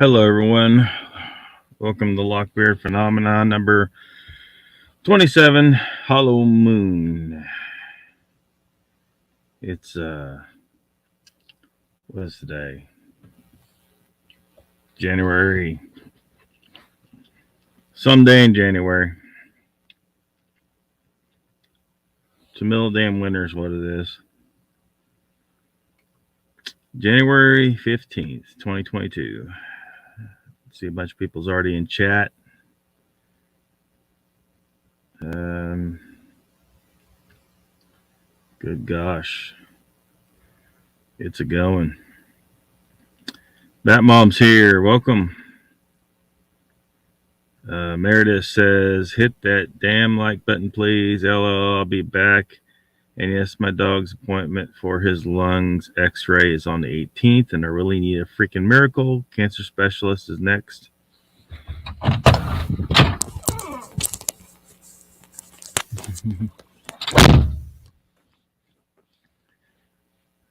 Hello, everyone. Welcome to Lockbeard Phenomenon number 27, Hollow Moon. It's, what is today? January. Someday in January. It's the middle of damn winter is what it is. January 15th, 2022. See a bunch of people's already in chat. Good gosh. It's a going. That mom's here. Welcome. Meredith says, hit that damn like button, please. LOL, I'll be back. And yes, my dog's appointment for his lungs x-ray is on the 18th, and I really need a freaking miracle. Cancer specialist is next.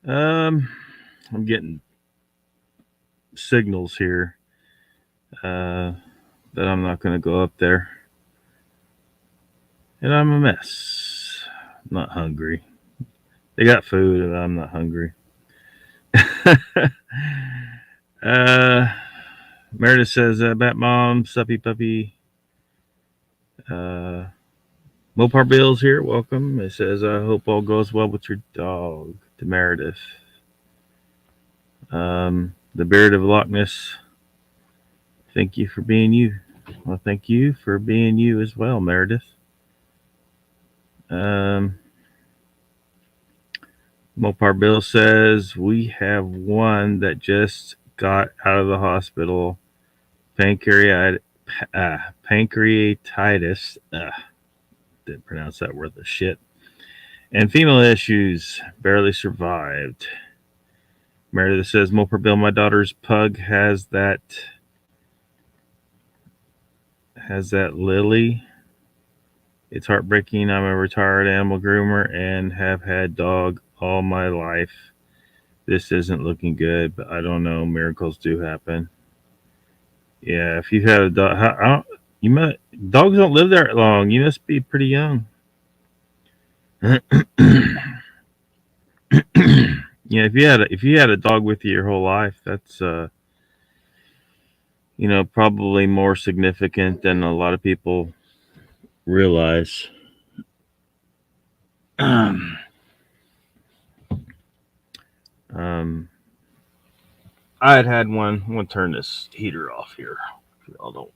I'm getting signals here that I'm not going to go up there. And I'm a mess. I'm not hungry. They got food, and I'm not hungry. Meredith says, Bat Mom, Suppy Puppy. Mopar Bill's here. Welcome. It says, I hope all goes well with your dog. To Meredith. The Beard of Loch Ness. Thank you for being you. Well, thank you for being you as well, Meredith. Mopar Bill says, we have one that just got out of the hospital. Pancreatitis. Didn't pronounce that word the shit. And female issues, barely survived. Meredith says, Mopar Bill, my daughter's pug has that Lily. It's heartbreaking. I'm a retired animal groomer and have had dog all my life. This isn't looking good, but I don't know. Miracles do happen. Yeah, if you've had a dog, dogs don't live that long. You must be pretty young. Yeah, if you had a dog with you your whole life, that's probably more significant than a lot of people realize. I had one. I'm gonna turn this heater off here. Y'all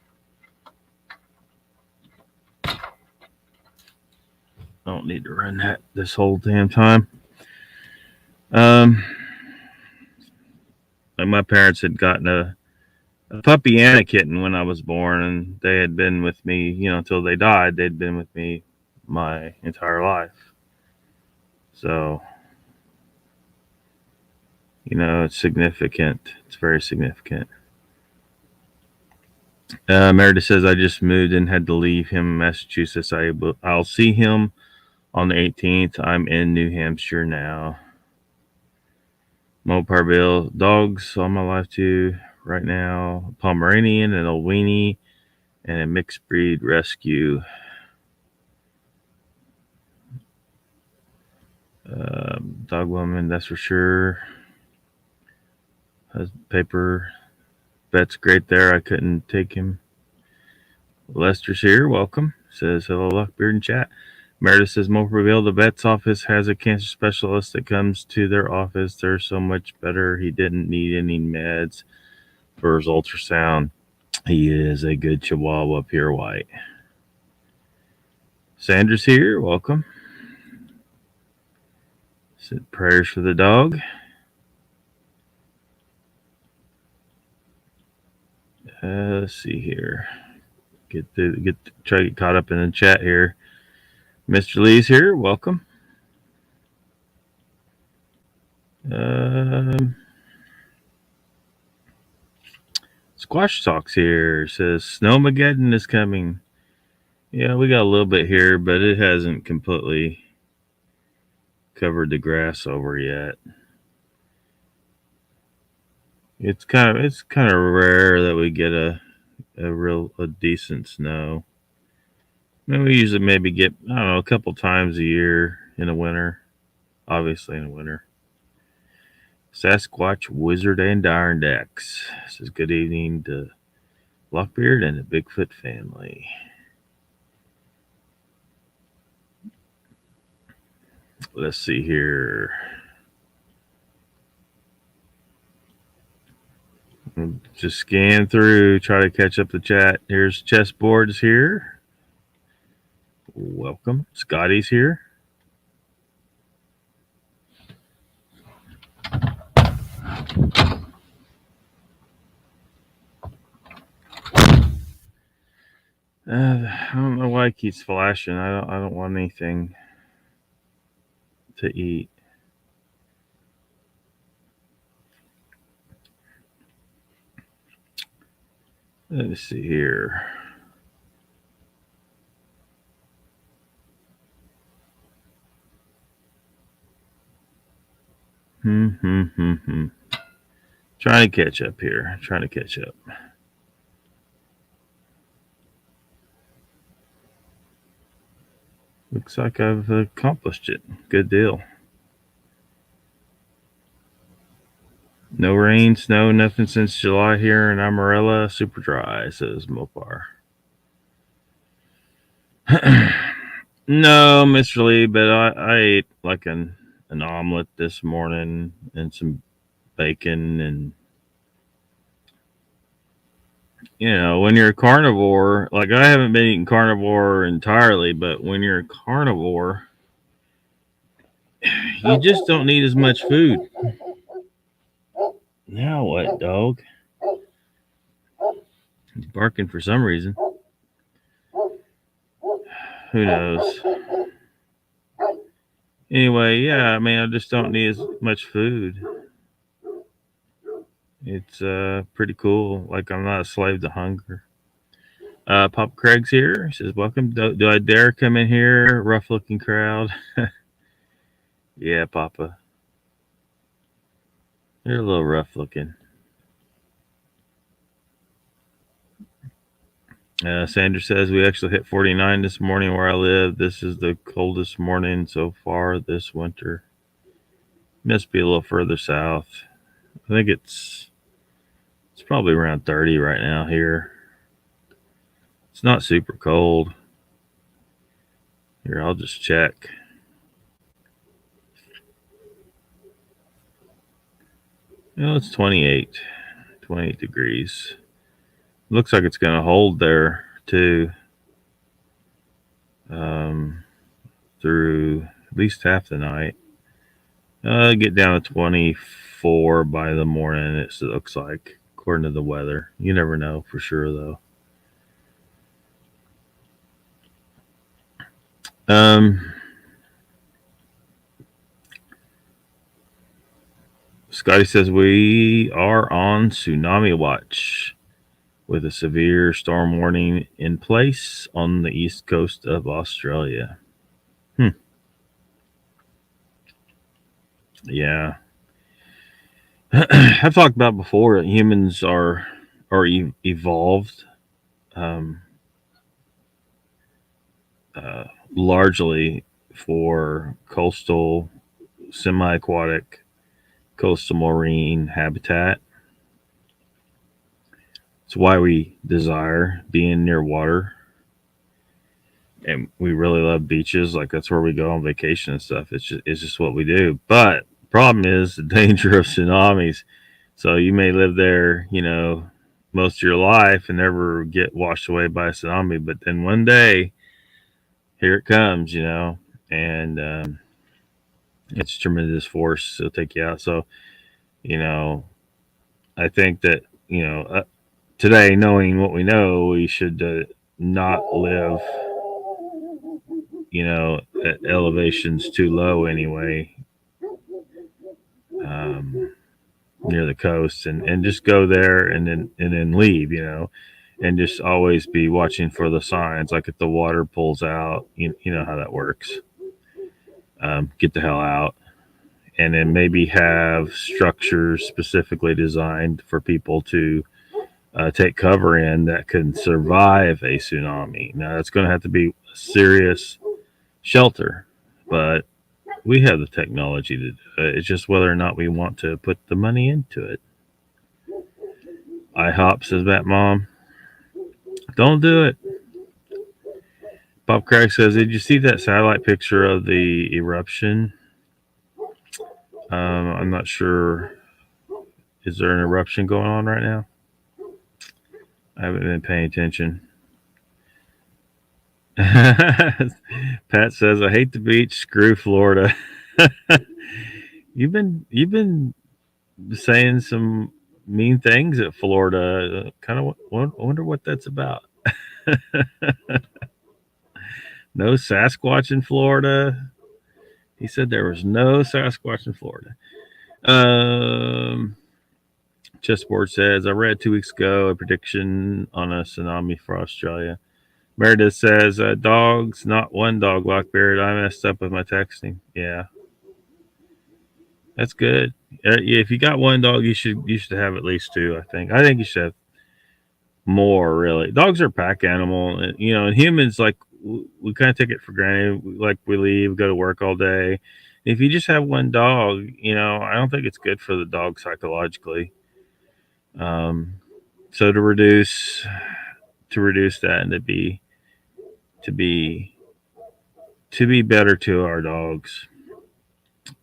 don't need to run that this whole damn time. My parents had gotten a puppy and a kitten when I was born, and they had been with me, until they died. They'd been with me my entire life. So, it's significant. It's very significant. Meredith says, I just moved and had to leave him in Massachusetts. I'll see him on the 18th. I'm in New Hampshire now. Mopar Bill, dogs all my life too. Right now, a Pomeranian and a weenie and a mixed breed rescue. Dog woman, that's for sure. Paper bet's great there. I couldn't take him. Lester's here. Welcome. Says hello, Lockbeard in chat. Meredith says Mopar Bill, the vet's office has a cancer specialist that comes to their office. They're so much better. He didn't need any meds for his ultrasound. He is a good Chihuahua, pure white. Sandra's here. Welcome. Said prayers for the dog. Let's see here. Try to get caught up in the chat here. Mr. Lee's here. Welcome. Squash Talks here. Says Snowmageddon is coming. Yeah, we got a little bit here, but it hasn't completely covered the grass over yet. It's kind of rare that we get a decent snow. I mean, we usually maybe get, I don't know, a couple times a year in the winter. Obviously in the winter. Sasquatch, Wizard, and Irondex says good evening to Lockbeard and the Bigfoot family. Let's see here. Just scan through, try to catch up the chat. Here's Chessboard's here. Welcome. Scotty's here. I don't know why it keeps flashing. I don't want anything to eat. Let's see here. Trying to catch up here. Trying to catch up. Looks like I've accomplished it. Good deal. No rain, snow, nothing since July here in Amarella. Super dry, says Mopar. No, Mr. Lee, but I ate like an omelet this morning and some bacon. And, you know, when you're a carnivore, like I haven't been eating carnivore entirely, but when you're a carnivore, you just don't need as much food. Now what, dog? He's barking for some reason. Who knows? Anyway, yeah, I mean, I just don't need as much food. It's pretty cool. Like, I'm not a slave to hunger. Papa Craig's here. He says, welcome. Do I dare come in here? Rough looking crowd. Yeah, Papa. They're a little rough looking. Sanders says we actually hit 49 this morning where I live. This is the coldest morning so far this winter. Must be a little further south. I think it's probably around 30 right now here. It's not super cold. Here, I'll just check. No, it's 28 degrees. Looks like it's going to hold there too, through at least half the night. Get down to 24 by the morning, it looks like, according to the weather. You never know for sure, though. Scotty says we are on tsunami watch with a severe storm warning in place on the east coast of Australia. Yeah. I've talked about before that humans are evolved largely for coastal, semi-aquatic, coastal marine habitat. It's why we desire being near water. And we really love beaches. Like, that's where we go on vacation and stuff. It's just what we do. But the problem is the danger of tsunamis. So you may live there, you know, most of your life and never get washed away by a tsunami. But then one day, here it comes, you know, and it's tremendous force. It'll take you out. So, you know, I think that, you know, today, knowing what we know, we should not live, you know, at elevations too low anyway, near the coast, and just go there and then leave, you know, and just always be watching for the signs. Like if the water pulls out, you know how that works. Get the hell out. and then maybe have structures specifically designed for people to take cover in that can survive a tsunami. Now, it's going to have to be a serious shelter, but we have the technology to do it. It's just whether or not we want to put the money into it. IHOP, says Bat Mom. Don't do it. Bob Craig says, did you see that satellite picture of the eruption? I'm not sure. Is there an eruption going on right now? I haven't been paying attention. Pat says, I hate the beach. Screw Florida. You've been saying some mean things at Florida. Kind of wonder what that's about. No Sasquatch in Florida. He said there was no Sasquatch in Florida. Chessboard says, I read 2 weeks ago a prediction on a tsunami for Australia. Meredith says, dogs, not one dog, Lockbeard. I messed up with my texting. Yeah. That's good. If you got one dog, you should have at least 2, I think. I think you should have more, really. Dogs are a pack animal. And, and humans, like, we kind of take it for granted. Like, we leave, go to work all day. If you just have one dog, I don't think it's good for the dog psychologically. So to reduce that and to be better to our dogs,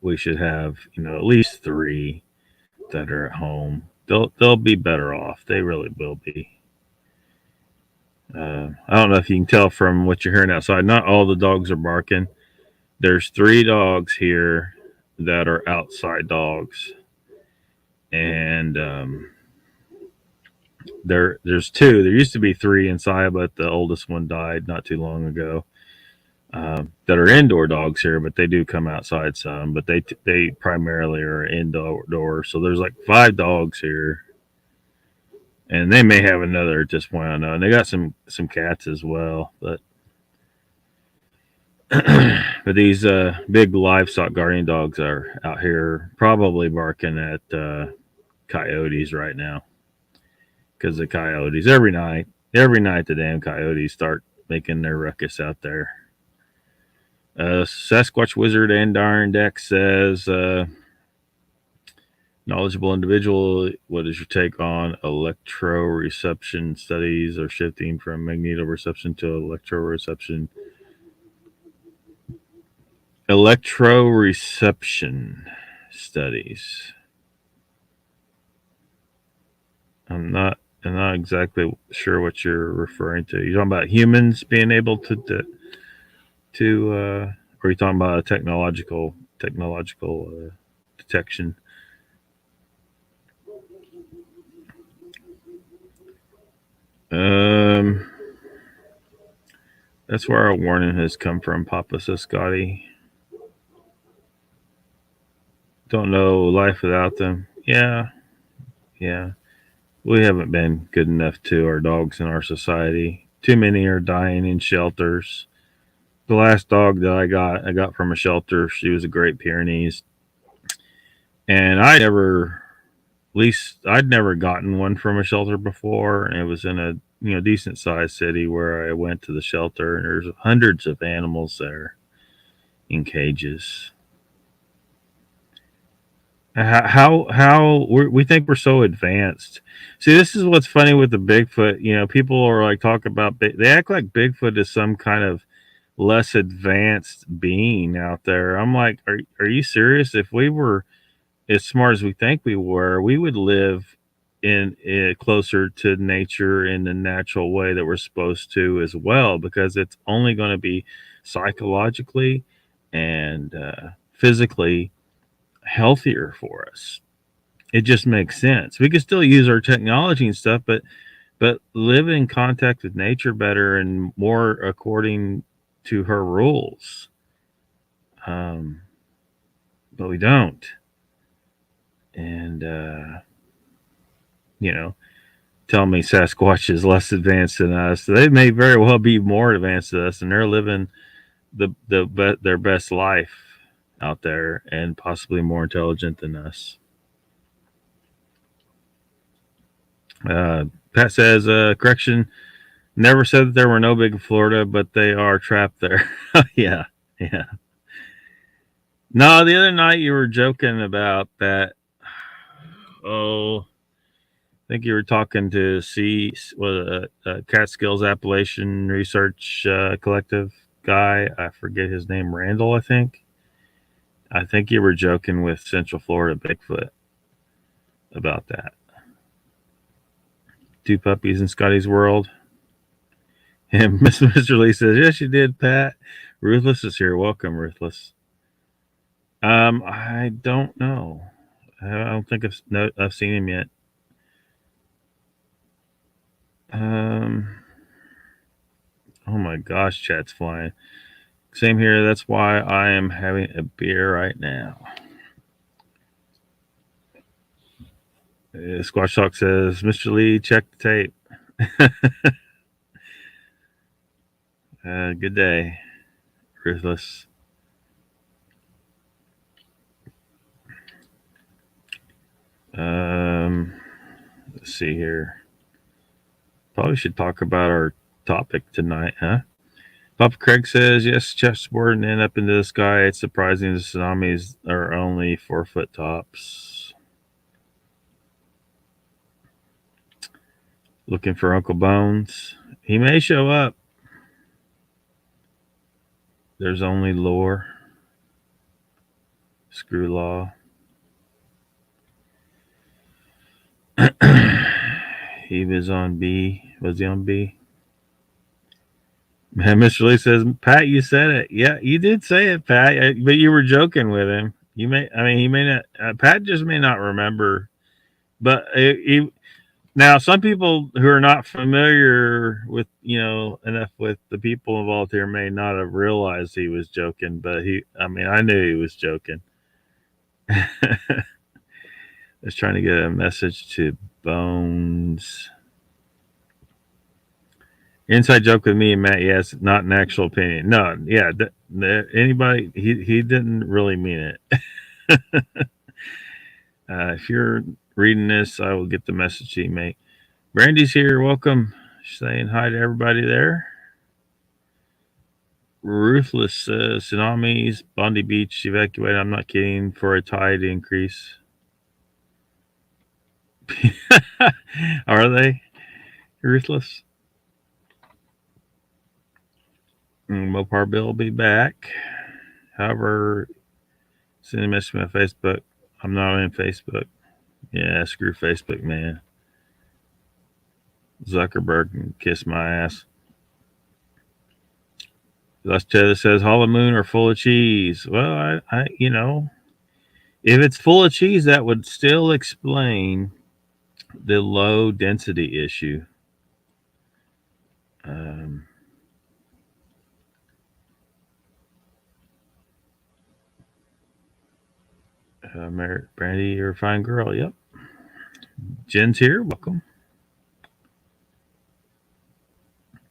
we should have at least 3 that are at home. They'll be better off. They really will be. I don't know if you can tell from what you're hearing outside. Not all the dogs are barking. There's 3 dogs here that are outside dogs, and there's 2. There used to be 3 inside, but the oldest one died not too long ago. That are indoor dogs here, but they do come outside some. But they primarily are indoor. So there's like 5 dogs here, and they may have another at this point. I don't know. And they got some cats as well, but but these big livestock guardian dogs are out here probably barking at coyotes right now, because the coyotes every night the damn coyotes start making their ruckus out there. Sasquatch Wizard and Darn Deck says, knowledgeable individual, what is your take on electroreception studies or shifting from magnetoreception to electroreception? Electroreception studies. I'm not exactly sure what you're referring to. You're talking about humans being able to or are you talking about a technological detection? That's where our warning has come from, Papa, says Scotty. Don't know life without them. Yeah. We haven't been good enough to our dogs in our society. Too many are dying in shelters. The last dog that I got from a shelter. She was a Great Pyrenees, and I'd never gotten one from a shelter before. And it was in a decent sized city where I went to the shelter, and there's hundreds of animals there in cages. How we think we're so advanced. See, this is what's funny with the Bigfoot. People are like talk about they act like Bigfoot is some kind of less advanced being out there. I'm like, are you serious? If we were as smart as we think we were, we would live in closer to nature in the natural way that we're supposed to as well, because it's only going to be psychologically and physically healthier for us. It just makes sense. We can still use our technology and stuff, but live in contact with nature better and more according to her rules. But we don't. And tell me Sasquatch is less advanced than us. They may very well be more advanced than us, and they're living their best life out there and possibly more intelligent than us. Pat says, correction, never said that there were no big Florida, but they are trapped there. Yeah. No, the other night you were joking about that. Oh, I think you were talking to Catskills Appalachian Research Collective guy. I forget his name, Randall, I think. I think you were joking with Central Florida Bigfoot about that. Two puppies in Scotty's world. And Mr. Lee says, yes, you did, Pat. Ruthless is here. Welcome, Ruthless. I don't know. I don't think I've seen him yet. Oh my gosh, chat's flying. Same here. That's why I am having a beer right now. Squash Talk says, Mr. Lee, check the tape. Good day, Ruthless. Let's see here. Probably should talk about our topic tonight, huh? Papa Craig says, yes, chessboard and up into the sky. It's surprising the tsunamis are only 4-foot tops. Looking for Uncle Bones. He may show up. There's only lore. Screw law. He was on B. Was he on B? Man, Mr. Lee says, Pat, you said it. Yeah, you did say it, Pat, but you were joking with him. He may not, Pat just may not remember. But now, some people who are not familiar with, enough with the people involved here may not have realized he was joking, but I knew he was joking. I was trying to get a message to Bones. Inside joke with me and Matt. Yes, not an actual opinion. No, yeah. Anybody? He didn't really mean it. If you're reading this, I will get the message to you, mate. Brandy's here. Welcome. Saying hi to everybody there. Ruthless tsunamis. Bondi Beach evacuated. I'm not kidding. For a tide increase. Are they? Ruthless. Mopar Bill will be back. However, send a message to my Facebook. I'm not in Facebook. Yeah, screw Facebook, man. Zuckerberg can kiss my ass. Las Cheddar says Hollow Moon are full of cheese. Well, I if it's full of cheese, that would still explain the low density issue. Brandy, you're a fine girl. Yep. Jen's here. Welcome.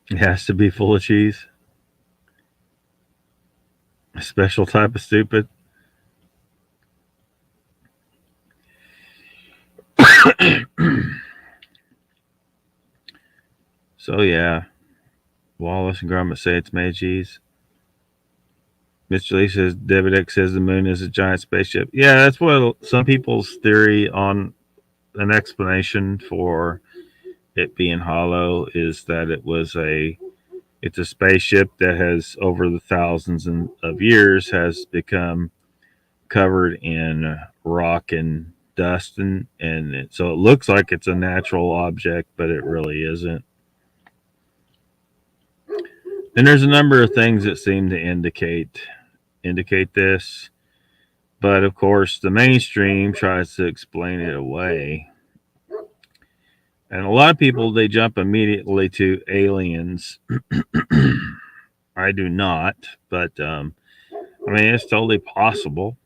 It has to be full of cheese. A special type of stupid. So yeah, Wallace and Grummet say it's made cheese. Mr. Lee says David X says the moon is a giant spaceship. Yeah, that's what some people's theory on an explanation for it being hollow is that it's a spaceship that has over the thousands of years has become covered in rock and dust and so it looks like it's a natural object, but it really isn't. And there's a number of things that seem to indicate this, but of course the mainstream tries to explain it away, and a lot of people, they jump immediately to aliens. I do not, but it's totally possible.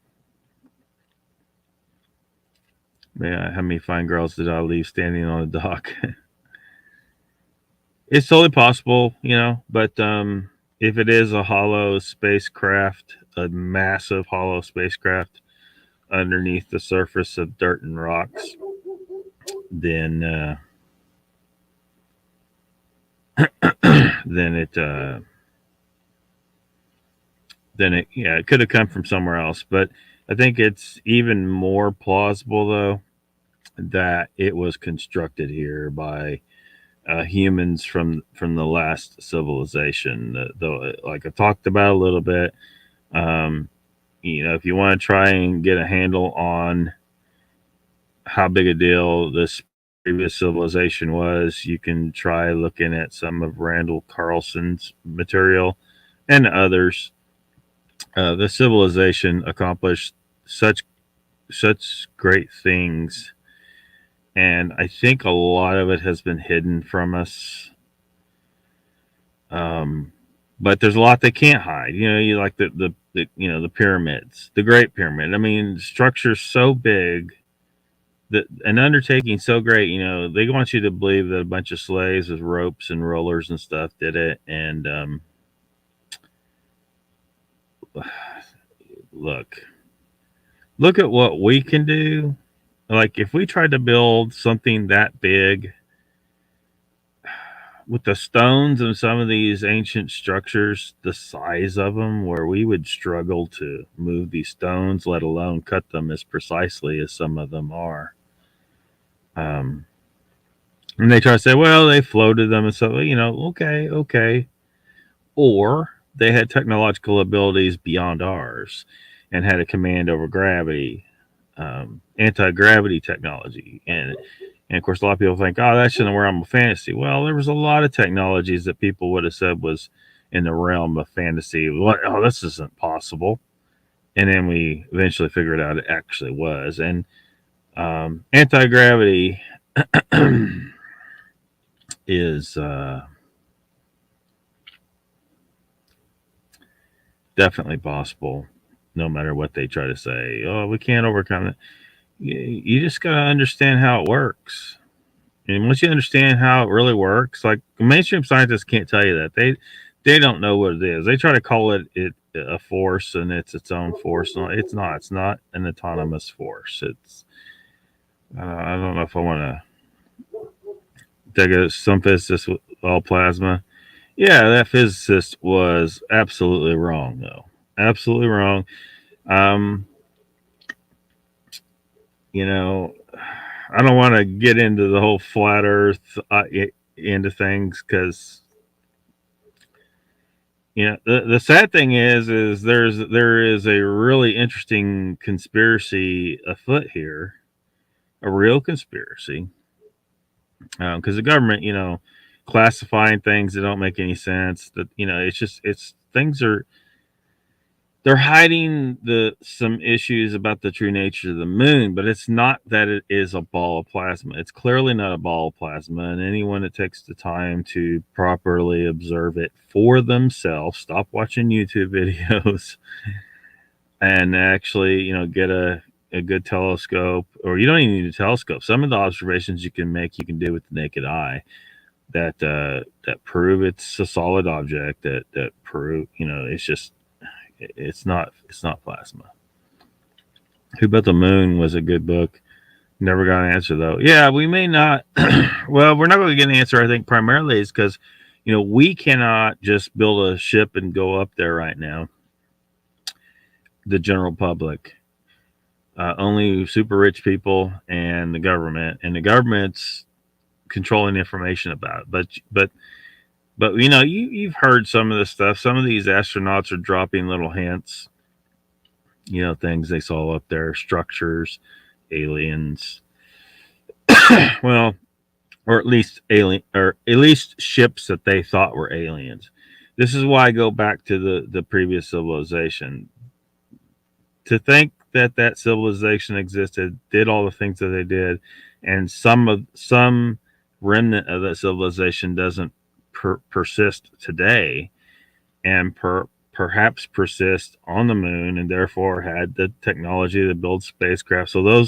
Man, how many fine girls did I leave standing on the dock? It's totally possible, but if it is a hollow spacecraft, a massive hollow spacecraft underneath the surface of dirt and rocks, then then it it could have come from somewhere else. But I think it's even more plausible though that it was constructed here by humans from the last civilization. Though, like I talked about a little bit, if you want to try and get a handle on how big a deal this previous civilization was, you can try looking at some of Randall Carlson's material and others. The civilization accomplished such great things, and I think a lot of it has been hidden from us. But there's a lot they can't hide. You like the the pyramids, the Great Pyramid. I mean, structure's so big, that an undertaking so great. They want you to believe that a bunch of slaves with ropes and rollers and stuff did it. And look at what we can do. Like if we tried to build something that big with the stones and some of these ancient structures, the size of them, where we would struggle to move these stones, let alone cut them as precisely as some of them are. And they try to say, well, they floated them and so, okay. Or they had technological abilities beyond ours and had a command over gravity, anti-gravity technology. And of course, a lot of people think, oh, that's in the realm of fantasy. Well, there was a lot of technologies that people would have said was in the realm of fantasy. Oh, this isn't possible. And then we eventually figured out it actually was. And anti-gravity is definitely possible, no matter what they try to say. Oh, we can't overcome it. You just got to understand how it works. And once you understand how it really works, like mainstream scientists can't tell you that. They don't know what it is. They try to call it a force, and it's its own force. No, it's not. It's not an autonomous force. It's I don't know if I want to take some physicist with all plasma. Yeah, that physicist was absolutely wrong, though. Absolutely wrong. Um, I don't want to get into the whole flat Earth into things because the sad thing is there is a really interesting conspiracy afoot here, a real conspiracy, because the government, classifying things that don't make any sense. That it's things are they're hiding some issues about the true nature of the moon, but it's not that it is a ball of plasma. It's clearly not a ball of plasma, and anyone that takes the time to properly observe it for themselves, stop watching YouTube videos, and actually, get a good telescope, or you don't even need a telescope. Some of the observations you can do with the naked eye that prove it's a solid object, that prove it's not plasma. Who Bet the Moon was a good book. Never got an answer though. Yeah, we may not. Well, we're not going to get an answer. I think primarily is because we cannot just build a ship and go up there right now. The general public, only super rich people and the government's controlling information about it. But you've heard some of this stuff. Some of these astronauts are dropping little hints, things they saw up there, structures, aliens. Well, or at least ships that they thought were aliens. This is why I go back to the previous civilization. To think that civilization existed, did all the things that they did, and some remnant of that civilization doesn't persist today, and perhaps persist on the moon, and therefore had the technology to build spacecraft. So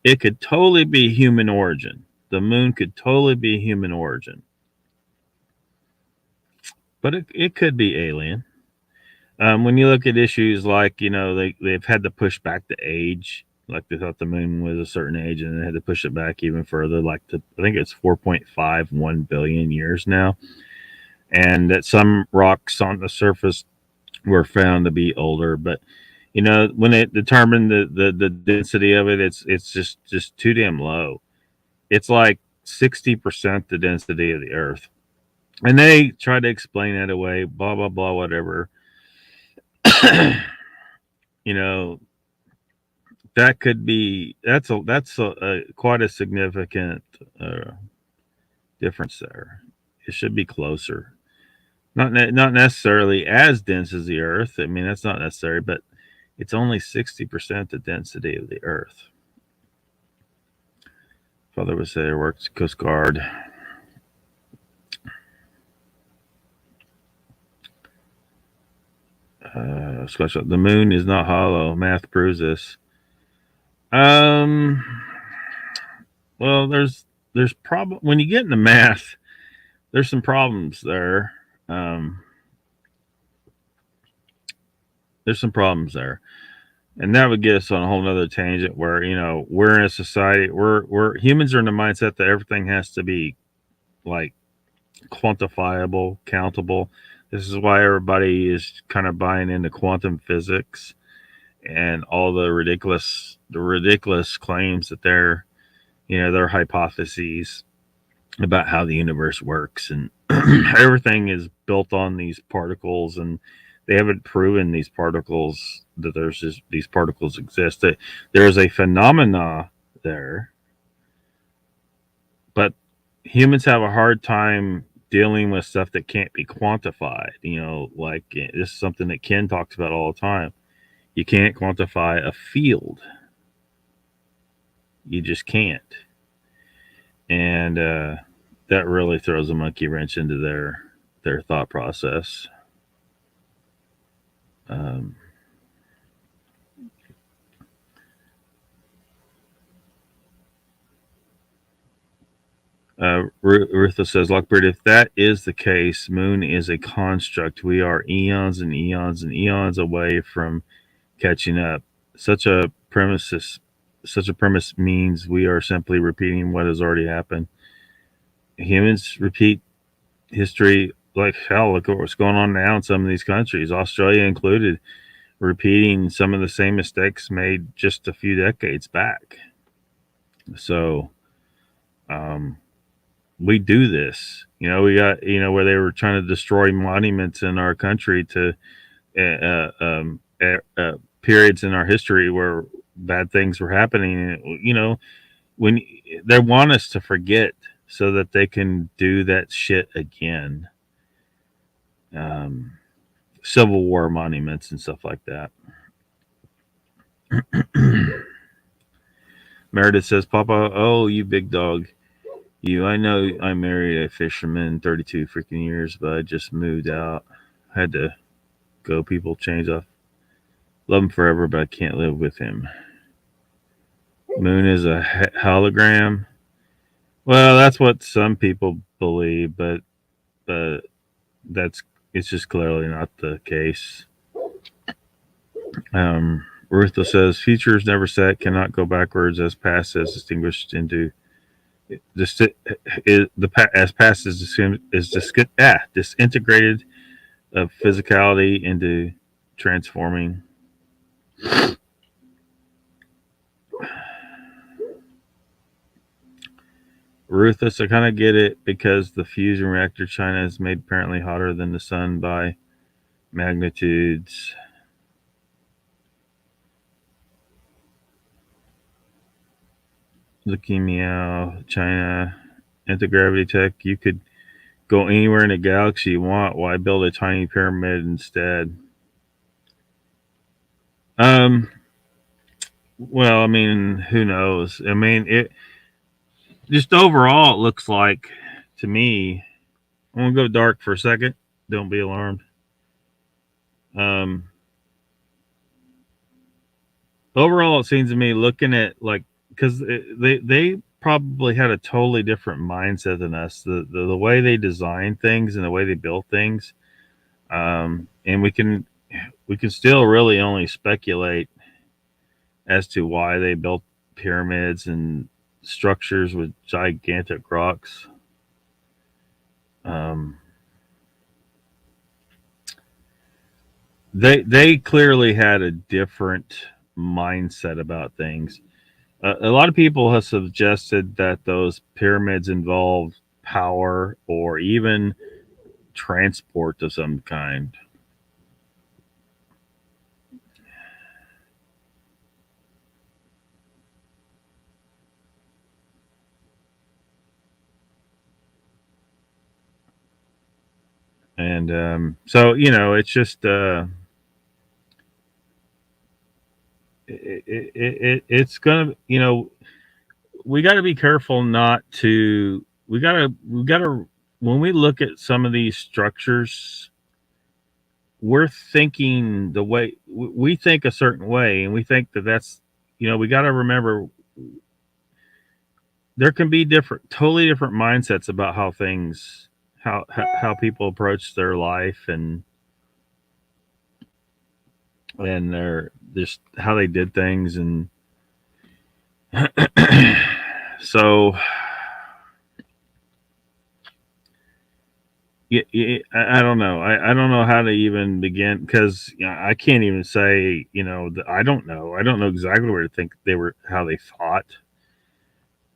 it could totally be human origin. The moon could totally be human origin, but it could be alien. When you look at issues like, they've had to push back the age, like they thought the moon was a certain age and they had to push it back even further, like I think it's 4.51 billion years now. And that some rocks on the surface were found to be older, but when they determined the density of it, it's just too damn low. It's like 60% the density of the Earth, and they try to explain that away, blah blah blah, whatever. you know that could be that's a quite a significant uh, difference there. It should be closer, not necessarily as dense as the Earth. I mean, that's not necessary, but it's only 60% the density of the Earth. Father was there, works Coast Guard. The moon is not hollow. Math proves this. Well, there's problem when you get into math. There's some problems there. There's some problems there, and that would get us on a whole nother tangent where we're in a society we're humans are in the mindset that everything has to be like quantifiable, countable. This is why everybody is kind of buying into quantum physics and all the ridiculous claims that their hypotheses about how the universe works, and everything is built on these particles, and they haven't proven these particles that these particles exist. That there's a phenomena there, but humans have a hard time dealing with stuff that can't be quantified. Like this is something that Ken talks about all the time. You can't quantify a field. You just can't. And that really throws a monkey wrench into their thought process. Rutha says, Lockbeard, if that is the case, moon is a construct. We are eons and eons and eons away from catching up. Such a premise means we are simply repeating what has already happened. Humans repeat history like hell. Look at what's going on now in some of these countries, Australia included, repeating some of the same mistakes made just a few decades back. So, we do this. We got where they were trying to destroy monuments in our country to periods in our history where bad things were happening. When they want us to forget so that they can do that shit again. Civil War monuments and stuff like that. Meredith says, Papa, oh, you big dog. I know I married a fisherman 32 freaking years, but I just moved out. Had to go. People change off. Love him forever, but I can't live with him. Moon is a hologram. Well, that's what some people believe, but it's just clearly not the case. Rutha says, future is never set, cannot go backwards, as past is distinguished into as past is disintegrated of physicality into transforming. Ruthless, I kind of get it because the fusion reactor China is made apparently hotter than the sun by magnitudes. Looking meow, China, anti-gravity tech. You could go anywhere in the galaxy you want. Why build a tiny pyramid instead? Well, I mean, who knows? I mean, it just overall, it looks like to me. I'm gonna go dark for a second. Don't be alarmed. Overall, it seems to me, looking at like, because they probably had a totally different mindset than us. The way they design things and the way they build things, and we can we can still really only speculate as to why they built pyramids and structures with gigantic rocks. Um, they clearly had a different mindset about things. A lot of people have suggested that those pyramids involved power or even transport of some kind. And so, it's just it's gonna, we got to be careful not to. We got to when we look at some of these structures, we're thinking the way we think a certain way, and we think that that's, we got to remember there can be totally different mindsets about how things, how people approach their life, and their just how they did things, and so I don't know. I don't know how to even begin, because I can't even say, I don't know. I don't know exactly where to think how they thought.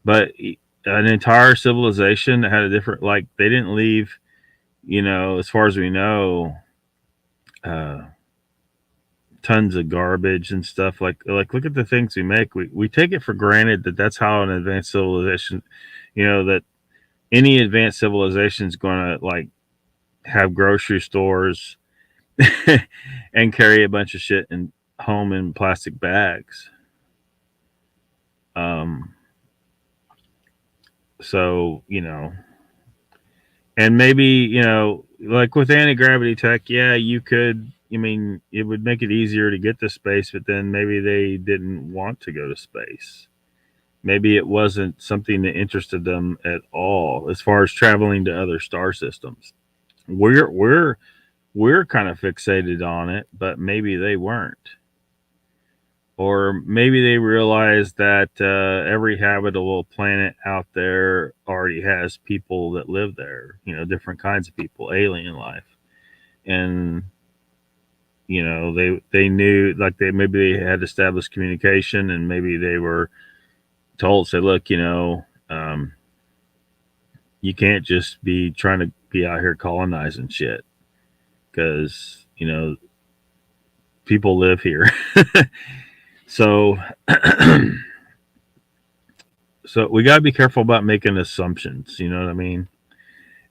But an entire civilization that had a different, like, they didn't leave, as far as we know, uh, tons of garbage and stuff. Like look at the things we make. We take it for granted that that's how an advanced civilization, that any advanced civilization is going to, like, have grocery stores and carry a bunch of shit in home in plastic bags. Um, so, and maybe, like with anti-gravity tech, yeah, you could, I mean, it would make it easier to get to space, but then maybe they didn't want to go to space. Maybe it wasn't something that interested them at all as far as traveling to other star systems. We're kind of fixated on it, but maybe they weren't. Or maybe they realized that every habitable planet out there already has people that live there, different kinds of people, alien life. And, they knew, like, maybe they had established communication, and maybe they were told, say, look, you can't just be trying to be out here colonizing shit, because, people live here. So, so we got to be careful about making assumptions. You know what I mean?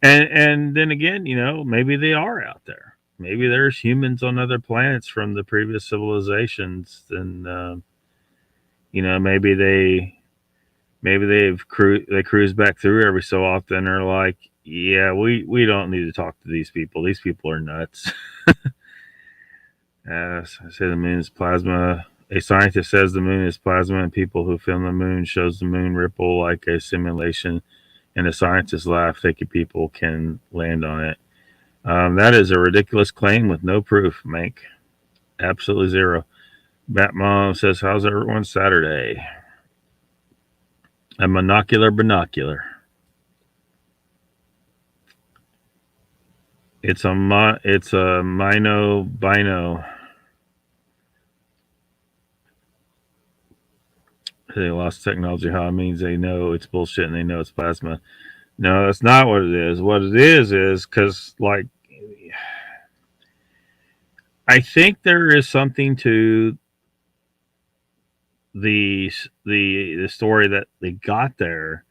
And then again, maybe they are out there. Maybe there's humans on other planets from the previous civilizations, and maybe they cruise back through every so often, and are like, yeah, we don't need to talk to these people. These people are nuts. I say the moon is plasma. A scientist says the moon is plasma, and people who film the moon shows the moon ripple like a simulation. And the scientists laugh, thinking people can land on it. That is a ridiculous claim with no proof, Mank. Absolutely zero. Batmom says, how's everyone Saturday? A monocular binocular. It's a mino bino. They lost technology. How it means they know it's bullshit and they know it's plasma. No, that's not what it is. What it is because, like, I think there is something to the story that they got there,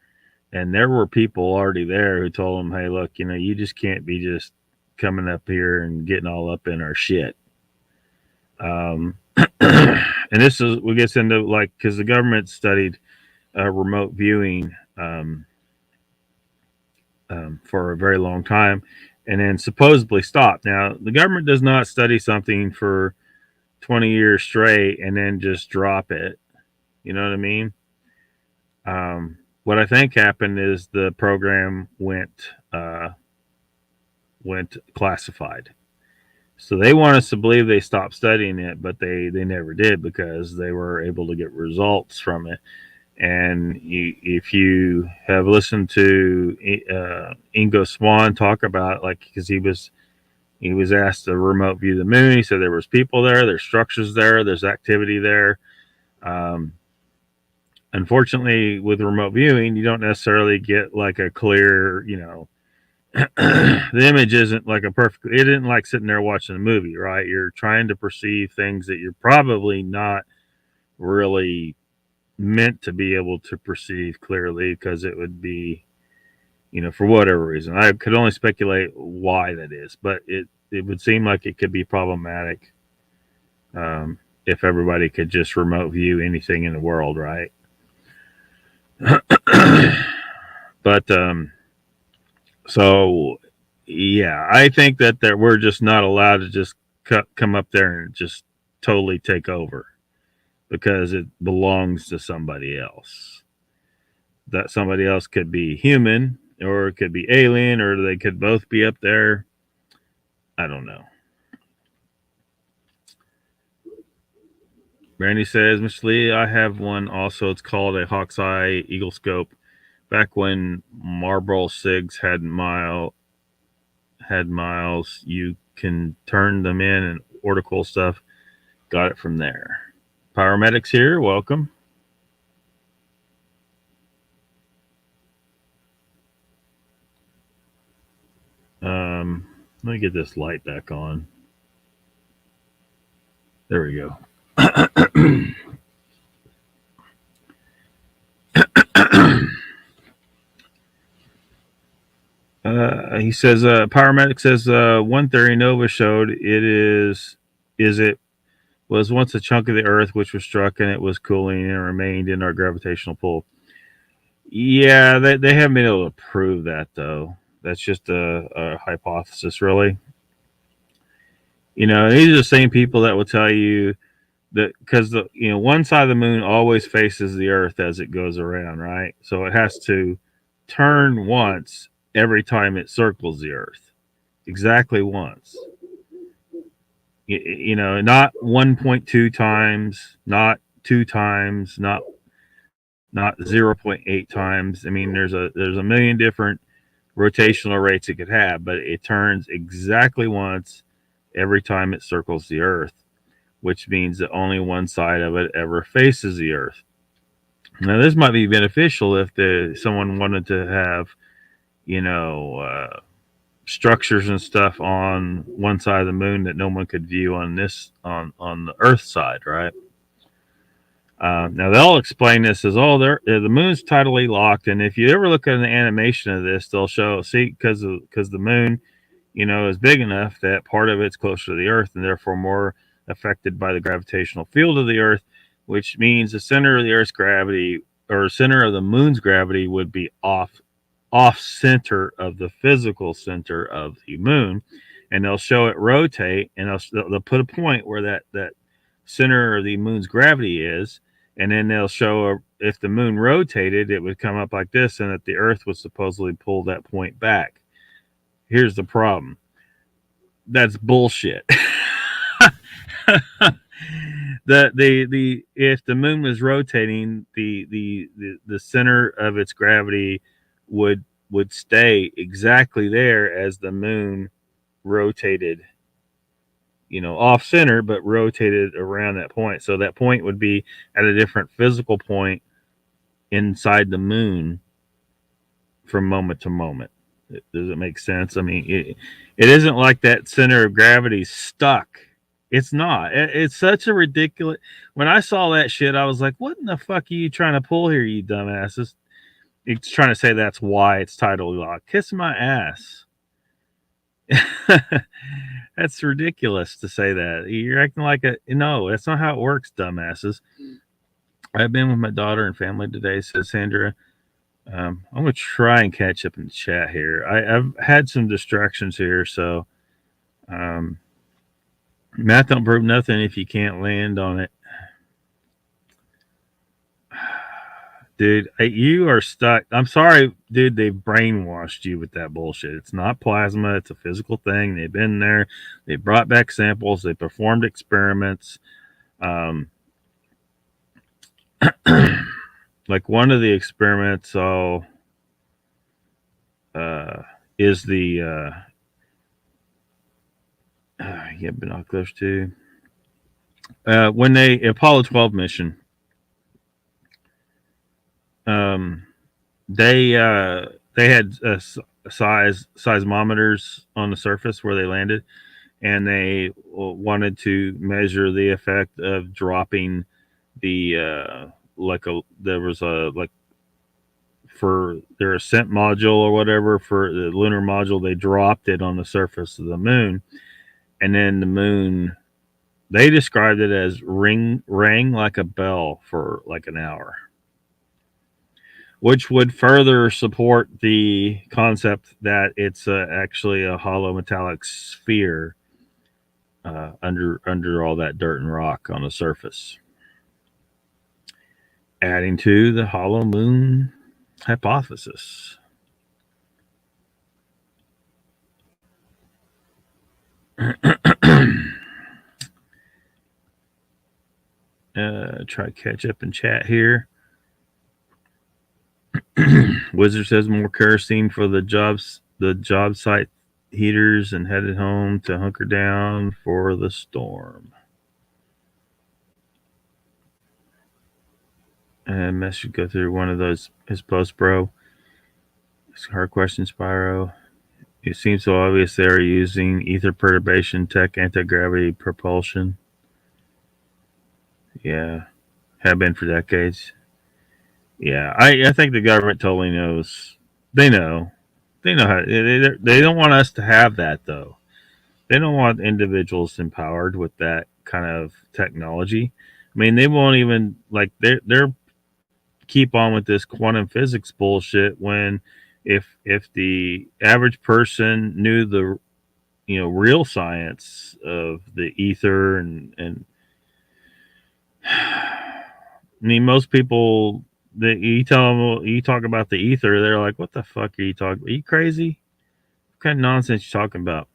and there were people already there who told them, hey, look, you just can't be just coming up here and getting all up in our shit. And this is, we get into, like, because the government studied remote viewing for a very long time, and then supposedly stopped. Now, the government does not study something for 20 years straight and then just drop it. You know what I mean? What I think happened is the program went classified. So they want us to believe they stopped studying it, but they never did, because they were able to get results from it. And if you have listened to Ingo Swann talk about, like, because he was asked to remote view the moon, he said there was people there, there's structures there, there's activity there. Um, Unfortunately, with remote viewing, you don't necessarily get like a clear, the image isn't like a perfect, it isn't like sitting there watching a movie, right? You're trying to perceive things that you're probably not really meant to be able to perceive clearly, because it would be, for whatever reason. I could only speculate why that is, but it would seem like it could be problematic, if everybody could just remote view anything in the world, right? But so yeah, I think that we're just not allowed to just come up there and just totally take over, because it belongs to somebody else. That somebody else could be human, or it could be alien, or they could both be up there. I don't know. Brandy says, Mr. Lee, I have one also. It's called a Hawk's Eye Eagle Scope. Back when Marlboro cigs had miles, you can turn them in and order cool stuff. Got it from there. Paramedics here, welcome. Let me get this light back on. There we go. He says, paramedic says, one theory Nova showed it was once a chunk of the Earth which was struck, and it was cooling and remained in our gravitational pull. Yeah, they haven't been able to prove that, though. That's just a hypothesis, really. These are the same people that will tell you that, because one side of the moon always faces the Earth as it goes around, right? So it has to turn once every time it circles the Earth, exactly once. Not 1.2 times, not 2 times, not 0.8 times. I mean, there's a million different rotational rates it could have, but it turns exactly once every time it circles the Earth, which means that only one side of it ever faces the Earth. Now, this might be beneficial if someone wanted to have, structures and stuff on one side of the moon that no one could view on the Earth side, right? Now they'll explain this as, the moon's tidally locked, and if you ever look at an animation of this, they'll show, because the moon, is big enough that part of it's closer to the Earth and therefore more affected by the gravitational field of the Earth, which means the center of the Earth's gravity, or center of the moon's gravity, would be off center of the physical center of the moon. And they'll show it rotate, and they'll put a point where that center of the moon's gravity is, and then they'll show if the moon rotated, it would come up like this, and that the Earth would supposedly pull that point back. Here's the problem. That's bullshit. If the moon was rotating, the center of its gravity would stay exactly there as the moon rotated, off center, but rotated around that point. So that point would be at a different physical point inside the moon from moment to moment. Does it make sense? I mean, it isn't like that center of gravity stuck. It's not. It's such a ridiculous. When I saw that shit, I was like, what in the fuck are you trying to pull here, you dumbasses? It's trying to say that's why it's tidally locked. Kiss my ass. That's ridiculous to say that. You're acting like no, that's not how it works, dumbasses. I've been with my daughter and family today, says Sandra. I'm going to try and catch up in the chat here. I've had some distractions here, so math don't prove nothing if you can't land on it. Dude, you are stuck. I'm sorry, dude. They've brainwashed you with that bullshit. It's not plasma. It's a physical thing. They've been there. They brought back samples. They performed experiments. Like one of the experiments, is the yeah, binoculars too. When they Apollo 12 mission, they had seismometers on the surface where they landed, and they wanted to measure the effect of dropping the there was a like for their ascent module or whatever for the lunar module. They dropped it on the surface of the moon, and then the moon, they described it as rang like a bell for like an hour, which would further support the concept that it's actually a hollow metallic sphere under all that dirt and rock on the surface, adding to the hollow moon hypothesis. Try to catch up in chat here. Wizard says more kerosene for the job site heaters, and headed home to hunker down for the storm. And message go through one of those his posts, bro. It's a hard question, Spyro. It seems so obvious they are using ether perturbation tech anti-gravity propulsion. Yeah, have been for decades. Yeah, I think the government totally knows. They know how. They don't want us to have that though. They don't want individuals empowered with that kind of technology. I mean, they won't even like they're keep on with this quantum physics bullshit when if the average person knew the real science of the ether and I mean, most people that you talk about the ether, they're like, "What the fuck are you talking about? Are you crazy? What kind of nonsense you talking about?"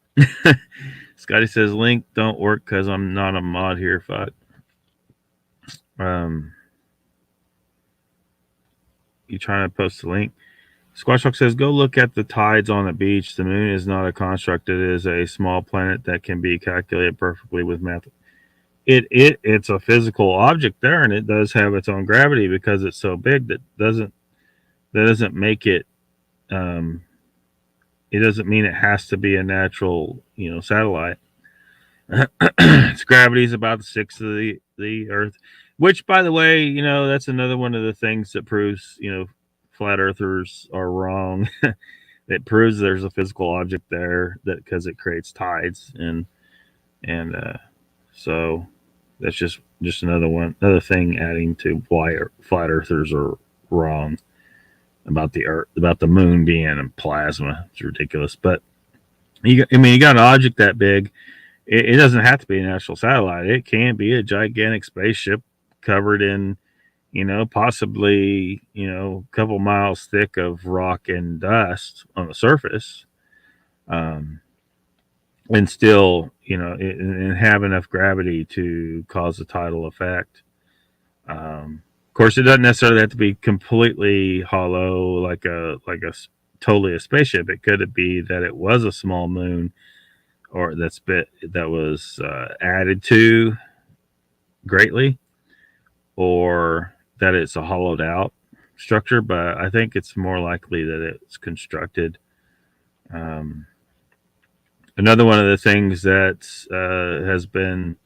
Scotty says, "Link don't work because I'm not a mod here." Fuck. You trying to post a link? Squashhawk says, "Go look at the tides on the beach. The moon is not a construct; it is a small planet that can be calculated perfectly with math." It's a physical object there, and it does have its own gravity because it's so big. That doesn't make it. It doesn't mean it has to be a natural, satellite. Its gravity is about the sixth of the Earth, which, by the way, that's another one of the things that proves, flat earthers are wrong. It proves there's a physical object there that because it creates tides, and so that's just another thing adding to why flat earthers are wrong about the Earth, about the moon being in plasma. It's ridiculous, but you got an object that big. It doesn't have to be a natural satellite. It can be a gigantic spaceship covered in, possibly, a couple miles thick of rock and dust on the surface, and still, and have enough gravity to cause a tidal effect. Of course, it doesn't necessarily have to be completely hollow, like a totally a spaceship. It could be that it was a small moon, or that was added to greatly, or that it's a hollowed out structure. But I think it's more likely that it's constructed. Another one of the things that has been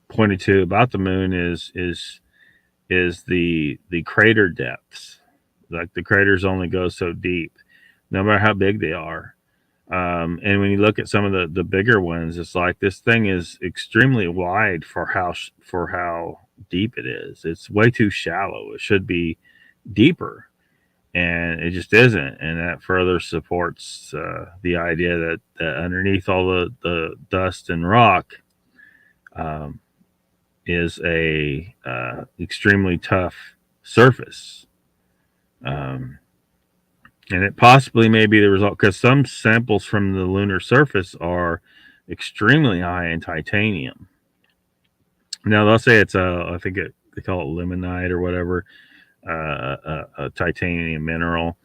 pointed to about the moon is the crater depths. Like the craters only go so deep, no matter how big they are. And when you look at some of the bigger ones, it's like this thing is extremely wide for how deep it is. It's way too shallow. It should be deeper, and it just isn't. And that further supports the idea that underneath all the dust and rock is a extremely tough surface. And it possibly may be the result because some samples from the lunar surface are extremely high in titanium. Now they'll say it's I think they call it limonite or whatever, a titanium mineral.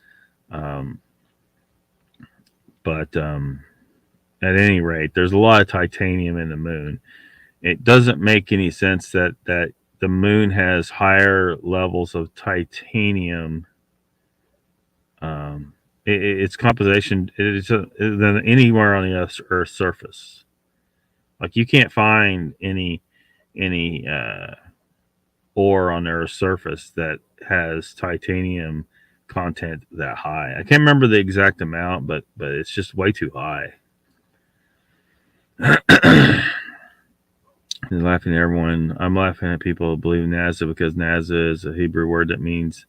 But at any rate, there's a lot of titanium in the moon. It doesn't make any sense that the moon has higher levels of titanium. Its composition than anywhere on the Earth's surface. Like you can't find any ore on the Earth's surface that has titanium content that high. I can't remember the exact amount, but it's just way too high. He's laughing at everyone. I'm laughing at people who believe in NASA because NASA is a Hebrew word that means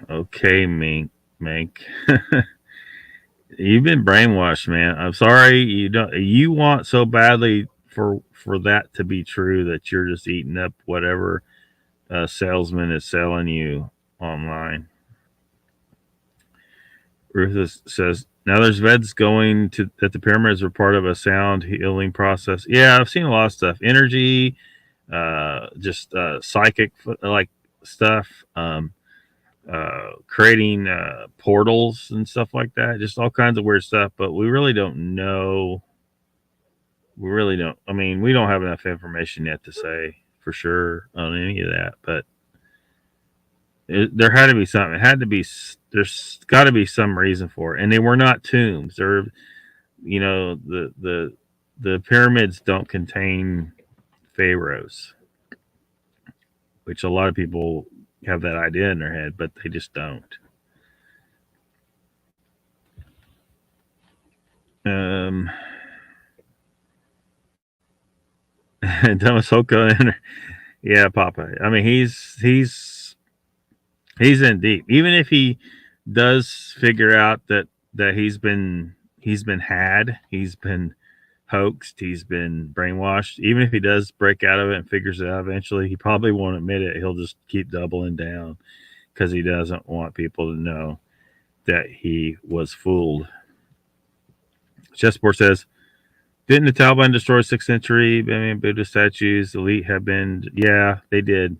okay, Mink. You've been brainwashed, man. I'm sorry you want so badly for that to be true that you're just eating up whatever salesman is selling you online. Rufus says, now there's veds going to that the pyramids are part of a sound healing process. Yeah, I've seen a lot of stuff. Energy, just psychic like stuff, creating portals and stuff like that. Just all kinds of weird stuff, but we really don't know. We really don't. I mean, we don't have enough information yet to say for sure on any of that, but there had to be something. It had to be. There's got to be some reason for it, and they were not tombs. They're, the pyramids don't contain pharaohs, which a lot of people have that idea in their head, but they just don't. Damasoko, yeah, Papa. I mean, he's in deep. Even if he does figure out that he's been hoaxed, he's been brainwashed. Even if he does break out of it and figures it out eventually, he probably won't admit it. He'll just keep doubling down because he doesn't want people to know that he was fooled. Chessboard says, didn't the Taliban destroy 6th century Buddha statues? Elite have been, yeah, they did.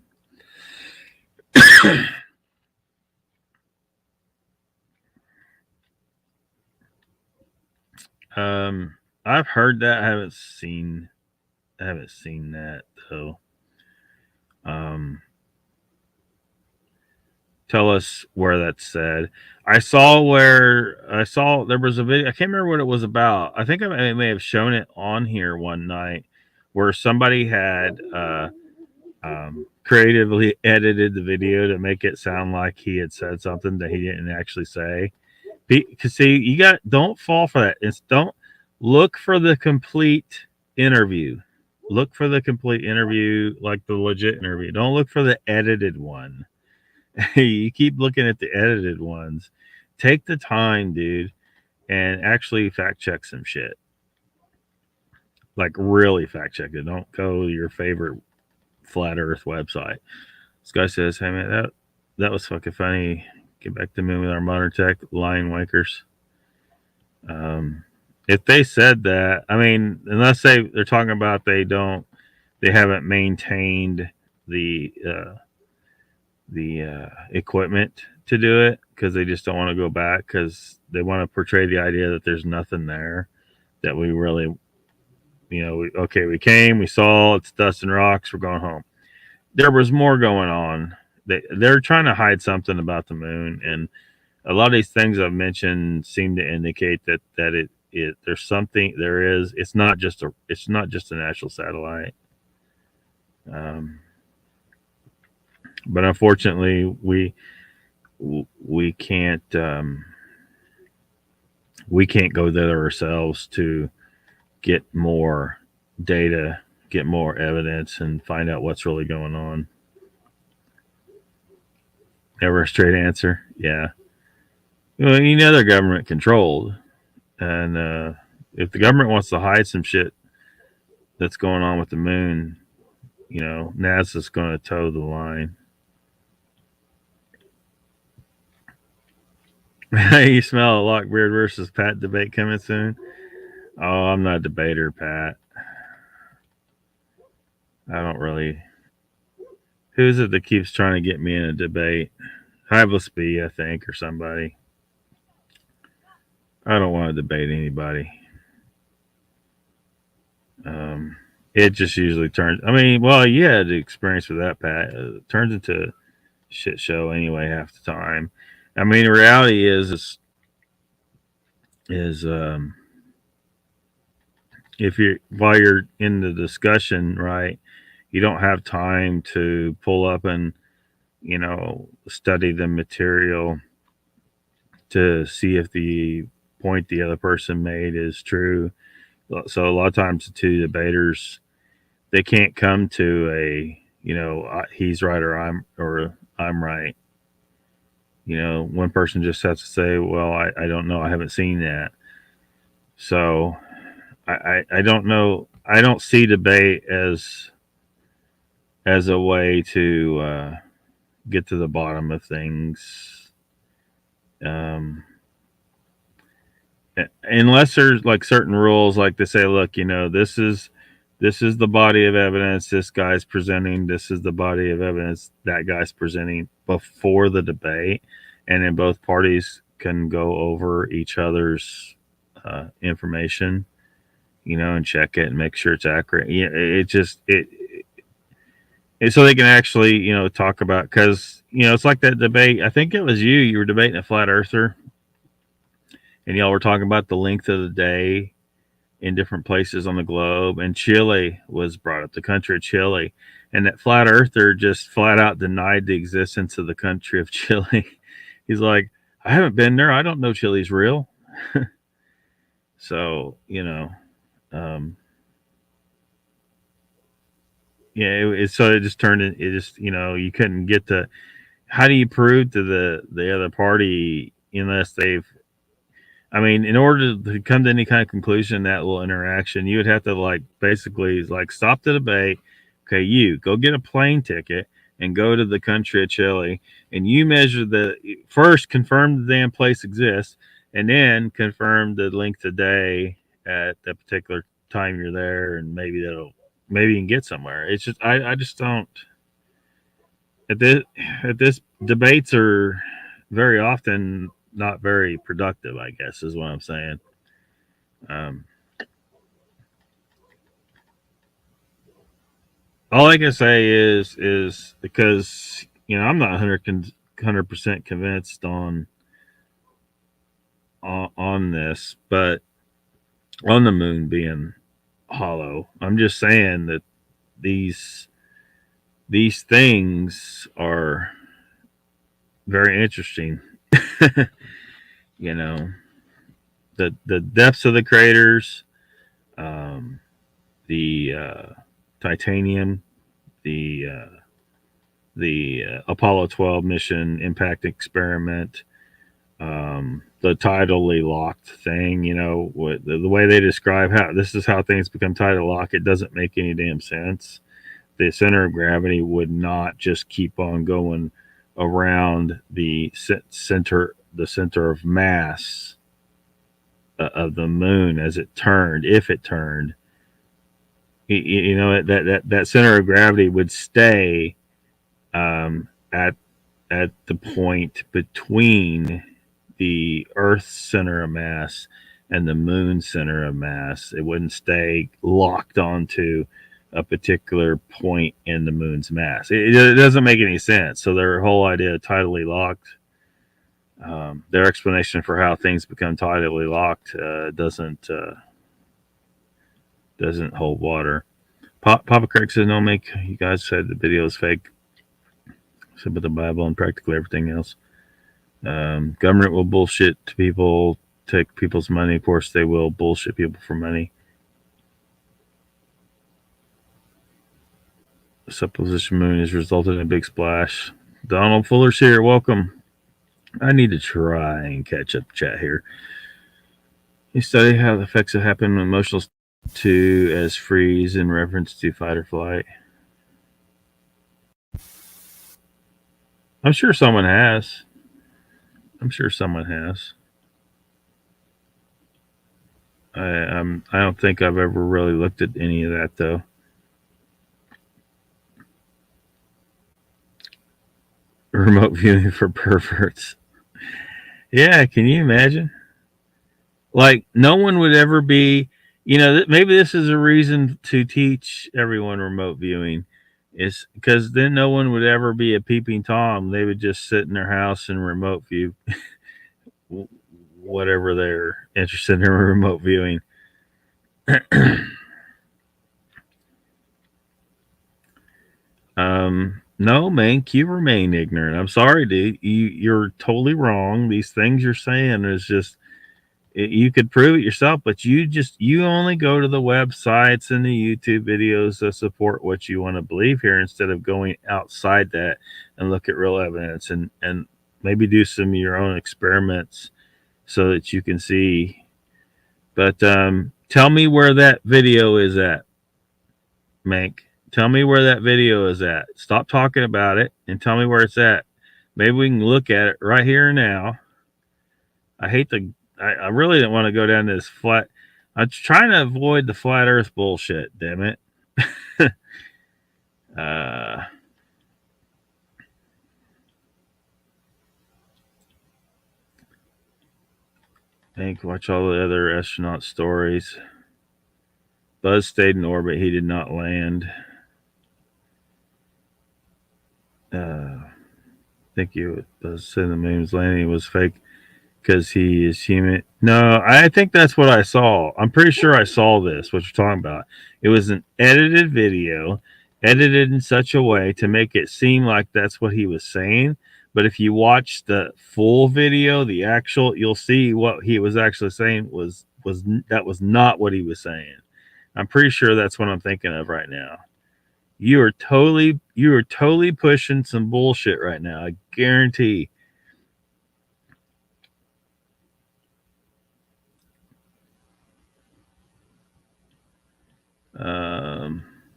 I've heard that. I haven't seen that though. Tell us where that's said. I saw there was a video. I can't remember what it was about. I think I may have shown it on here one night where somebody had creatively edited the video to make it sound like he had said something that he didn't actually say. Because see, don't fall for that. Don't look for the complete interview. Look for the complete interview, like the legit interview. Don't look for the edited one. You keep looking at the edited ones. Take the time, dude, and actually fact check some shit. Like really fact check it. Don't go to your favorite flat earth website. This guy says, hey man, that was fucking funny. Get back to the moon with our modern tech, lying wankers. If they said that, I mean, unless they're talking about they haven't maintained the equipment to do it because they just don't want to go back because they want to portray the idea that there's nothing there, that we really, we came, we saw, it's dust and rocks, we're going home. There was more going on. They're trying to hide something about the moon, and a lot of these things I've mentioned seem to indicate that there's something. There is. It's not just a natural satellite. But unfortunately, we can't go there ourselves to get more data, get more evidence, and find out what's really going on. Never a straight answer. Yeah. Well, they're government controlled. And if the government wants to hide some shit that's going on with the moon, NASA's going to toe the line. You smell a Lockbeard versus Pat debate coming soon? Oh, I'm not a debater, Pat. I don't really. Who's it that keeps trying to get me in a debate? Hyblis B, I think, or somebody. I don't want to debate anybody. It just usually turns. I mean, well, you had the experience with that, Pat. It turns into a shit show anyway half the time. I mean, the reality is if while you're in the discussion, right, you don't have time to pull up and study the material to see if the point the other person made is true. So a lot of times the two debaters, they can't come to a he's right or I'm right. One person just has to say, well, I don't know, I haven't seen that. So I don't know. I don't see debate as a way to get to the bottom of things. Unless there's like certain rules, like they say, look, this is the body of evidence this guy's presenting. This is the body of evidence that guy's presenting before the debate, and then both parties can go over each other's information, and check it and make sure it's accurate. So they can actually, talk about, because it's like that debate. I think it was you were debating a flat earther, and y'all were talking about the length of the day in different places on the globe, and Chile was brought up, the country of Chile, and that flat earther just flat out denied the existence of the country of Chile. He's like, I haven't been there, I don't know Chile's real. So so it just turned in, it just you couldn't get to, how do you prove to the other party unless they've, I mean, in order to come to any kind of conclusion in that little interaction, you would have to basically stop the debate. Okay, you go get a plane ticket and go to the country of Chile, and you measure first confirm the damn place exists, and then confirm the length of day at that particular time you're there, and maybe you can get somewhere. It's just I just don't. At this debates are very often not very productive, I guess, is what I'm saying. All I can say is because I'm not 100% convinced on this, but on the moon being hollow, I'm just saying that these things are very interesting. The depths of the craters, the titanium, the Apollo 12 mission impact experiment, the tidally locked thing. The way they describe how this is how things become tidally locked, it doesn't make any damn sense. The center of gravity would not just keep on going around the center of mass of the moon as it turned. If it turned, that center of gravity would stay at the point between the Earth's center of mass and the moon's center of mass. It wouldn't stay locked onto a particular point in the moon's mass. It doesn't make any sense. So their whole idea of tidally locked, their explanation for how things become tidally locked doesn't hold water. Papa Craig says, "No, make you guys said the video is fake." Said with the Bible and practically everything else. Government will bullshit to people, take people's money. Of course, they will bullshit people for money. The supposition moon has resulted in a big splash. Donald Fuller's here. Welcome. I need to try and catch up chat here. You study how the effects that happen when emotional to as freeze in reference to fight or flight. I'm sure someone has. I'm sure someone has. I don't think I've ever really looked at any of that though. Remote viewing for perverts. Yeah, can you imagine? Like no one would ever be, maybe this is a reason to teach everyone remote viewing is because then no one would ever be a peeping tom. They would just sit in their house and remote view whatever they're interested in remote viewing. No, Mank, you remain ignorant. I'm sorry, dude. You're totally wrong. These things you're saying is just you could prove it yourself, but you only go to the websites and the YouTube videos that support what you want to believe here instead of going outside that and look at real evidence and maybe do some of your own experiments so that you can see. But tell me where that video is at, Mank. Tell me where that video is at. Stop talking about it and tell me where it's at. Maybe we can look at it right here and now. I hate the. I really didn't want to go down this flat. I'm trying to avoid the flat Earth bullshit. Damn it. I think watch all the other astronaut stories. Buzz stayed in orbit. He did not land. I think Buzz said the moon's landing was fake because he is human. No, I think that's what I saw. I'm pretty sure I saw this, what you're talking about. It was an edited video, edited in such a way to make it seem like that's what he was saying. But if you watch the full video, the actual, you'll see what he was actually saying was that was not what he was saying. I'm pretty sure that's what I'm thinking of right now. You are totally pushing some bullshit right now. I guarantee.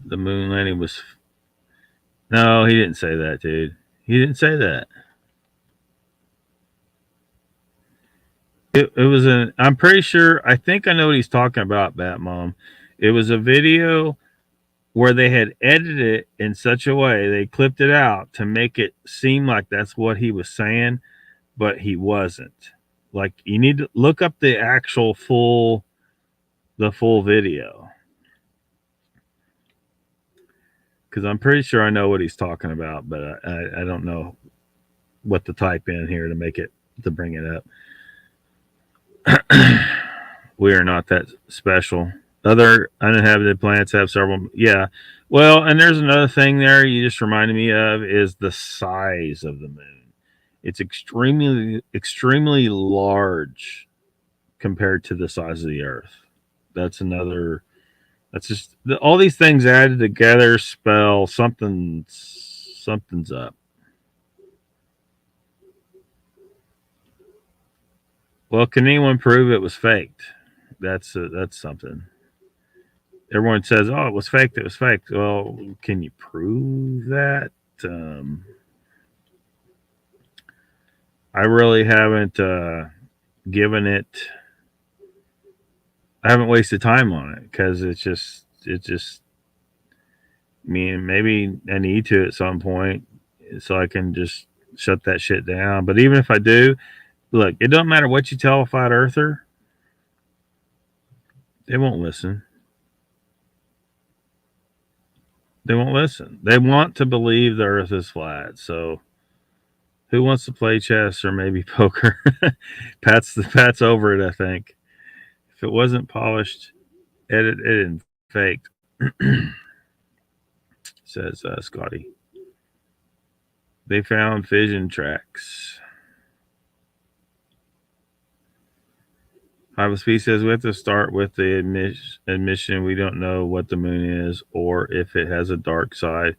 The moon landing was. No, he didn't say that, dude. He didn't say that. It was an. I'm pretty sure. I think I know what he's talking about, Bat Mom. It was a video where they had edited it in such a way they clipped it out to make it seem like that's what he was saying, but he wasn't. Like you need to look up the actual the full video because I'm pretty sure I know what he's talking about, but I don't know what to type in here to make it to bring it up. We are not that special. Other uninhabited planets have several. Yeah. Well, and there's another thing there you just reminded me of is the size of the moon. It's extremely large compared to the size of the Earth. That's another. That's just all these things added together spell something's up. Well, can anyone prove it was faked? That's something. Everyone says, "Oh, it was faked. It was faked." Well, can you prove that? Um, I really haven't given it. I haven't wasted time on it because it just. I mean, maybe I need to at some point so I can just shut that shit down. But even if I do, look, it doesn't matter what you tell a flat earther; they won't listen. They won't listen. They want to believe the Earth is flat. So, who wants to play chess or maybe poker? Pat's over it. I think if it wasn't polished, edited, and faked, says Scotty. They found fission tracks. Hyperspeed says we have to start with the admission we don't know what the moon is or if it has a dark side.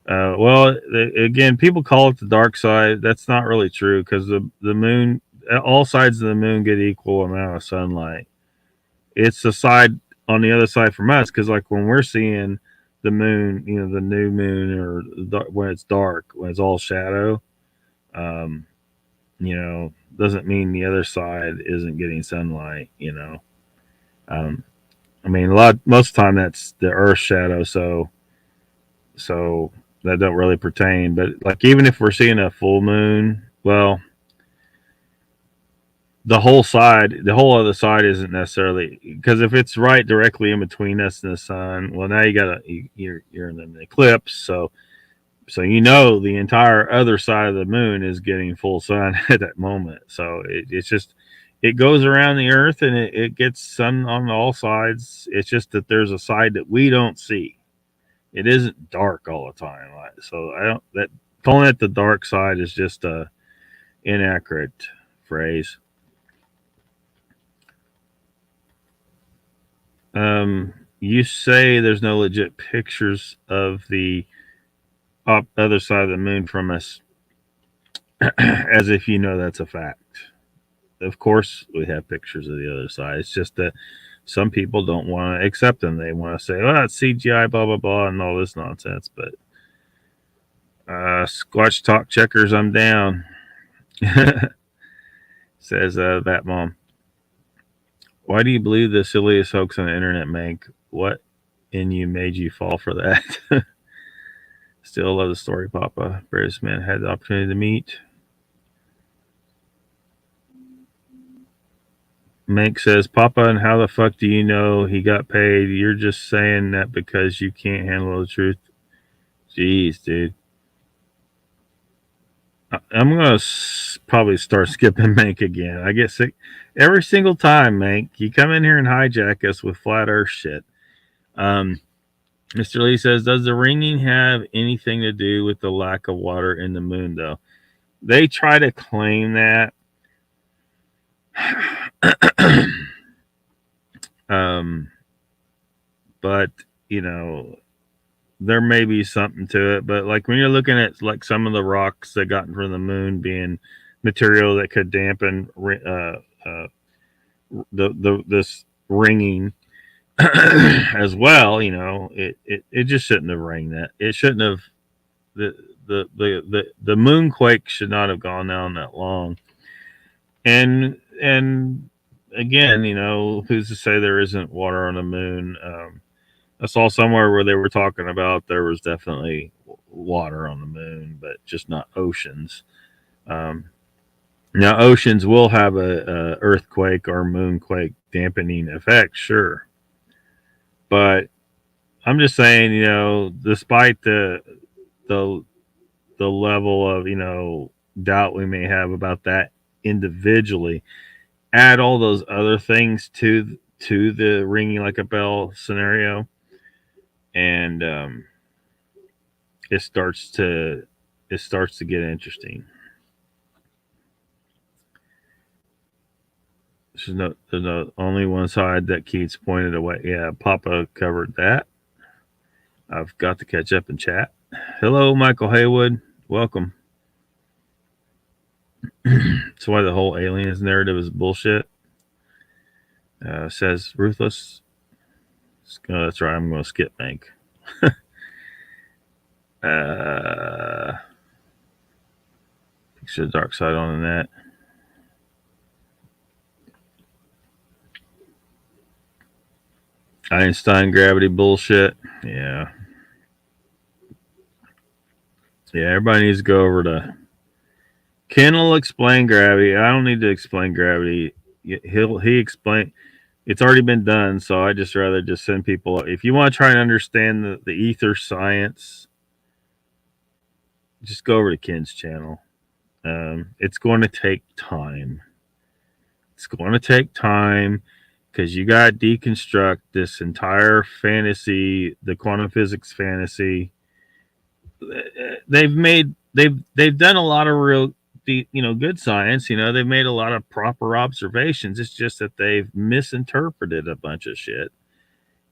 Again, people call it the dark side. That's not really true because the moon, all sides of the moon get equal amount of sunlight. It's the side on the other side from us because, like, when we're seeing the moon, the new moon, or when it's dark, when it's all shadow, Doesn't mean the other side isn't getting sunlight. Um, I mean, most of the time that's the Earth shadow, so that don't really pertain. But like, even if we're seeing a full moon, well, the whole other side isn't necessarily, because if it's right directly in between us and the sun, well, now you're in an eclipse, so the entire other side of the moon is getting full sun at that moment. So it's just, it goes around the Earth and it gets sun on all sides. It's just that there's a side that we don't see. It isn't dark all the time. So I don't that calling it the dark side is just a inaccurate phrase. You say there's no legit pictures of the other side of the moon from us, as if that's a fact. Of course, we have pictures of the other side. It's just that some people don't want to accept them. They want to say, "Oh, it's CGI, blah blah blah," and all this nonsense. But Squatch Talk Checkers, I'm down. Says that mom. Why do you believe the silliest hoax on the internet, Mank? What in you made you fall for that? Still love the story, Papa. Bravest man had the opportunity to meet. Mank says, Papa, and how the fuck do you know he got paid? You're just saying that because you can't handle the truth. Jeez, dude. I'm going to probably start skipping Mank again. I get sick every single time, Mank. You come in here and hijack us with flat earth shit. Mr. Lee says, does the ringing have anything to do with the lack of water in the moon, though? They try to claim that. But, there may be something to it. But like when you're looking at like some of the rocks that got from the moon being material that could dampen this ringing as well, it just shouldn't have rang that. It shouldn't have. The moonquake should not have gone down that long. And again, who's to say there isn't water on the moon? I saw somewhere where they were talking about there was definitely water on the moon, but just not oceans. Now, oceans will have a earthquake or moonquake dampening effect, sure. But I'm just saying, despite the level of doubt we may have about that individually, add all those other things to the ringing like a bell scenario, and it starts to get interesting. There's no only one side that keeps pointed away. Yeah, Papa covered that. I've got to catch up and chat. Hello, Michael Haywood. Welcome. That's why the whole aliens narrative is bullshit. Says Ruthless. That's right. I'm going to skip Bank. Picture the dark side on the net. Einstein gravity bullshit. Yeah. Yeah, everybody needs to go over to Ken will explain gravity. I don't need to explain gravity. He explain. It's already been done, so I just rather just send people. If you want to try and understand the ether science, just go over to Ken's channel. It's going to take time. It's going to take time because you got to deconstruct this entire fantasy, the quantum physics fantasy. They've done a lot of real, good science. They've made a lot of proper observations. It's just that they've misinterpreted a bunch of shit.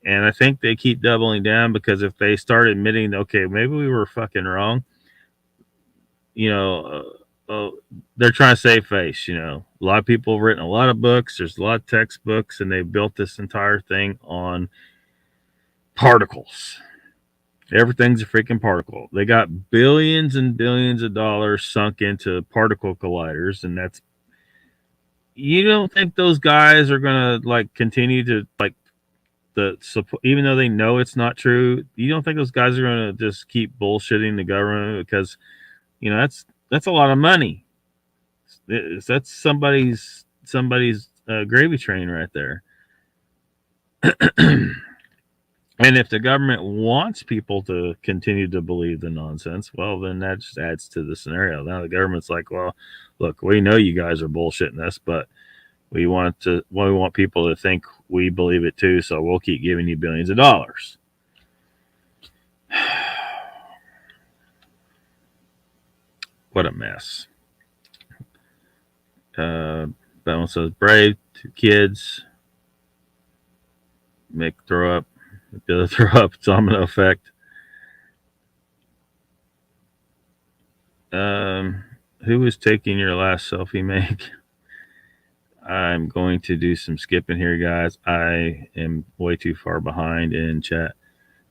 And I think they keep doubling down because if they start admitting, okay, maybe we were fucking wrong, they're trying to save face. A lot of people have written a lot of books. There's a lot of textbooks, and they've built this entire thing on particles. Everything's a freaking particle. They got billions and billions of dollars sunk into particle colliders, and that's, you don't think those guys are gonna like continue to like even though they know it's not true, you don't think those guys are gonna just keep bullshitting the government because that's a lot of money. That's somebody's gravy train right there. And if the government wants people to continue to believe the nonsense, well, then that just adds to the scenario. Now the government's like, well, look, we know you guys are bullshitting this, but we want people to think we believe it too, so we'll keep giving you billions of dollars. What a mess. That one says, brave, 2 kids, make throw up. The other throw up, domino effect. Who was taking your last selfie, Meg? I'm going to do some skipping here, guys. I am way too far behind in chat.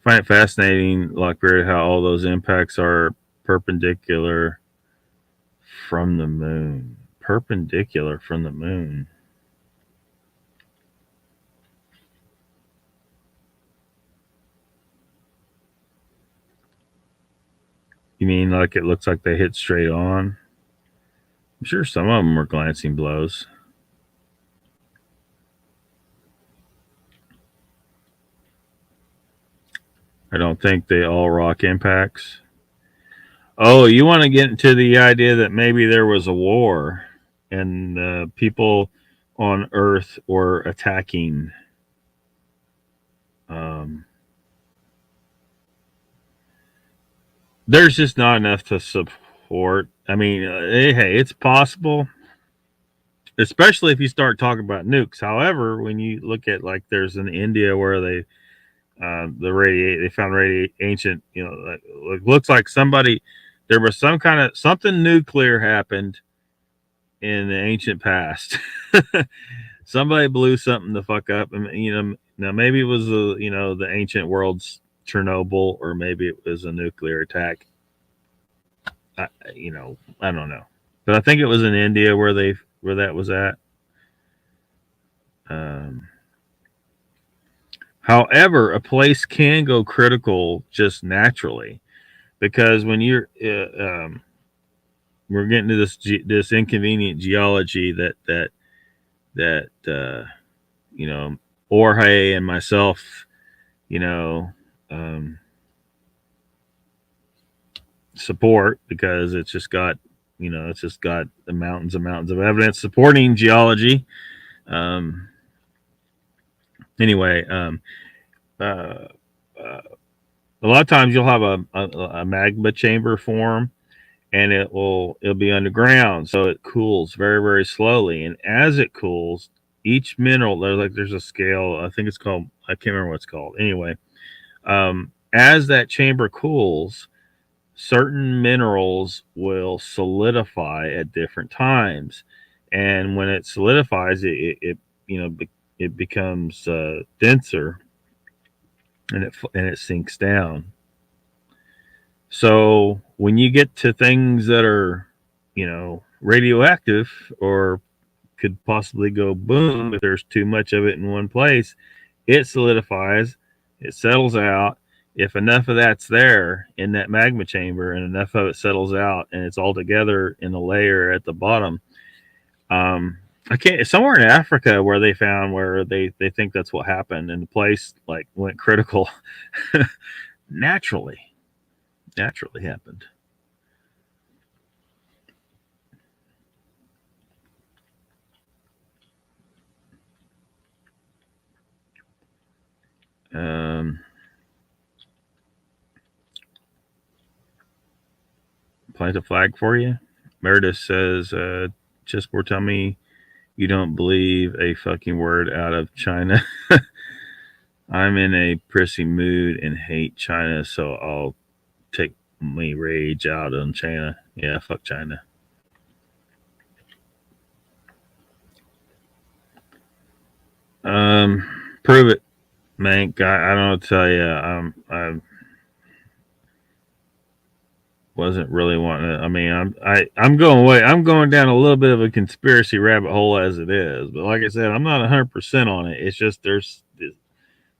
Find it fascinating, Lockbeard, how all those impacts are perpendicular from the moon. Perpendicular from the moon. You mean like it looks like they hit straight on? I'm sure some of them were glancing blows. I don't think they all rock impacts. Oh, you want to get into the idea that maybe there was a war and people on Earth were attacking. There's just not enough to support. I mean, hey, it's possible, especially if you start talking about nukes. However, when you look at like there's in India where they found ancient, like, looks like there was some kind of something nuclear happened in the ancient past. Somebody blew something the fuck up, and now maybe it was the ancient world's Chernobyl, or maybe it was a nuclear attack. I don't know, but I think it was in India where that was at. However, a place can go critical just naturally, because when we're getting to this inconvenient geology that Jorge and myself, support, because it's just got the mountains and mountains of evidence supporting geology. Anyway, a lot of times you'll have a magma chamber form, and it'll be underground, so it cools very, very slowly. And as it cools, each mineral, there's a scale. I think it's called, I can't remember what it's called. Anyway, as that chamber cools, certain minerals will solidify at different times, and when it solidifies, it becomes denser, and it sinks down. So when you get to things that are radioactive or could possibly go boom if there's too much of it in one place, it solidifies, it settles out. If enough of that's there in that magma chamber and enough of it settles out and it's all together in a layer at the bottom, I can't, somewhere in Africa where they found where they think that's what happened, and the place like went critical naturally happened. Plant a flag for you. Meredith says, just more tell me you don't believe a fucking word out of China. I'm in a prissy mood and hate China, so I'll take me rage out on China. Yeah, fuck China. Prove it, Mank. I don't know what to tell you. wasn't really wanting to. I mean, I'm going down a little bit of a conspiracy rabbit hole as it is. But like I said, I'm not 100% on it. It's just there's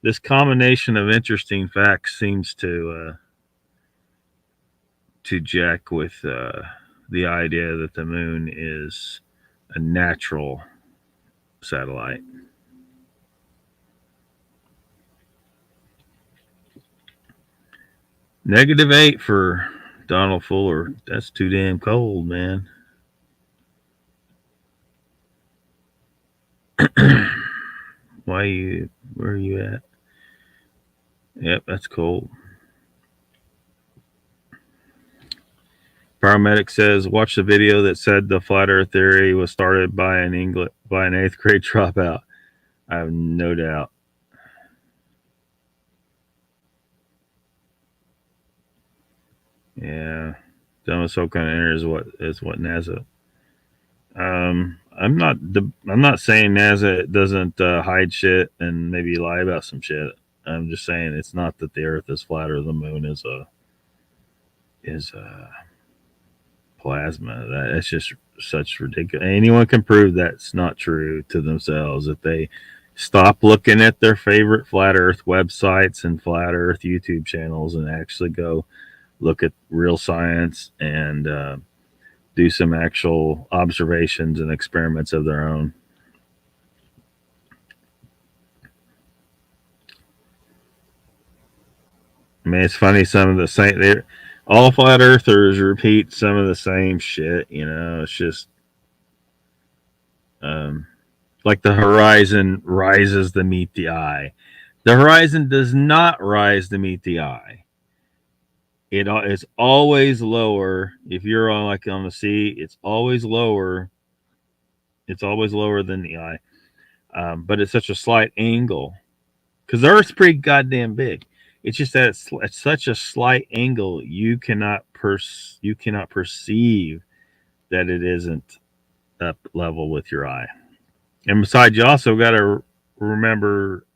this combination of interesting facts seems to jack with the idea that the moon is a natural satellite. -8 for Donald Fuller. That's too damn cold, man. Where are you at? Yep, that's cold. Paramedic says, watch the video that said the flat earth theory was started by an 8th grade dropout. I have no doubt. Yeah. Dumbest hope kind of enters is what NASA. I'm not saying NASA doesn't hide shit and maybe lie about some shit. I'm just saying it's not that the Earth is flat or the moon is plasma. That's just such ridiculous. Anyone can prove that's not true to themselves if they stop looking at their favorite flat Earth websites and flat Earth YouTube channels and actually go look at real science and do some actual observations and experiments of their own. I mean, it's funny. Some of the same, all flat earthers repeat some of the same shit. You know, it's just like the horizon rises to meet the eye. The horizon does not rise to meet the eye. It's always lower. If you're on the sea, it's always lower. It's always lower than the eye, but it's such a slight angle because the Earth's pretty goddamn big. It's just that it's at such a slight angle you cannot perceive that it isn't up level with your eye. And besides, you also got to remember,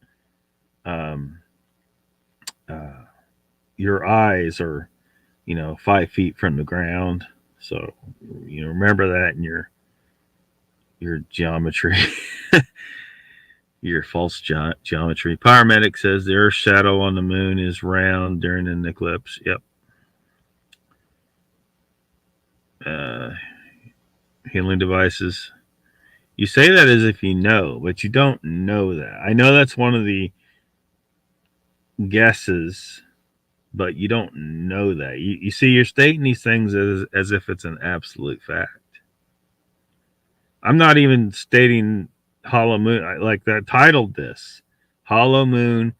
your eyes are, 5 feet from the ground. So remember that in your geometry. Your false geometry. Paramedic says the Earth's shadow on the moon is round during an eclipse. Yep. Healing devices. You say that as if you know, but you don't know that. I know that's one of the guesses, but you don't know that. You see, you're stating these things as if it's an absolute fact. I'm not even stating hollow moon. Like that titled this hollow moon ?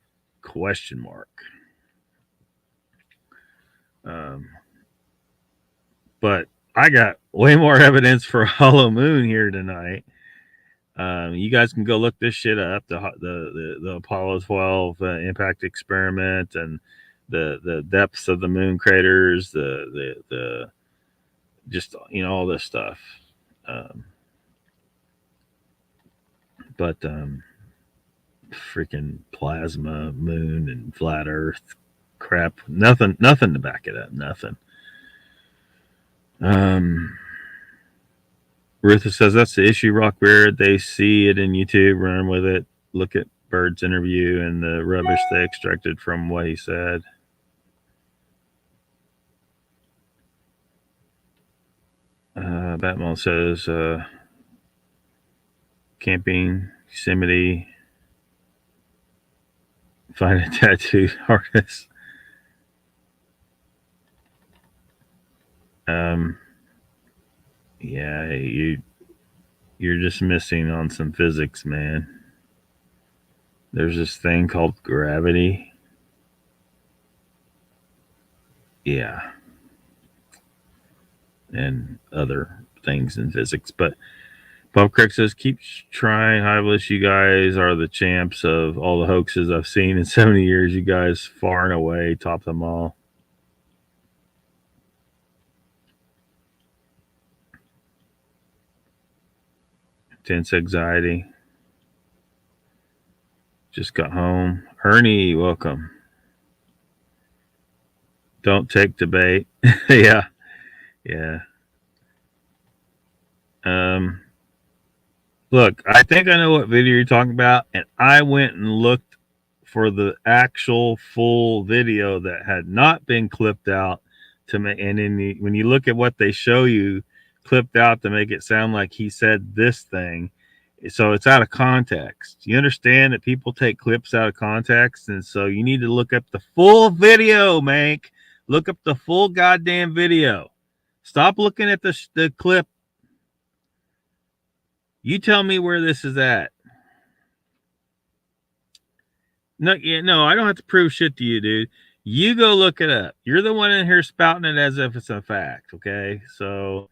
But I got way more evidence for a hollow moon here tonight. You guys can go look this shit up. The Apollo 12 impact experiment and the depths of the moon craters, the just all this stuff. But freaking plasma moon and flat Earth crap. Nothing to back it up. Nothing. Ruther says that's the issue, Rockbeard. They see it in YouTube, run with it, look at Bird's interview and the rubbish they extracted from what he said. Batman says camping, Yosemite, find a tattooed artist. Yeah, you're just missing on some physics, man. There's this thing called gravity. Yeah. And other things in physics. But Bob Crick says, keep trying. I wish you guys are the champs of all the hoaxes I've seen in 70 years. You guys far and away top them all. Intense anxiety. Just got home. Ernie, welcome. Don't take debate. Yeah, yeah. Um, Look, I think I know what video you're talking about, and I went and looked for the actual full video that had not been clipped out to make. And when you look at what they show you clipped out to make it sound like he said this thing, so it's out of context. You understand that people take clips out of context, and so you need to look up the full video, Mank. Look up the full goddamn video. Stop looking at the clip. You tell me where this is at. No, yeah, no, I don't have to prove shit to you, dude. You go look it up. You're the one in here spouting it as if it's a fact, okay? So,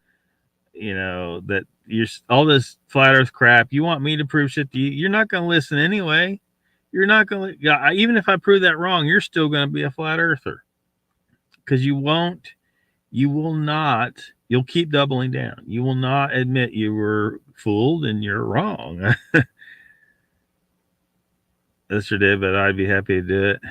that you're all this flat earth crap. You want me to prove shit to you? You're not going to listen anyway. You're not going to, even if I prove that wrong, you're still going to be a flat earther because you will not, you'll keep doubling down. You will not admit you were fooled and you're wrong. Yesterday, but I'd be happy to do it.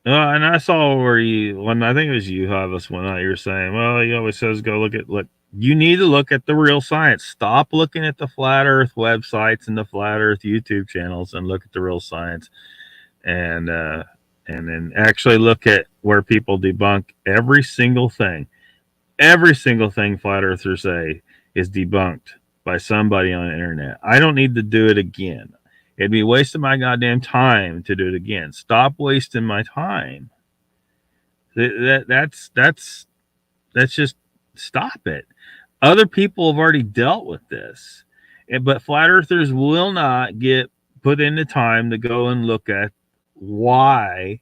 And I saw where I think it was you, Havis, one night you were saying, well, he always says go look. You need to look at the real science. Stop looking at the flat earth websites and the flat earth YouTube channels and look at the real science. And then actually look at where people debunk every single thing. Every single thing flat earthers say is debunked by somebody on the internet. I don't need to do it again. It'd be wasting my goddamn time to do it again. Stop wasting my time. That's just stop it. Other people have already dealt with this, but flat earthers will not get put in the time to go and look at why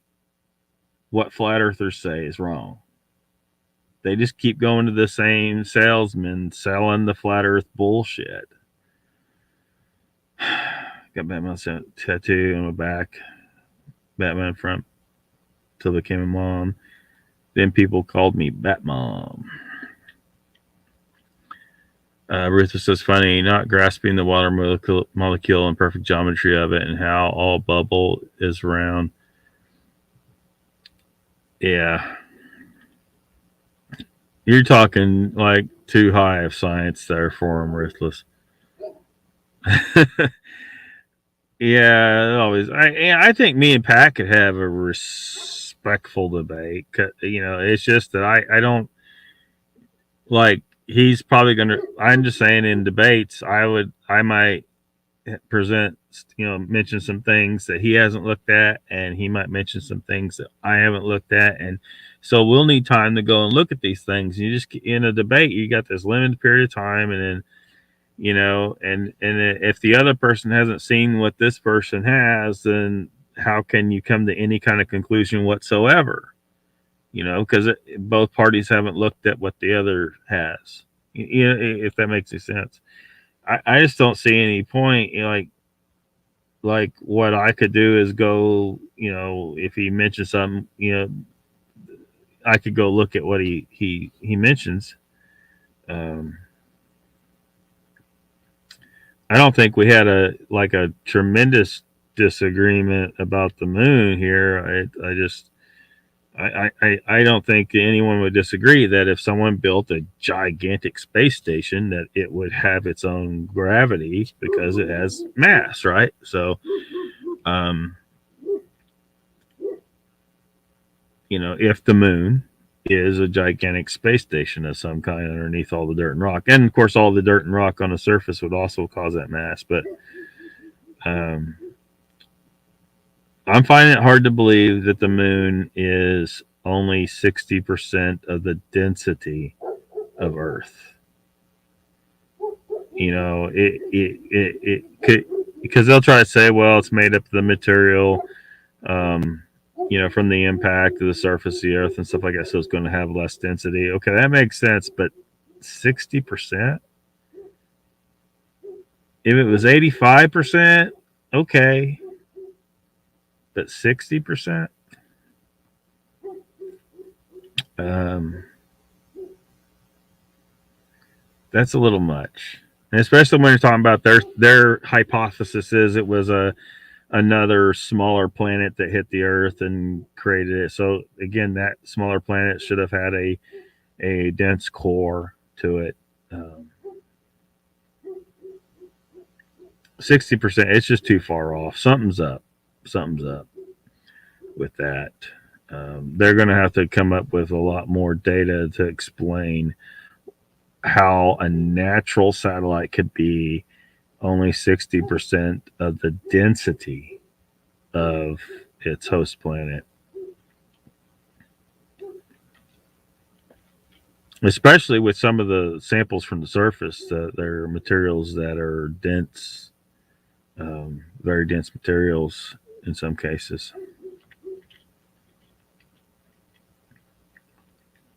what flat earthers say is wrong. They just keep going to the same salesman selling the flat earth bullshit. Got Batman tattoo on my back. Batman from till I became a mom. Then people called me Batmom. Ruthless says funny, not grasping the water molecule and perfect geometry of it and how all bubble is round. Yeah. You're talking like too high of science there for him, Ruthless. Yeah, always. I think me and Pat could have a respectful debate. It's just that I don't like. He's probably gonna. I'm just saying in debates, I might present, mention some things that he hasn't looked at, and he might mention some things that I haven't looked at, and so we'll need time to go and look at these things. You just in a debate, you got this limited period of time, and then and if the other person hasn't seen what this person has, then how can you come to any kind of conclusion whatsoever? Because both parties haven't looked at what the other has. If that makes any sense. I just don't see any point. Like what I could do is go. If he mentions something, I could go look at what he mentions. I don't think we had a tremendous disagreement about the moon here. I don't think anyone would disagree that if someone built a gigantic space station, that it would have its own gravity because it has mass, right? So, if the moon is a gigantic space station of some kind underneath all the dirt and rock, and of course, all the dirt and rock on the surface would also cause that mass, but I'm finding it hard to believe that the moon is only 60% of the density of Earth. It could, because they'll try to say, well, it's made up of the material, from the impact of the surface of the Earth and stuff like that, so it's going to have less density. Okay, that makes sense, but 60%? If it was 85%, okay. But 60%? That's a little much. And especially when you're talking about their hypothesis is it was a another smaller planet that hit the Earth and created it. So again, that smaller planet should have had a dense core to it. 60%, it's just too far off. Something's up. Something's up with that. They're going to have to come up with a lot more data to explain how a natural satellite could be only 60% of the density of its host planet. Especially with some of the samples from the surface, they're materials that are dense, very dense materials in some cases.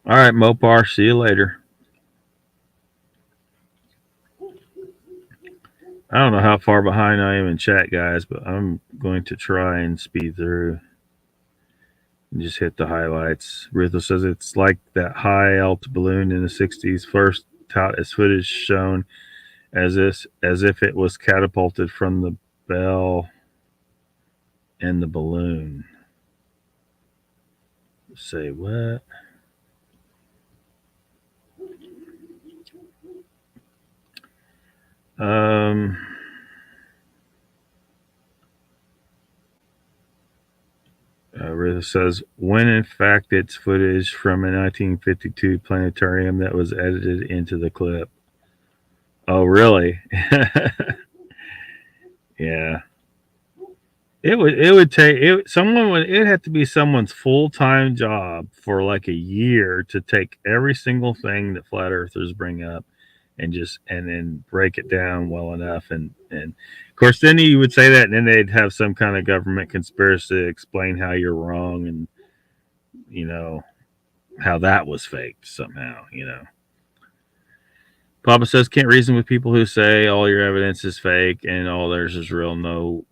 All right, Mopar, see you later. I don't know how far behind I am in chat, guys, but I'm going to try and speed through and just hit the highlights. Ritho says it's like that high alt balloon in the 60s, first tout as footage shown as if it was catapulted from the bell and the balloon. Say what? Ritho says, when in fact it's footage from a 1952 planetarium that was edited into the clip. Oh, really? Yeah. It would take it'd have to be someone's full-time job for like a year to take every single thing that flat earthers bring up and then break it down well enough and of course then you would say that and then they'd have some kind of government conspiracy to explain how you're wrong and how that was faked somehow. Papa says, can't reason with people who say all your evidence is fake and all theirs is real. No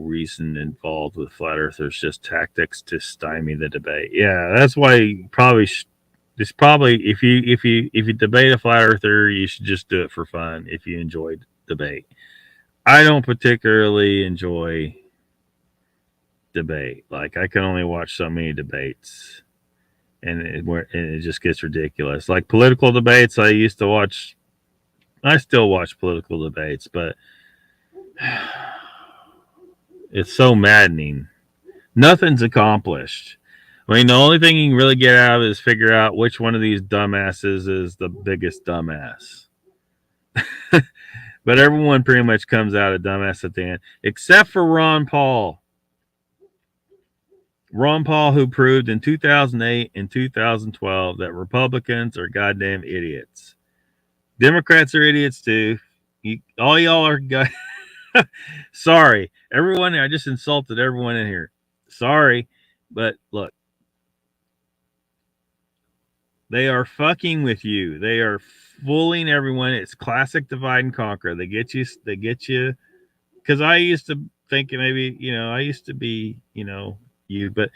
reason involved with flat earthers, just tactics to stymie the debate. Yeah, that's why it's probably if you debate a flat earther, you should just do it for fun if you enjoy debate. I don't particularly enjoy debate. Like I can only watch so many debates, and it just gets ridiculous. Like political debates, I still watch political debates, but it's so maddening. Nothing's accomplished. I mean, the only thing you can really get out of it is figure out which one of these dumbasses is the biggest dumbass. But everyone pretty much comes out a dumbass at the end, except for Ron Paul. Ron Paul, who proved in 2008 and 2012 that Republicans are goddamn idiots. Democrats are idiots too. All y'all are guys. Sorry, everyone. I just insulted everyone in here. Sorry, but look, they are fucking with you. They are fooling everyone. It's classic divide and conquer. They get you. Because I used to think maybe I used to be you, but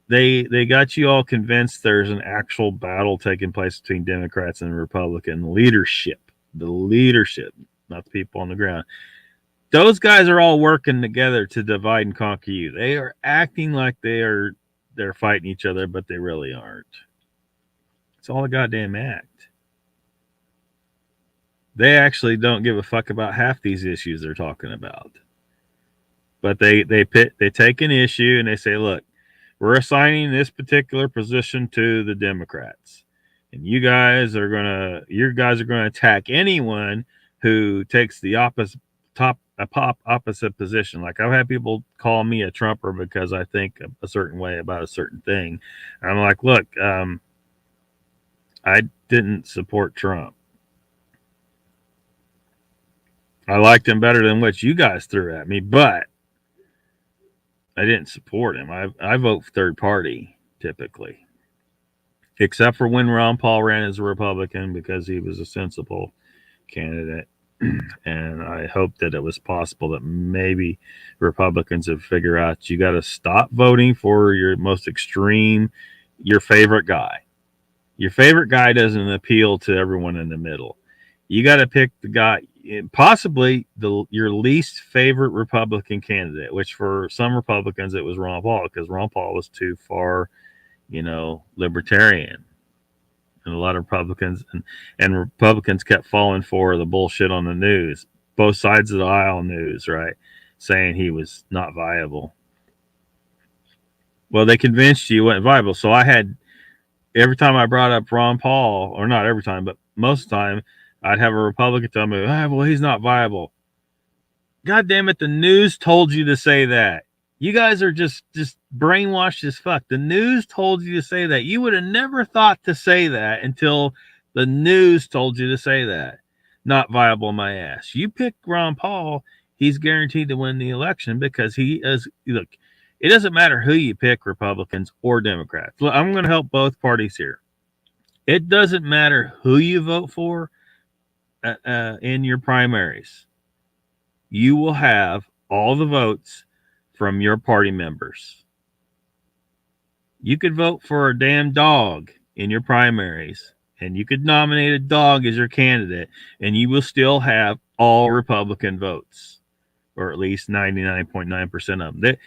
they got you all convinced there's an actual battle taking place between Democrats and Republican leadership. The leadership, not the people on the ground. Those guys are all working together to divide and conquer you. They are acting like they're fighting each other, but they really aren't. It's all a goddamn act. They actually don't give a fuck about half these issues they're talking about. But they take an issue and they say, look, we're assigning this particular position to the Democrats. And you guys are gonna attack anyone who takes the opposite position. Like I've had people call me a Trumper because I think a certain way about a certain thing. And I'm like, look, I didn't support Trump. I liked him better than what you guys threw at me, but I didn't support him. I vote for third party typically, except for when Ron Paul ran as a Republican because he was a sensible candidate. And I hope that it was possible that maybe Republicans would figure out you got to stop voting for your most extreme, your favorite guy. Your favorite guy doesn't appeal to everyone in the middle. You got to pick the guy. possibly your least favorite Republican candidate, which for some Republicans it was Ron Paul, because Ron Paul was too far, libertarian. And a lot of Republicans and Republicans kept falling for the bullshit on the news, both sides of the aisle news, right? Saying he was not viable. Well, they convinced you he wasn't viable. So I had, every time I brought up Ron Paul, or not every time, but most of the time, I'd have a Republican tell me, well, he's not viable. God damn it, the news told you to say that. You guys are just brainwashed as fuck. The news told you to say that. You would have never thought to say that until the news told you to say that. Not viable, my ass. You pick Ron Paul, he's guaranteed to win the election, because he is, look, it doesn't matter who you pick, Republicans or Democrats. Look, I'm going to help both parties here. It doesn't matter who you vote for in your primaries. You will have all the votes from your party members. You could vote for a damn dog in your primaries, and you could nominate a dog as your candidate, and you will still have all Republican votes, or at least 99.9% of them.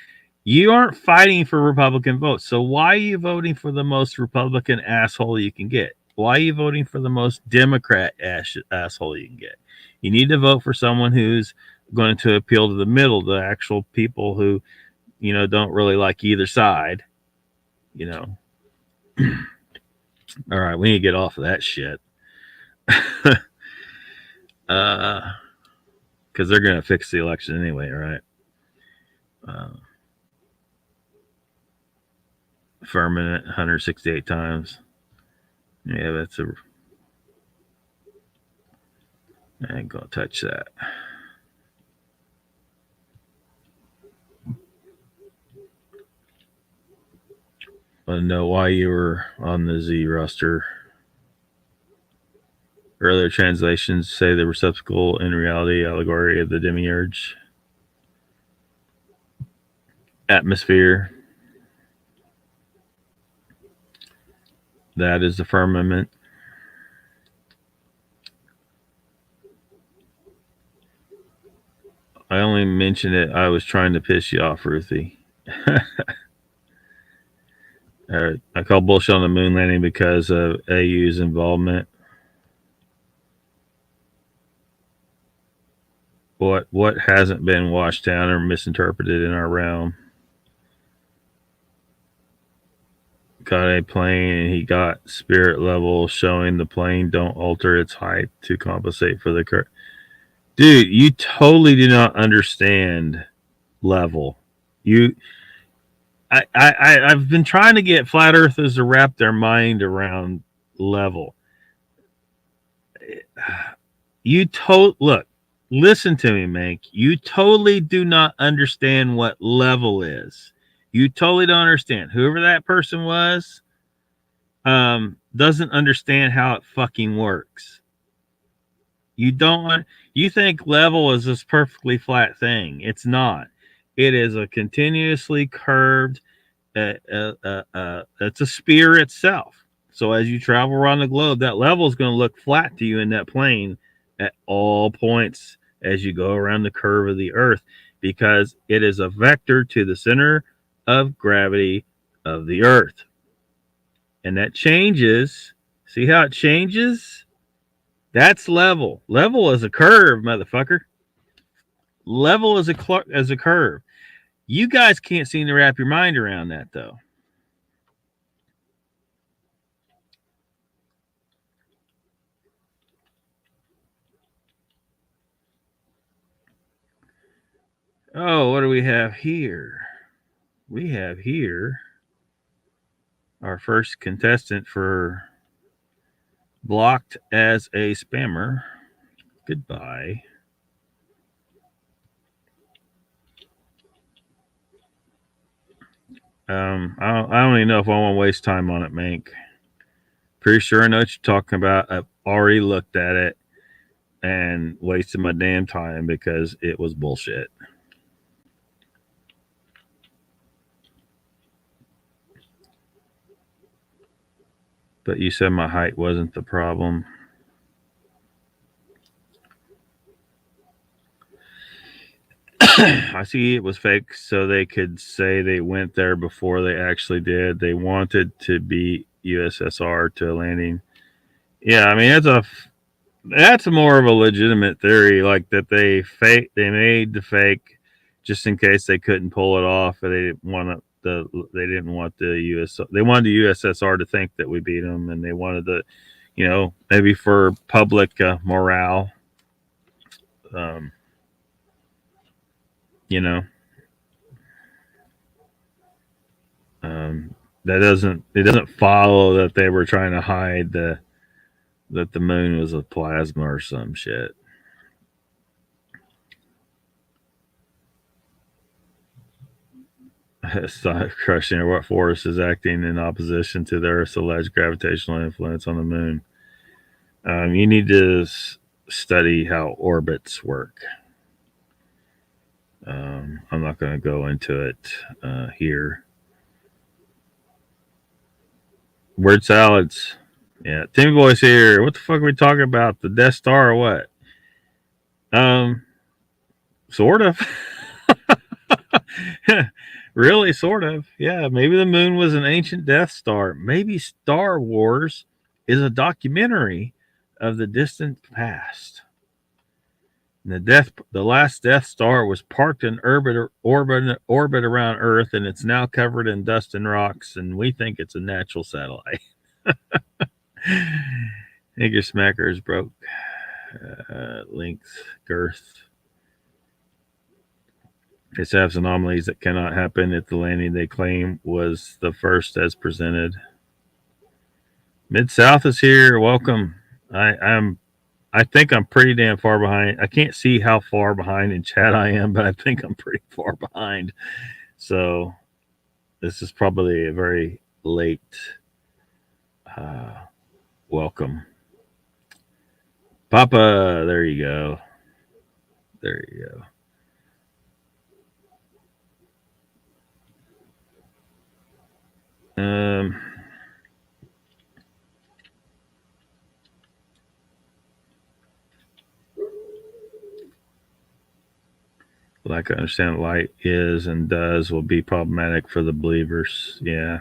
You aren't fighting for Republican votes. So why are you voting for the most Republican asshole you can get? Why are you voting for the most Democrat asshole you can get? You need to vote for someone who's going to appeal to the middle, the actual people who, don't really like either side, All right, we need to get off of that shit. Because they're going to fix the election anyway, right? Affirming it 168 times. Yeah, that's a... I ain't going to touch that. I don't know why you were on the Z roster. Earlier translations say the receptacle, in reality, allegory of the demiurge. Atmosphere. That is the firmament. I only mentioned it. I was trying to piss you off, Ruthie. I call bullshit on the moon landing because of AU's involvement. What hasn't been washed down or misinterpreted in our realm? Got a plane, and he got spirit level showing the plane don't alter its height to compensate for the curve. Dude, you totally do not understand level. I've been trying to get flat earthers to wrap their mind around level. Look, listen to me, Mank. You totally do not understand what level is. You totally don't understand. Whoever that person was, doesn't understand how it fucking works. You think level is this perfectly flat thing. It's not. It is a continuously curved, it's a sphere itself. So as you travel around the globe, that level is going to look flat to you in that plane at all points as you go around the curve of the earth, because it is a vector to the center of gravity of the earth. And that changes. See how it changes? That's level. Level is a curve, motherfucker. Level is a curve. You guys can't seem to wrap your mind around that, though. Oh, what do we have here? We have here our first contestant for blocked as a spammer. Goodbye. I don't even know if I want to waste time on it, Mank. Pretty sure I know what you're talking about. I've already looked at it and wasted my damn time because it was bullshit. But you said my height wasn't the problem. I see it was fake so they could say they went there before they actually did. They wanted to be USSR to a landing. Yeah, I mean that's more of a legitimate theory, like that they made the fake just in case they couldn't pull it off. They didn't want the they wanted the USSR to think that we beat them, and they wanted maybe for public morale. Um, you know, that doesn't follow that they were trying to hide that the moon was a plasma or some shit. Stop crushing, or what force is acting in opposition to the Earth's alleged gravitational influence on the moon? You need to study how orbits work. I'm not going to go into it here. Word salads. Yeah, Timmy Boy's here. What the fuck are we talking about? The Death Star or what? Sort of. Really, sort of. Yeah, maybe the moon was an ancient Death Star. Maybe Star Wars is a documentary of the distant past. The last Death Star was parked in orbit around Earth, and it's now covered in dust and rocks, and we think it's a natural satellite. Nigger smacker is broke. Length, girth. It has anomalies that cannot happen if the landing they claim was the first as presented. Mid South is here. Welcome. I think I'm pretty damn far behind. I can't see how far behind in chat I am, but I think I'm pretty far behind. So this is probably a very late welcome. Papa, there you go. There you go. Lack of understanding light is and does will be problematic for the believers. Yeah.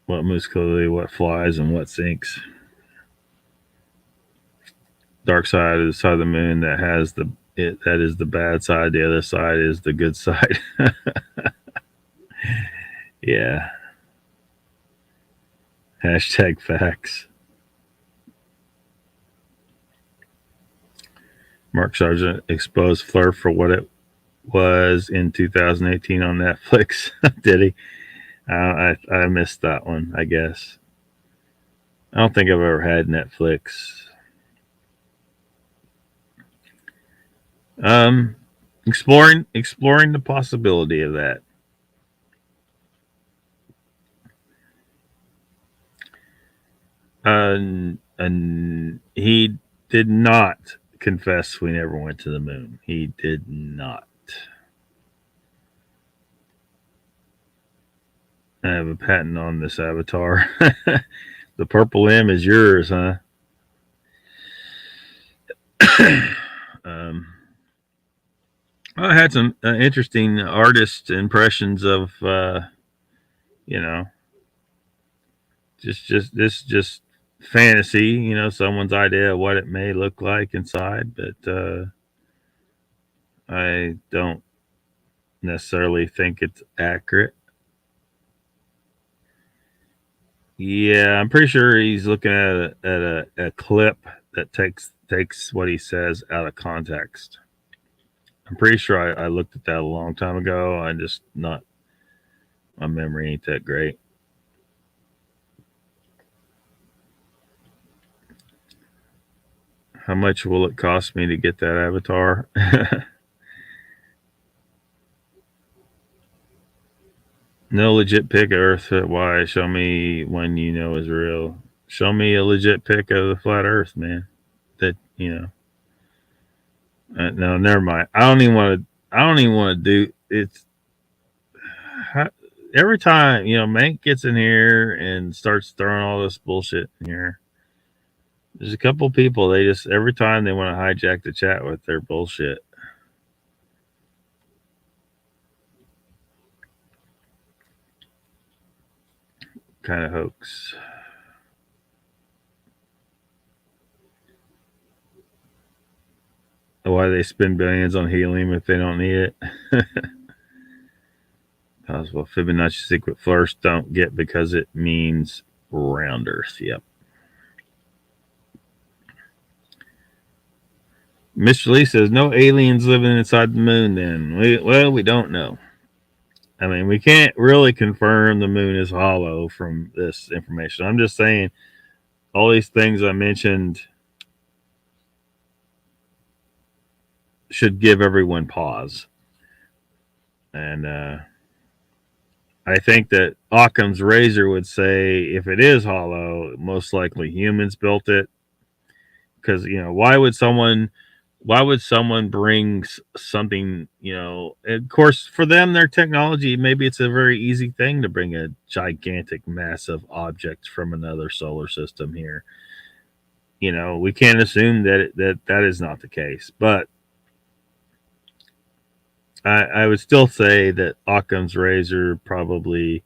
What moves clearly, what flies, and what sinks. Dark side is the side of the moon that has that is the bad side. The other side is the good side. Yeah. Hashtag facts. Mark Sargent exposed Fleur for what it was in 2018 on Netflix. Did he? I missed that one, I guess. I don't think I've ever had Netflix. Exploring the possibility of that. And he did not confess we never went to the moon. He did not. I have a patent on this avatar. The purple M is yours, huh? I had some interesting artist impressions of, just fantasy, someone's idea of what it may look like inside, but I don't necessarily think it's accurate. Yeah, I'm pretty sure he's looking at a clip that takes what he says out of context. I'm pretty sure I looked at that a long time ago. I just not my memory ain't that great. How much will it cost me to get that avatar? No legit pic of Earth. Why? Show me one you know is real. Show me a legit pic of the flat Earth, man. That no, never mind. I don't even want to do it's. Every time Mank gets in here and starts throwing all this bullshit in here, There's a couple people, they just, every time they want to hijack the chat with their bullshit. Kind of hoax. Why they spend billions on helium if they don't need it? Possible Fibonacci sequence first don't get because it means round Earth. Yep. Mr. Lee says no aliens living inside the moon. Then we don't know. I mean, we can't really confirm the moon is hollow from this information. I'm just saying all these things I mentioned should give everyone pause. And I think that Occam's razor would say if it is hollow, most likely humans built it. Because, why would someone bring something, of course, for them, their technology, maybe it's a very easy thing to bring a gigantic, massive object from another solar system here. We can't assume that is not the case. But I would still say that Occam's razor probably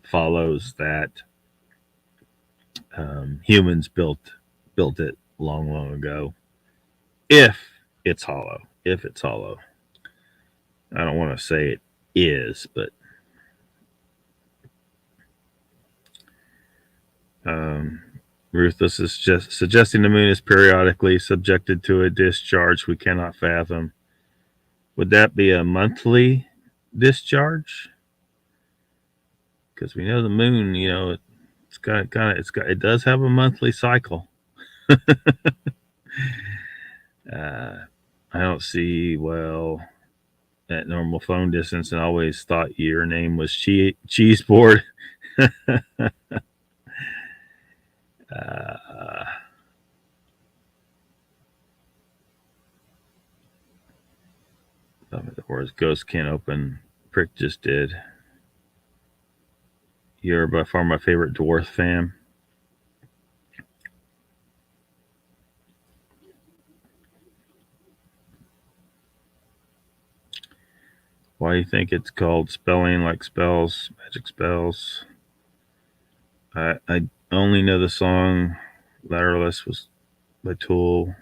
follows that humans built it long ago. If it's hollow. I don't want to say it is, but Ruthless is just suggesting the moon is periodically subjected to a discharge we cannot fathom. Would that be a monthly discharge? Because we know the moon, it does have a monthly cycle. I don't see at normal phone distance, and always thought your name was Cheeseboard. The words Ghost Can't Open. Prick just did. You're by far my favorite dwarf fam. Why do you think it's called spelling like spells, magic spells? I only know the song Lateralus was by Tool,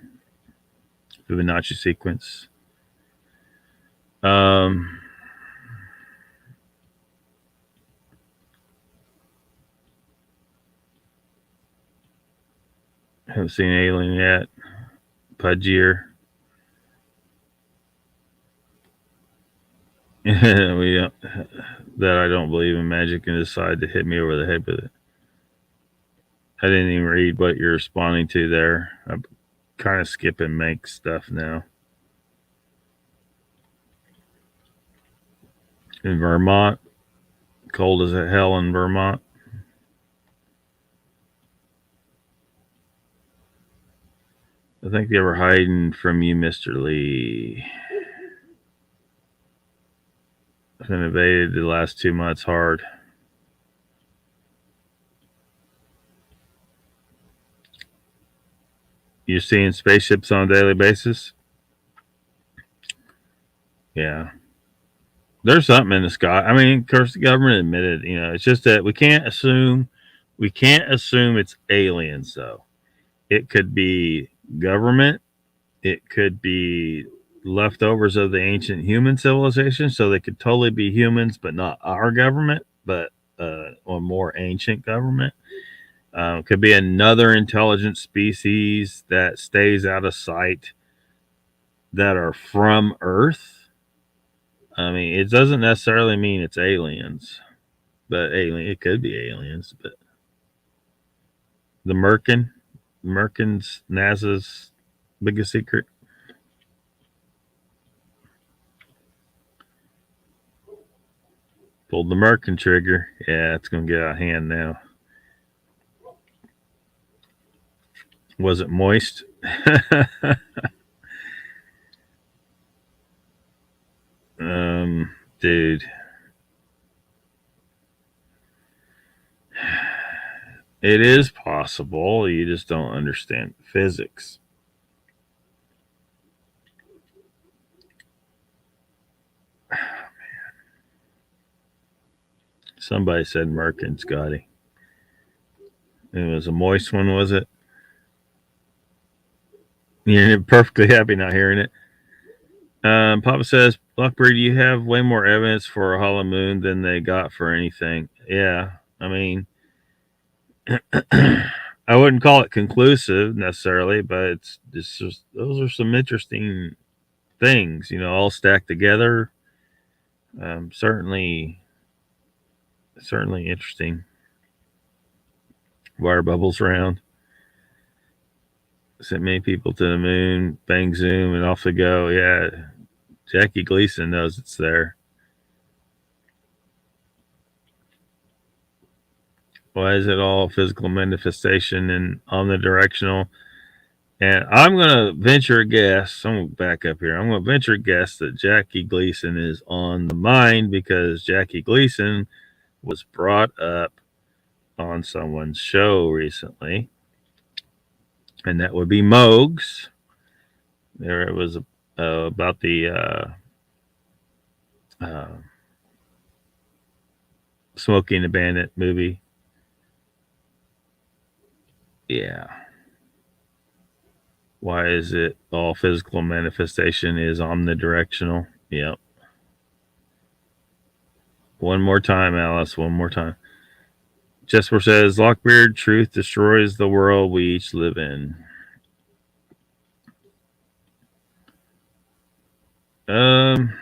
Fibonacci sequence. Haven't seen Alien yet. Pudgier. That I don't believe in magic and decide to hit me over the head with it. I didn't even read what you're responding to there. I'm kind of skipping Mank stuff now. In Vermont, cold as hell in Vermont. I think they were hiding from you, Mr. Lee. I've been evaded the last 2 months hard. You're seeing spaceships on a daily basis? Yeah. There's something in the sky. I mean, of course, the government admitted, it's just that we can't assume it's aliens, though. It could be government. It could be leftovers of the ancient human civilization. So they could totally be humans, but not our government, but a more ancient government. Could be another intelligent species that stays out of sight that are from Earth. I mean, it doesn't necessarily mean it's aliens, but it could be aliens. But the Merkin's NASA's biggest secret. Pulled the Merkin trigger. Yeah, it's going to get out of hand now. Was it moist? Dude. It is possible. You just don't understand physics. Somebody said Merkin, Scotty. It was a moist one, was it? You're perfectly happy not hearing it. Papa says, Lockbeard, you have way more evidence for a hollow moon than they got for anything. Yeah, I mean, I wouldn't call it conclusive necessarily, but it's just those are some interesting things, all stacked together. Certainly interesting. Water bubbles around. Sent many people to the moon, bang zoom, and off they go. Yeah, Jackie Gleason knows it's there. Why is it all physical manifestation and omnidirectional? And I'm going to venture a guess. I'm going to back up here. I'm going to venture a guess that Jackie Gleason is on the mind because Jackie Gleason was brought up on someone's show recently. And that would be Moog's. There it was about the Smokey and the Bandit movie. Yeah. Why is it all physical manifestation is omnidirectional? Yep. One more time, Alice. One more time. Jesper says, Lockbeard, truth destroys the world we each live in. I'm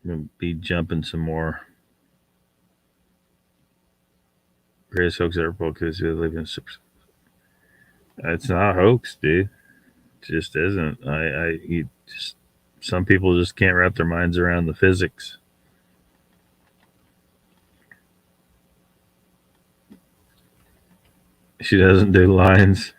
going to be jumping some more. Greatest hoax ever pulled because we live in super. It's not a hoax, dude. It just isn't. Some people just can't wrap their minds around the physics. She doesn't do lines.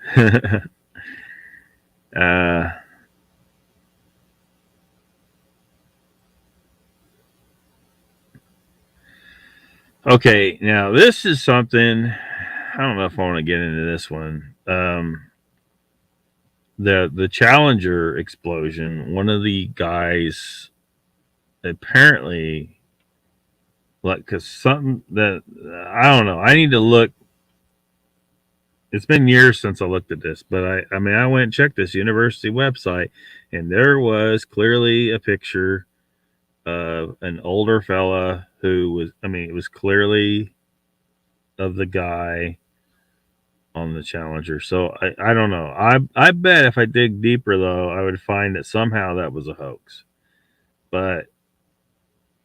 Okay, now this is something. I don't know if I want to get into this one. The Challenger explosion. One of the guys apparently, because something that I don't know. I need to look. It's been years since I looked at this, but I mean, I went and checked this university website, and there was clearly a picture of an older fella who was. I mean, it was clearly of the guy on the Challenger. So I don't know. I bet if I dig deeper though, I would find that somehow that was a hoax. But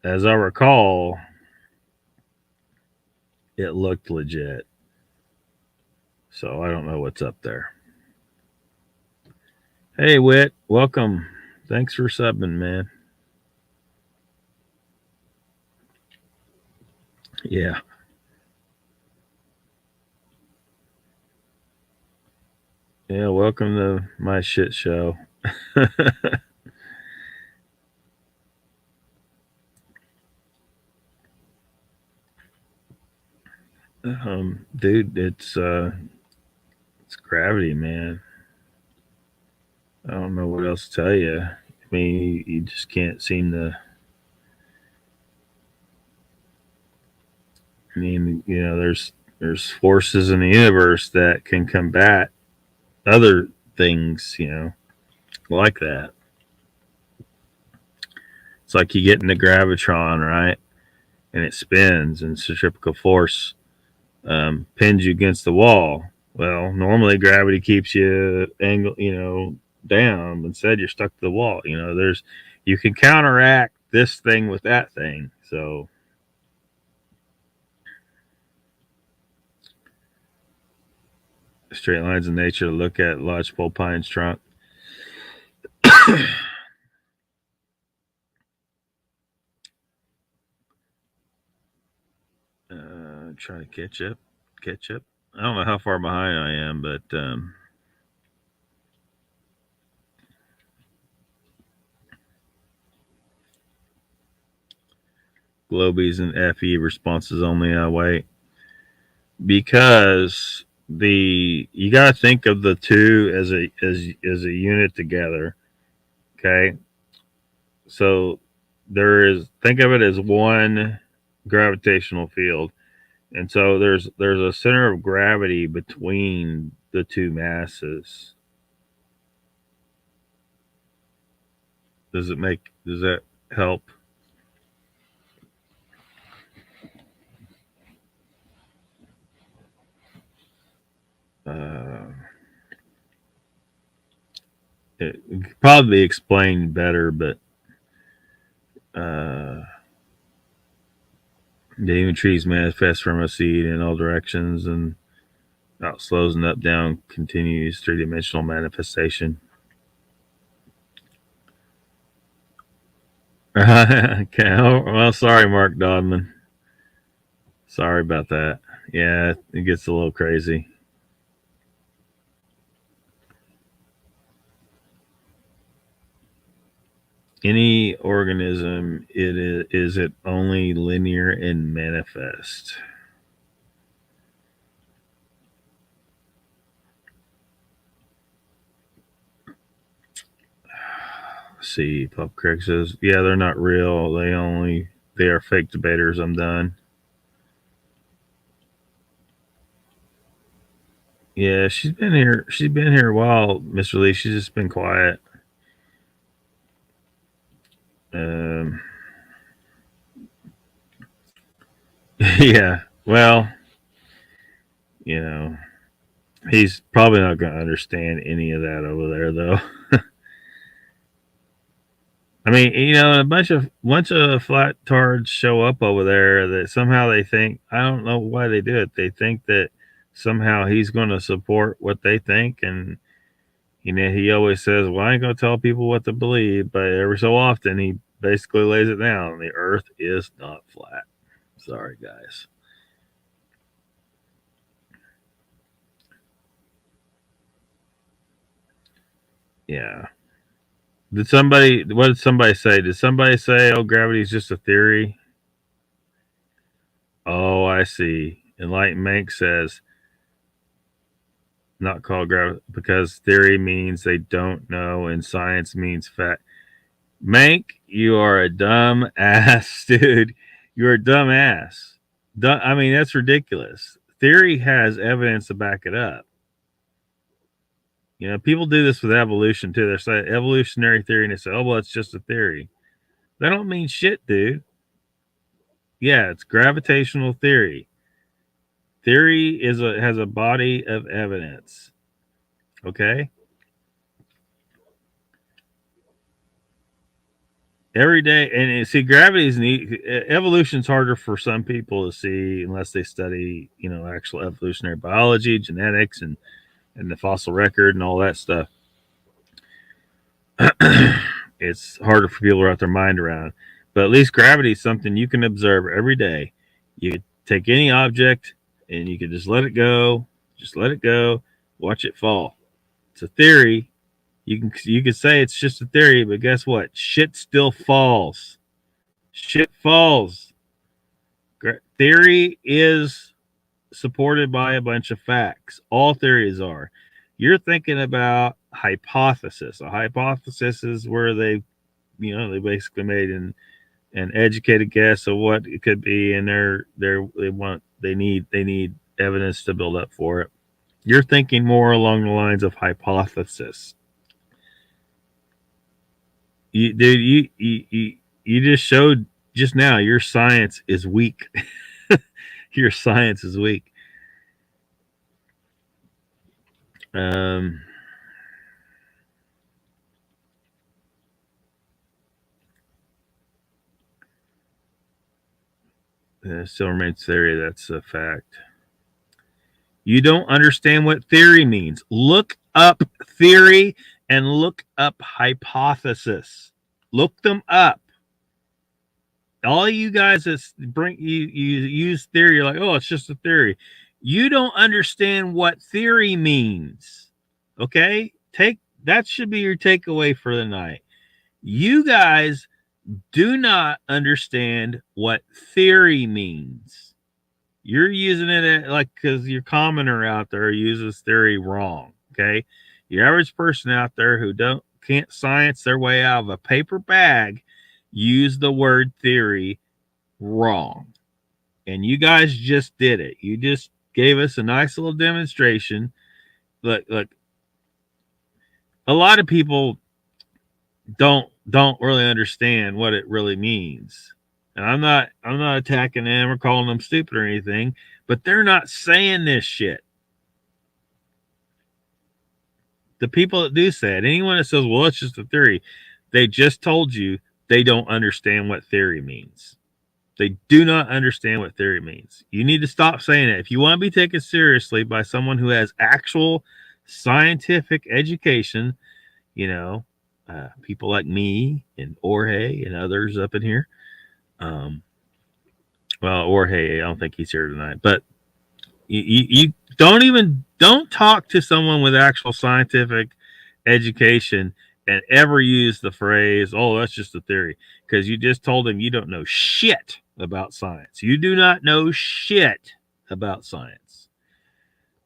as I recall, it looked legit. So I don't know what's up there. Hey Wit, welcome. Thanks for subbing, man. Yeah. Yeah, welcome to my shit show. Dude, it's gravity, man. I don't know what else to tell you. I mean, you just can't seem to. I mean, there's forces in the universe that can combat other things, like that. It's like you get in the gravitron, right? And it spins, and centrifugal force pins you against the wall. Well, normally gravity keeps you down. Instead, you're stuck to the wall. You can counteract this thing with that thing. So straight lines in nature to look at lodgepole pine's trunk. Try to catch up. I don't know how far behind I am, but globies and FE responses only. Wait, because you got to think of the two as a unit together. Okay, so think of it as one gravitational field, and so there's a center of gravity between the two masses. Does that help? It could probably be explained better, but the human trees manifest from a seed in all directions, and out slows and up down continues three-dimensional manifestation. Okay. Oh, well, sorry, Mark Dodman. Sorry about that. Yeah, it gets a little crazy. Any organism, is it only linear and manifest? Let's see, Pop Craig says, yeah, they're not real. They are fake debaters. I'm done. Yeah, she's been here. She's been here a while, Mr. Lee. She's just been quiet. Yeah. Well, he's probably not going to understand any of that over there, though. I mean, a bunch of flat tards show up over there that somehow they think, I don't know why they do it. They think that somehow he's going to support what they think, and he always says, well, I ain't going to tell people what to believe, but every so often he basically lays it down. The earth is not flat. Sorry, guys. Yeah. What did somebody say? Did somebody say, oh, gravity is just a theory? Oh, I see. Enlightened Mank says, not called gravity because theory means they don't know and science means fact. Mank, you are a dumb ass, dude. You're a dumb ass. I mean, that's ridiculous. Theory has evidence to back it up. People do this with evolution too. They say evolutionary theory and they say, oh, well, it's just a theory. That don't mean shit, dude. Yeah, it's gravitational theory. Theory has a body of evidence. Okay? Every day, and see, gravity's neat. Evolution's harder for some people to see unless they study, actual evolutionary biology, genetics, and the fossil record and all that stuff. It's harder for people to wrap their mind around. But at least gravity is something you can observe every day. You take any object and you can just let it go, watch it fall. It's a theory. You can say it's just a theory, but guess what? Shit still falls. Shit falls. Theory is supported by a bunch of facts. All theories are. You're thinking about hypothesis. A hypothesis is where they basically made an educated guess of what it could be, and they need evidence to build up for it. You're thinking more along the lines of hypothesis. You just showed just now your science is weak. Your science is weak. Still remains theory. That's a fact. You don't understand what theory means. Look up theory and look up hypothesis. Look them up. All you guys that you use theory, you're like, oh, it's just a theory. You don't understand what theory means. Okay? That should be your takeaway for the night. You guys do not understand what theory means. You're using it like because your commoner out there uses theory wrong. Okay, your average person out there who can't science their way out of a paper bag use the word theory wrong. And you guys just did it. You just gave us a nice little demonstration. Look, a lot of people don't really understand what it really means. And I'm not attacking them or calling them stupid or anything, but they're not saying this shit. The people that do say it, anyone that says, well, it's just a theory, they just told you they don't understand what theory means. They do not understand what theory means. You need to stop saying it. If you want to be taken seriously by someone who has actual scientific education, people like me and Jorge and others up in here. Jorge, I don't think he's here tonight, but you don't talk to someone with actual scientific education and ever use the phrase, oh, that's just a theory, because you just told them you don't know shit about science. You do not know shit about science.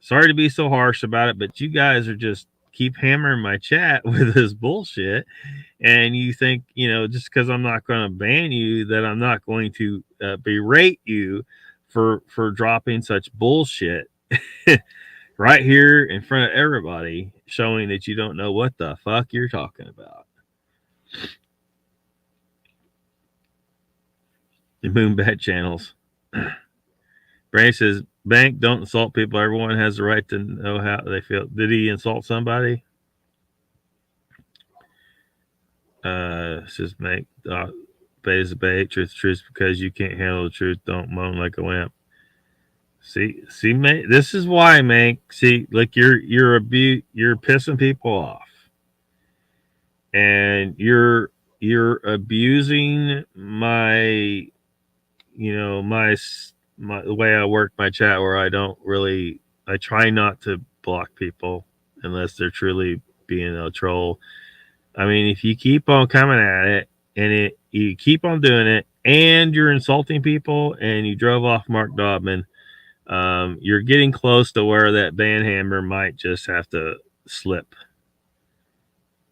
Sorry to be so harsh about it, but you guys are just keep hammering my chat with this bullshit. And you think, just because I'm not going to ban you, that I'm not going to berate you for dropping such bullshit right here in front of everybody, showing that you don't know what the fuck you're talking about. The Moonbat channels. Brandy says, Bank, don't insult people. Everyone has the right to know how they feel. Did he insult somebody? Says Bank, bait is a bait, truth, because you can't handle the truth. Don't moan like a wimp. See, mate, this is why, Mank. See, like you're pissing people off, and you're abusing my, the way I work my chat, where I try not to block people unless they're truly being a troll. I mean, if you keep on coming at it and you keep on doing it, and you're insulting people, and you drove off Mark Dobman. You're getting close to where that banhammer might just have to slip.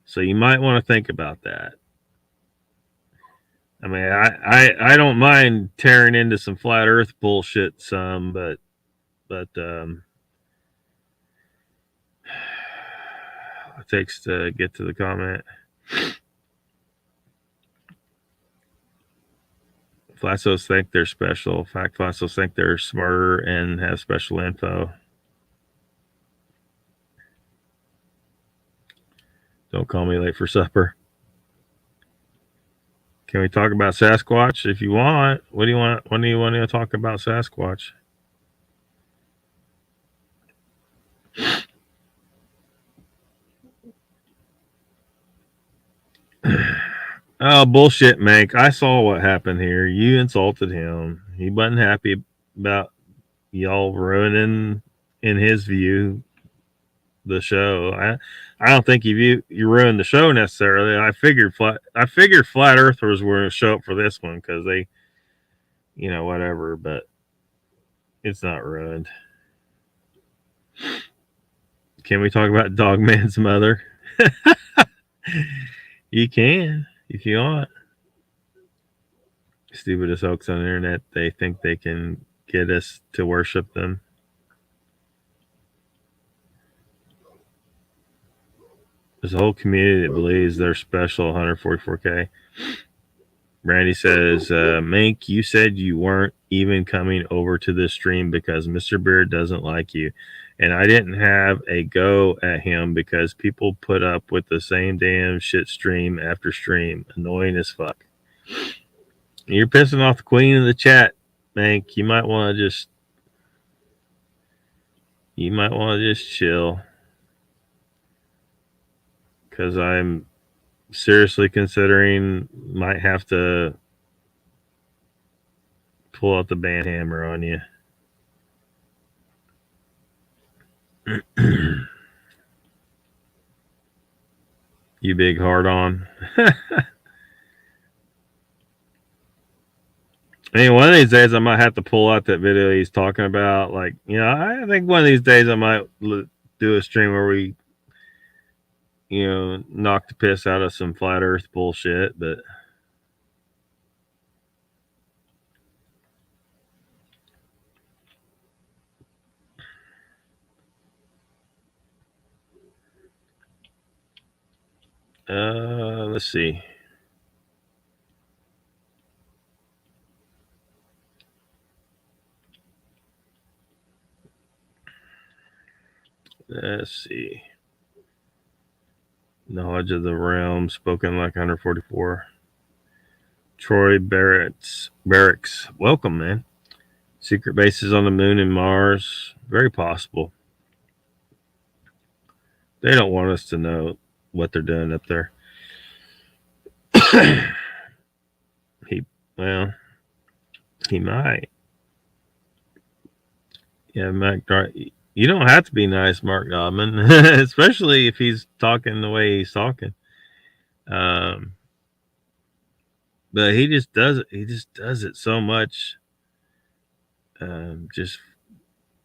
So you might want to think about that. I mean, I don't mind tearing into some flat earth bullshit some, but it takes to get to the comment. Flassos think they're special. In fact, Flassos think they're smarter and have special info. Don't call me late for supper. Can we talk about Sasquatch if you want? What do you want? When do you want to talk about Sasquatch? Oh, bullshit, Mank. I saw what happened here. You insulted him. He wasn't happy about y'all ruining, in his view, the show. I don't think you ruined the show necessarily. I figured flat earthers were going to show up for this one because they, whatever, but it's not ruined. Can we talk about Dogman's mother? You can if you want. Stupidest hoax on the internet. They think they can get us to worship them. There's a whole community that believes they're special. 144K. Randy says, Mank, you said you weren't even coming over to this stream because Mr. Beard doesn't like you. And I didn't have a go at him because people put up with the same damn shit stream after stream. Annoying as fuck. You're pissing off the queen of the chat, Mank. You might want to just chill. Because I'm seriously considering might have to pull out the band hammer on you. You big hard on. I mean, one of these days I might have to pull out that video he's talking about. Like, I think one of these days I might do a stream where we, knock the piss out of some flat Earth bullshit. But let's see. Let's see. Knowledge of the realm, spoken like 144. Troy Barracks. Welcome, man. Secret bases on the moon and Mars. Very possible. They don't want us to know what they're doing up there. He might. Yeah, Mark. You don't have to be nice, Mark Godman, especially if he's talking the way he's talking. But he just does it. He just does it so much. Just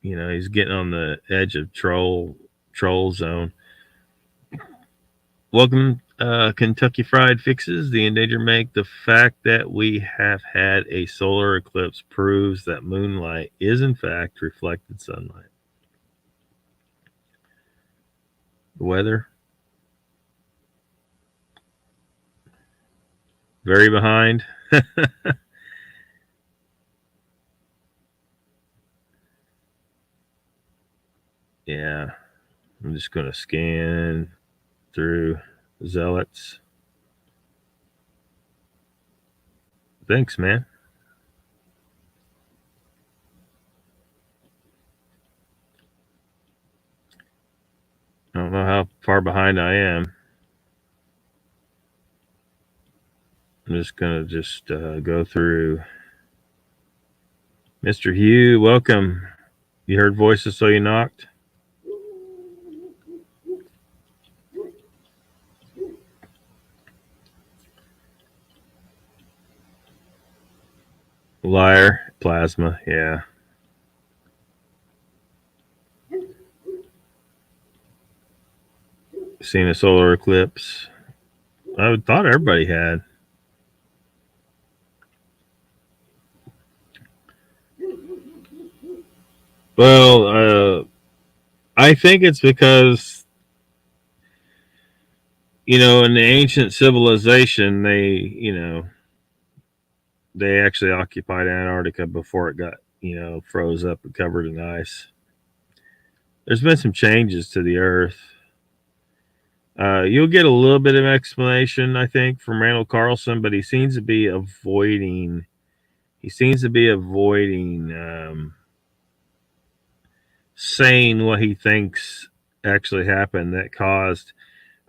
he's getting on the edge of troll zone. Welcome, Kentucky Fried Fixes. The endangered make. The fact that we have had a solar eclipse proves that moonlight is in fact reflected sunlight. The weather. Very behind. Yeah. I'm just going to scan through zealots. Thanks, man. I don't know how far behind I am. I'm just going to go through. Mr. Hugh, welcome. You heard voices, so you knocked? Liar, plasma, yeah. Seen a solar eclipse. I thought everybody had. Well, I think it's because, in the ancient civilization, they actually occupied Antarctica before it got, froze up and covered in ice. There's been some changes to the Earth. You'll get a little bit of explanation, I think, from Randall Carlson, but he seems to be avoiding. Saying what he thinks actually happened that caused,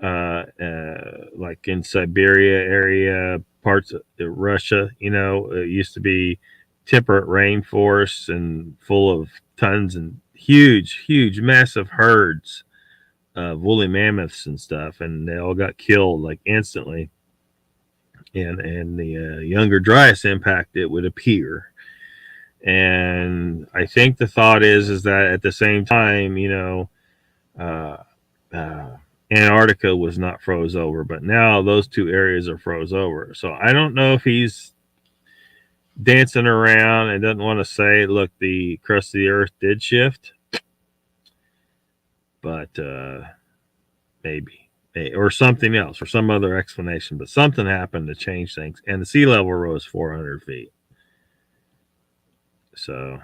like in Siberia area, parts of Russia, it used to be temperate rainforests and full of tons and huge, massive herds of woolly mammoths and stuff, and they all got killed like instantly. And the Younger Dryas impact, it would appear. And I think the thought is that at the same time, Antarctica was not froze over, but now those two areas are froze over. So I don't know if he's dancing around and doesn't want to say, look, the crust of the Earth did shift, but maybe, or something else, or some other explanation. But something happened to change things, and the sea level rose 400 feet. So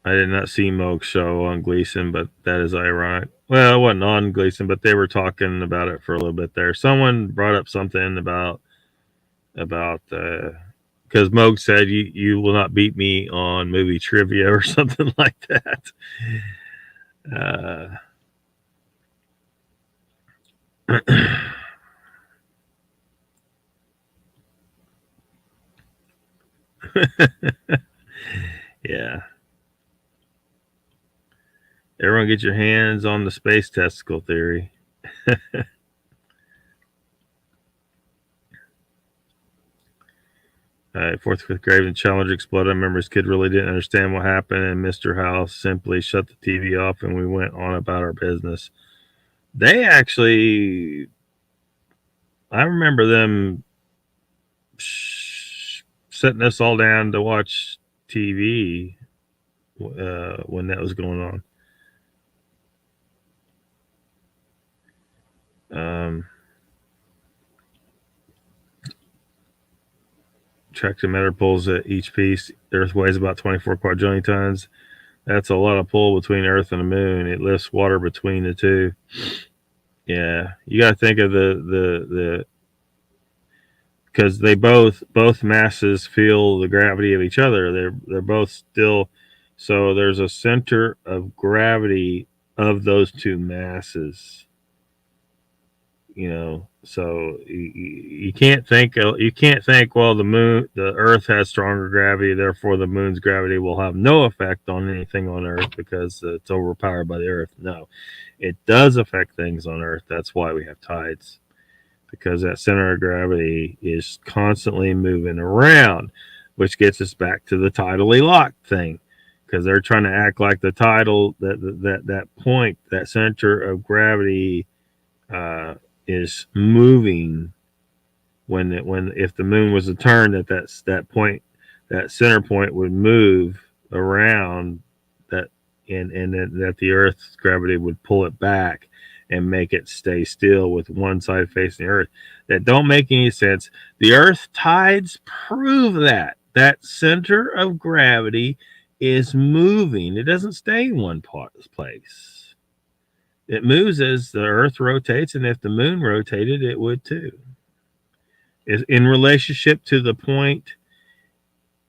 I did not see Moog's show on Gleason, but that is ironic. Well, it wasn't on Gleason, but they were talking about it for a little bit there. Someone brought up something about because Moog said you will not beat me on movie trivia or something like that. Yeah. Everyone get your hands on the space testicle theory. Fourth, fifth grade, and Challenger exploded. I remember his kid really didn't understand what happened, and Mr. House simply shut the TV off, and we went on about our business. They actually, I remember them setting us all down to watch TV when that was going on. Attractive matter pulls at each piece. Earth weighs about 24 quadrillion tons. That's a lot of pull between Earth and the Moon. It lifts water between the two. Yeah, you got to think of the because they both masses feel the gravity of each other. They're both still, so there's a center of gravity of those two masses. You know, so you can't think well, the Earth has stronger gravity, therefore the Moon's gravity will have no effect on anything on Earth because it's overpowered by the Earth. No, it does affect things on Earth. That's why we have tides, because that center of gravity is constantly moving around, which gets us back to the tidally locked thing, because they're trying to act like the tidal that point, that center of gravity is moving when if the moon was to turn, that point, that center point would move around that, and that the Earth's gravity would pull it back and make it stay still with one side facing the Earth. That don't make any sense. The Earth tides prove that center of gravity is moving. It doesn't stay in one place. It moves as the Earth rotates, and if the moon rotated, it would too. In relationship to the point,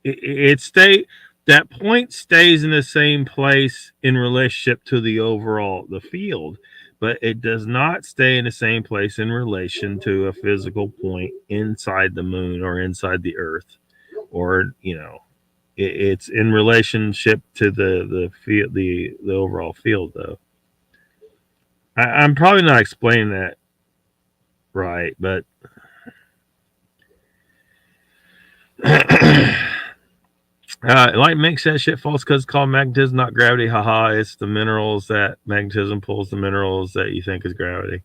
that point stays in the same place in relationship to the field, but it does not stay in the same place in relation to a physical point inside the moon or inside the Earth, or it's in relationship to the field, the overall field, though. I'm probably not explaining that right, but like Mink says, shit falls because it's called magnetism, not gravity. Haha, it's the minerals that magnetism pulls the minerals that you think is gravity.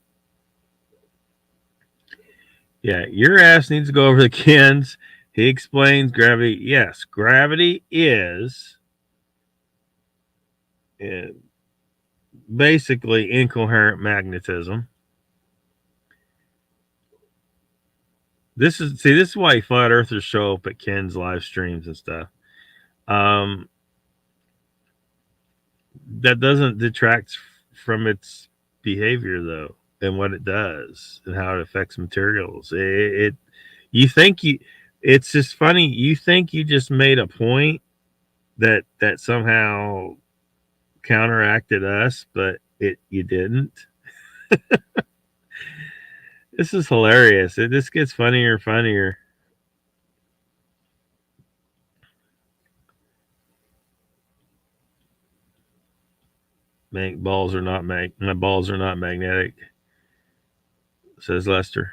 Yeah, your ass needs to go over to Ken's. He explains gravity. Yes, gravity is basically incoherent magnetism. This is why flat earthers show up at Ken's live streams and stuff. That doesn't detract from its behavior, though, and what it does and how it affects materials. It's just funny. You think you just made a point that somehow counteracted us, but you didn't. This is hilarious. It just gets funnier and funnier. My balls are not magnetic, says Lester.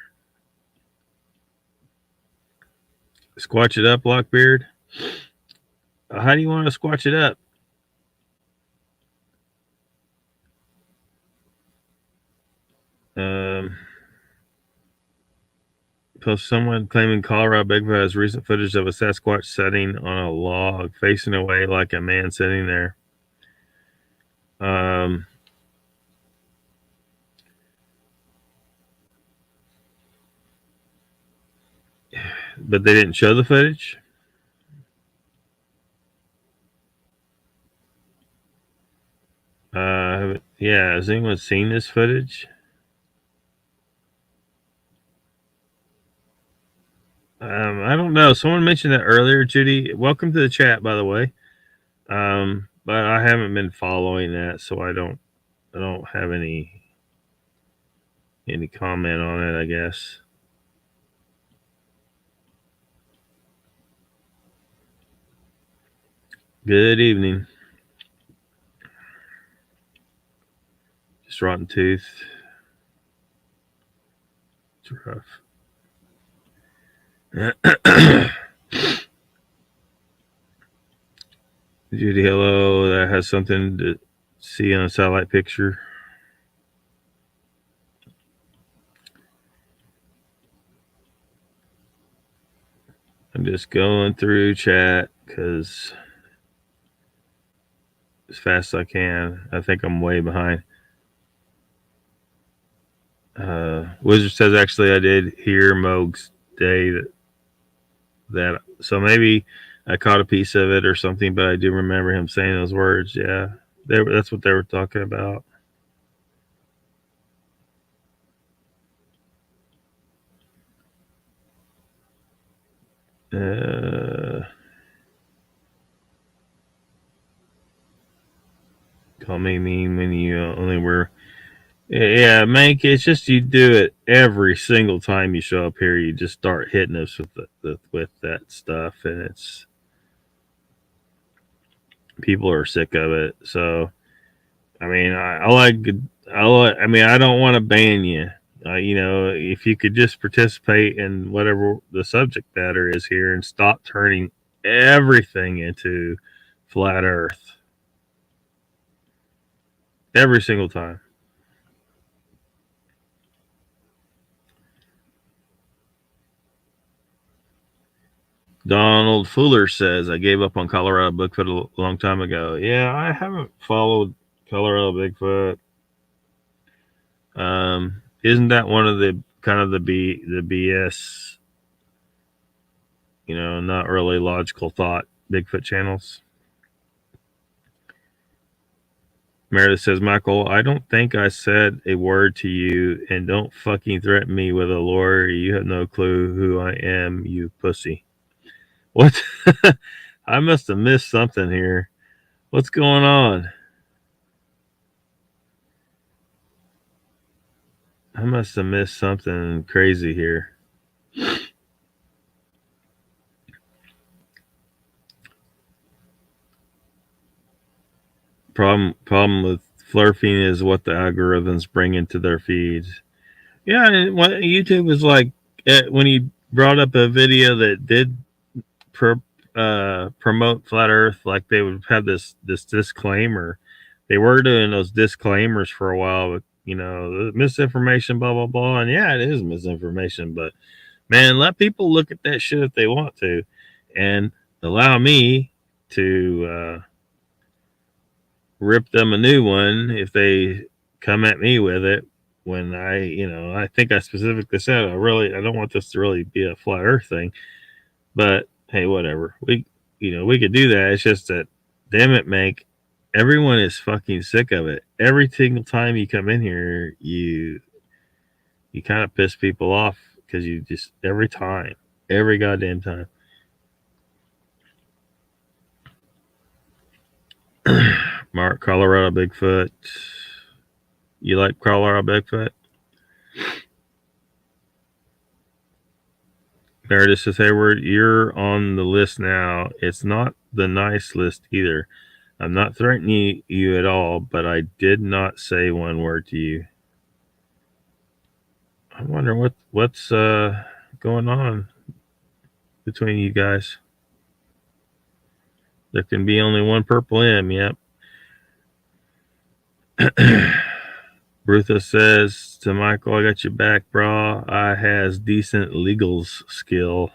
Squatch it up, Lockbeard. How do you want to squatch it up? Post someone claiming Colorado Bigfoot has recent footage of a Sasquatch sitting on a log, facing away like a man sitting there. But they didn't show the footage. Yeah, has anyone seen this footage? I don't know. Someone mentioned that earlier, Judy. Welcome to the chat, by the way. But I haven't been following that, so I don't have any comment on it, I guess. Good evening. Just rotten tooth. It's rough. Judy, hello. That has something to see on a satellite picture. I'm just going through chat because as fast as I can. I think I'm way behind. Wizard says, actually, I did hear Moog's day that so maybe I caught a piece of it or something, but I do remember him saying those words. Yeah, that's what they were talking about. Call me mean when you only were. Yeah, Mank, it's just you do it every single time you show up here. You just start hitting us with that stuff, and it's people are sick of it. So, I mean, I mean, I don't want to ban you. You know, if you could just participate in whatever the subject matter is here and stop turning everything into flat Earth every single time. Donald Fuller says, I gave up on Colorado Bigfoot a long time ago. Yeah, I haven't followed Colorado Bigfoot. Isn't that one of the kind of the BS, you know, not really logical thought Bigfoot channels? Meredith says, Michael, I don't think I said a word to you, and don't fucking threaten me with a lawyer. You have no clue who I am, you pussy. What? I must have missed something here. What's going on? I must have missed something crazy here. Problem with flurfing is what the algorithms bring into their feeds. Yeah, and what YouTube was like when you brought up a video that did promote flat Earth, like they would have this disclaimer. They were doing those disclaimers for a while, with, you know, misinformation, blah blah blah. And yeah, it is misinformation, but man, let people look at that shit if they want to, and allow me to rip them a new one if they come at me with it. When I think I specifically said I don't want this to really be a flat Earth thing, but hey, whatever. We could do that. It's just that, damn it, Mank, everyone is fucking sick of it. Every single time you come in here, you kind of piss people off because you just every goddamn time. Mark, Colorado Bigfoot. You like Colorado Bigfoot? Meredith says, Hayward, you're on the list now. It's not the nice list either. I'm not threatening you at all, but I did not say one word to you. I wonder what's going on between you guys. There can be only one purple M, yep. Rutha says to Michael, I got your back, brah. I has decent legals skill.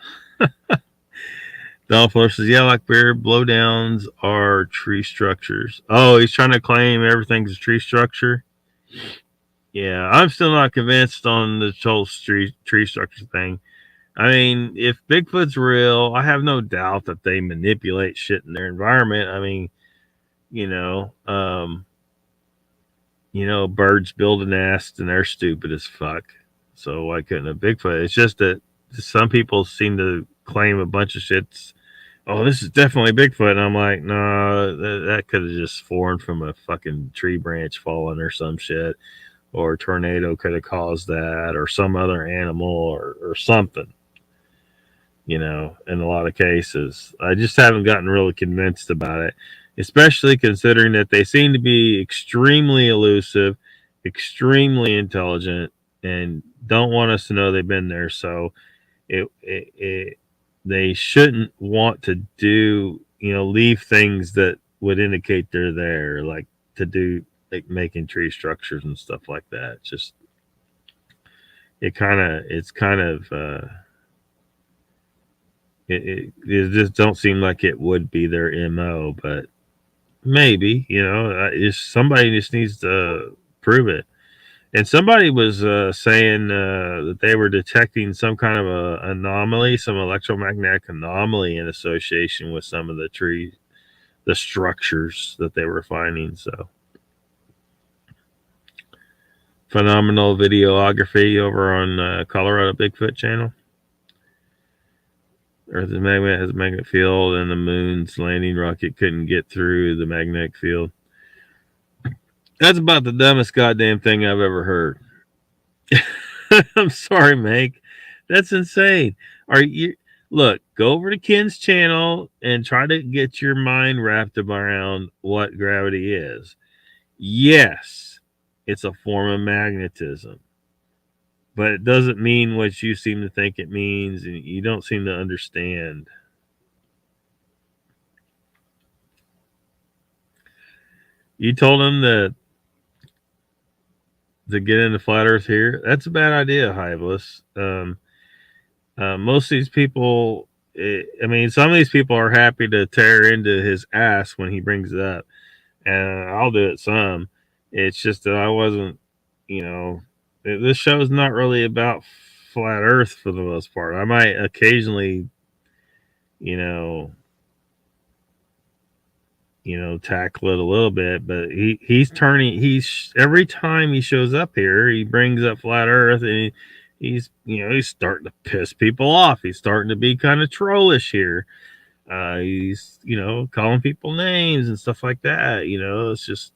Donald Fuller says, yeah, Lockbeard, blowdowns are tree structures. Oh, he's trying to claim everything's a tree structure. Yeah, I'm still not convinced on the whole tree structure thing. I mean, if Bigfoot's real, I have no doubt that they manipulate shit in their environment. I mean, birds build a nest and they're stupid as fuck. So why couldn't a Bigfoot? It's just that some people seem to claim a bunch of shits. Oh, this is definitely Bigfoot. And I'm like, no, that could have just formed from a fucking tree branch falling or some shit. Or a tornado could have caused that, or some other animal or something. In a lot of cases. I just haven't gotten really convinced about it, especially considering that they seem to be extremely elusive, extremely intelligent, and don't want us to know they've been there. So they shouldn't want to do, leave things that would indicate they're there, like to do like making tree structures and stuff like that. Just it's kind of it just don't seem like it would be their MO, but maybe, somebody just needs to prove it. And somebody was saying that they were detecting some kind of a anomaly, some electromagnetic anomaly in association with some of the structures that they were finding. So phenomenal videography over on Colorado Bigfoot channel. Earth's magnet has a magnetic field, and the moon's landing rocket couldn't get through the magnetic field. That's about the dumbest goddamn thing I've ever heard. I'm sorry, Meg. That's insane. Are you look, go over to Ken's channel and try to get your mind wrapped around what gravity is. Yes, it's a form of magnetism. But it doesn't mean what you seem to think it means, and you don't seem to understand. You told him that to get into flat Earth here, that's a bad idea, Hiveless. Most of these people, some of these people are happy to tear into his ass when he brings it up, and I'll do it some. It's just that I wasn't, this show is not really about flat Earth for the most part. I might occasionally, tackle it a little bit, but he's every time he shows up here, he brings up flat Earth, and he's starting to piss people off. He's starting to be kind of trollish here. He's calling people names and stuff like that. It's just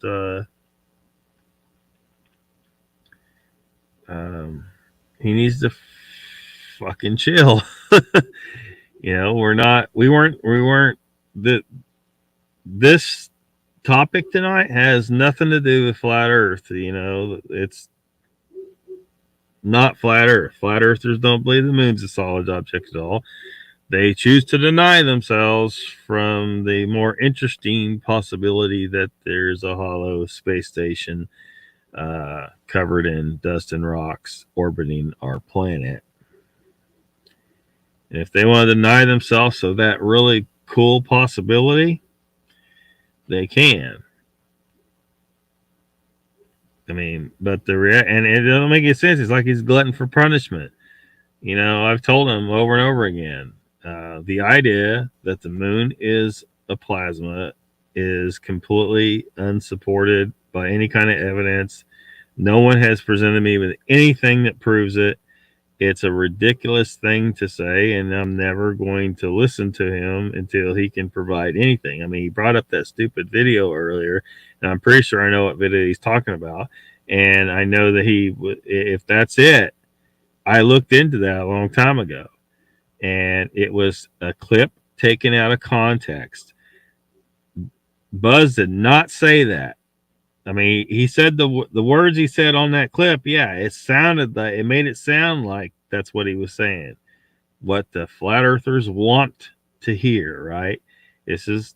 he needs to fucking chill. We weren't this topic tonight has nothing to do with flat Earth. It's not flat Earth. Flat Earthers don't believe the moon's a solid object at all. They choose to deny themselves from the more interesting possibility that there's a hollow space station covered in dust and rocks orbiting our planet. And if they want to deny themselves of that really cool possibility, they can. But and it doesn't make any sense. It's like he's glutton for punishment. I've told him over and over again, the idea that the moon is a plasma is completely unsupported by any kind of evidence. No one has presented me with anything that proves it. It's a ridiculous thing to say, and I'm never going to listen to him until he can provide anything. He brought up that stupid video earlier, and I'm pretty sure I know what video he's talking about. And I know that if that's it, I looked into that a long time ago, and it was a clip taken out of context. Buzz did not say that. He said the words he said on that clip. Yeah, it made it sound like that's what he was saying. What the flat earthers want to hear, right? This is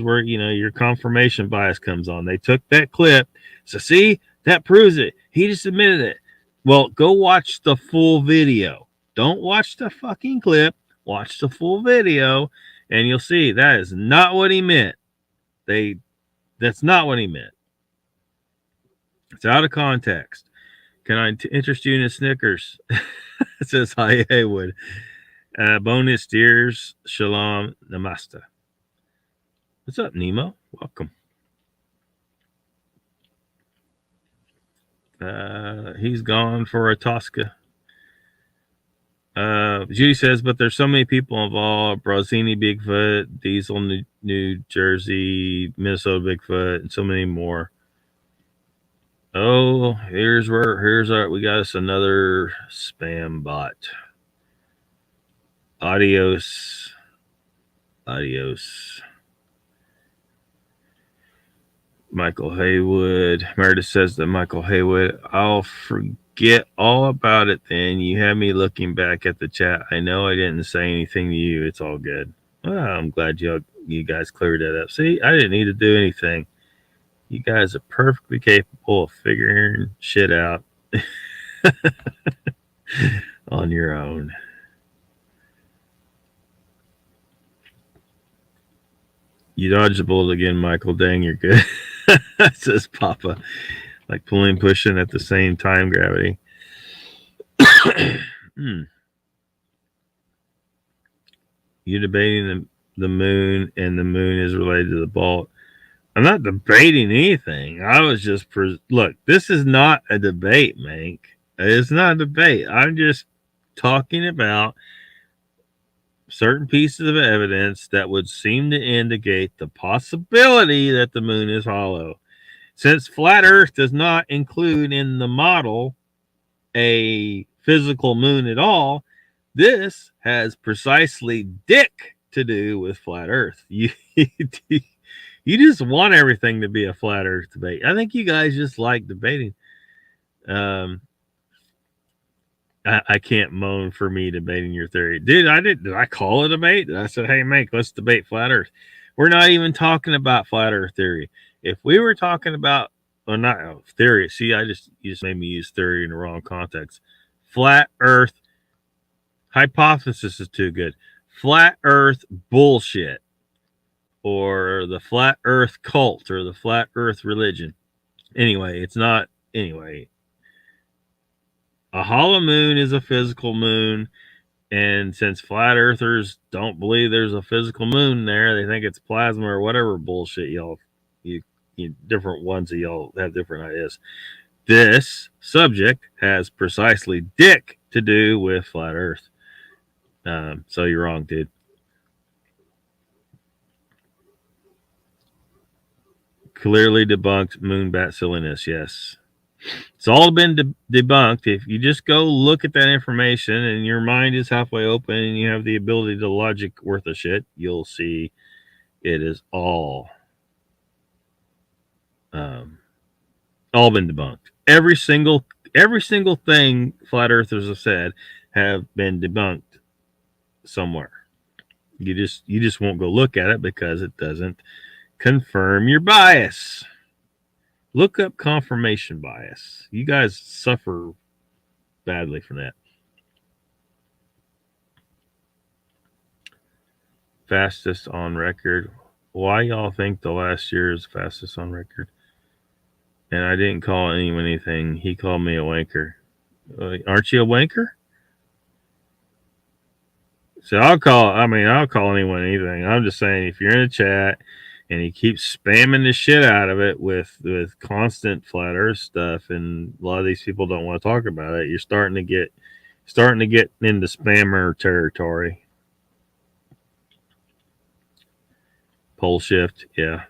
where your confirmation bias comes on. They took that clip, so see, that proves it. He just admitted it. Well, go watch the full video. Don't watch the fucking clip. Watch the full video, and you'll see that is not what he meant. That's not what he meant. It's out of context. Can I interest you in a Snickers? It says hi, Haywood. Bonus deers, shalom, namaste. What's up, Nemo? Welcome. He's gone for a Tosca. Judy says, but there's so many people involved. Brazini Bigfoot, Diesel New Jersey, Minnesota Bigfoot, and so many more. Oh, we got us another spam bot. Adios. Michael Haywood. Meredith says that Michael Haywood. I'll forget all about it then. You have me looking back at the chat. I know I didn't say anything to you. It's all good. Well, I'm glad you guys cleared that up. See, I didn't need to do anything. You guys are perfectly capable of figuring shit out on your own. You dodged the bullet again, Michael. Dang, you're good. Says Papa. Like pulling, pushing at the same time, gravity. You're debating the moon, and the moon is related to the ball. I'm not debating anything. I was just look. This is not a debate, Mank. It's not a debate. I'm just talking about certain pieces of evidence that would seem to indicate the possibility that the moon is hollow. Since flat Earth does not include in the model a physical moon at all, this has precisely dick to do with flat Earth. You just want everything to be a flat Earth debate. I think you guys just like debating. I can't moan for me debating your theory. Did I call it a debate? I said, hey, Mike, let's debate flat Earth. We're not even talking about flat Earth theory. If we were talking about, well, not theory. See, you just made me use theory in the wrong context. Flat Earth hypothesis is too good. Flat Earth bullshit, or the flat Earth cult, or the flat Earth religion. Anyway, it's not. Anyway, a hollow moon is a physical moon. And since flat earthers don't believe there's a physical moon there, they think it's plasma or whatever bullshit you different ones of y'all have different ideas. This subject has precisely dick to do with flat Earth. So you're wrong, dude. Clearly debunked moonbat silliness. Yes. It's all been debunked. If you just go look at that information and your mind is halfway open and you have the ability to logic worth a shit, you'll see it is all been debunked. Every single thing flat earthers have said have been debunked somewhere. You just won't go look at it because it doesn't confirm your bias. Look up confirmation bias. You guys suffer badly from that. Fastest on record. Why y'all think the last year is fastest on record? And I didn't call anyone anything. He called me a wanker. Aren't you a wanker? So I'll call anyone anything. I'm just saying, if you're in a chat and he keeps spamming the shit out of it with constant flat earth stuff, and a lot of these people don't want to talk about it, you're starting to get into spammer territory. Pole shift, yeah.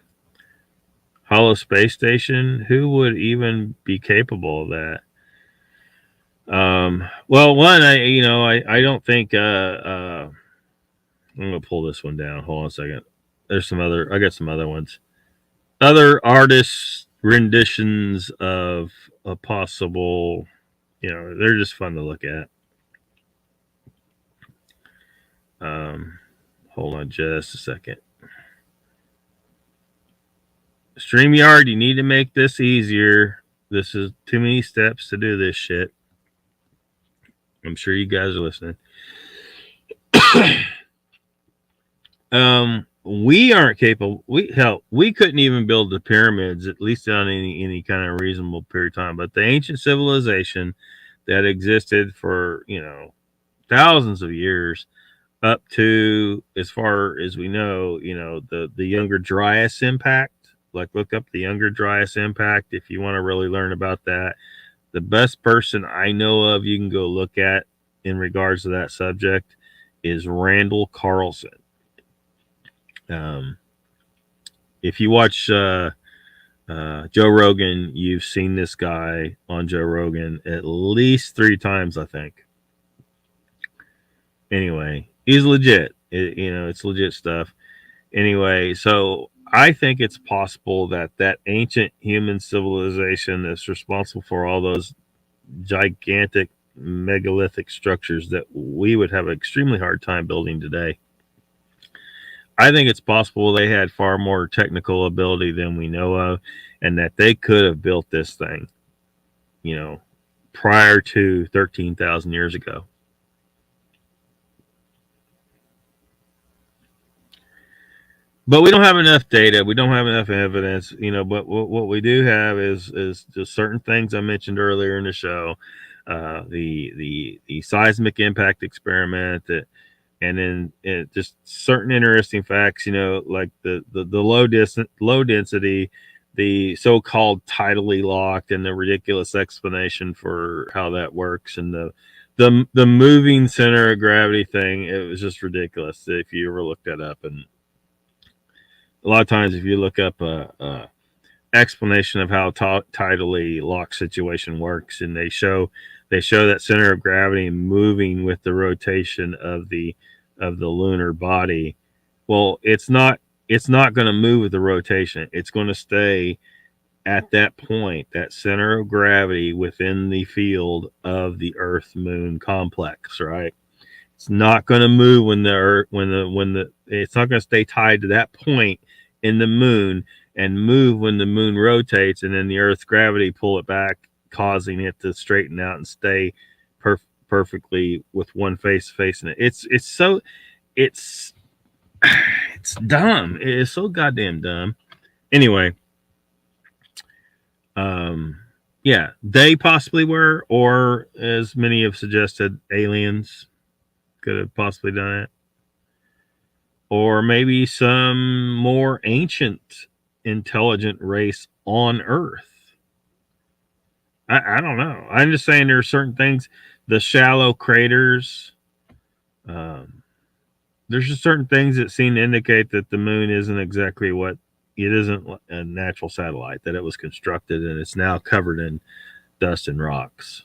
Hollow space station, who would even be capable of that? Well, one, I don't think I'm gonna pull this one down. Hold on a second. I got some other ones. Other artists' renditions of a possible, they're just fun to look at. Hold on just a second. StreamYard, you need to make this easier. This is too many steps to do this shit. I'm sure you guys are listening. We aren't capable. We couldn't even build the pyramids, at least on any kind of reasonable period of time. But the ancient civilization that existed for thousands of years, up to, as far as we know, the Younger Dryas impact. Like, look up the Younger Dryas impact if you want to really learn about that. The best person I know of you can go look at in regards to that subject is Randall Carlson. If you watch Joe Rogan, you've seen this guy on Joe Rogan at least 3 times, I think. Anyway, he's legit. It's legit stuff. Anyway, so I think it's possible that ancient human civilization that's responsible for all those gigantic megalithic structures that we would have an extremely hard time building today I think it's possible they had far more technical ability than we know of, and that they could have built this thing, prior to 13,000 years ago. But we don't have enough data. We don't have enough evidence, But what we do have is just certain things I mentioned earlier in the show, the seismic impact experiment, and then just certain interesting facts, like the low density, the so-called tidally locked, and the ridiculous explanation for how that works, and the moving center of gravity thing. It was just ridiculous if you ever looked that up. And a lot of times, if you look up a explanation of how tidally locked situation works, and they show that center of gravity moving with the rotation of the lunar body. Well, it's not going to move with the rotation. It's going to stay at that point, that center of gravity within the field of the Earth Moon complex, right? It's not going to move when it's not going to stay tied to that point in the moon and move when the moon rotates, and then the Earth's gravity pull it back, causing it to straighten out and stay perfectly with one face facing it. It's dumb. It is so goddamn dumb. Anyway, yeah, they possibly were, or as many have suggested, aliens could have possibly done it, or maybe some more ancient intelligent race on Earth. I don't know. I'm just saying there are certain things, the shallow craters. There's just certain things that seem to indicate that the moon isn't exactly what it isn't a natural satellite, that it was constructed and it's now covered in dust and rocks.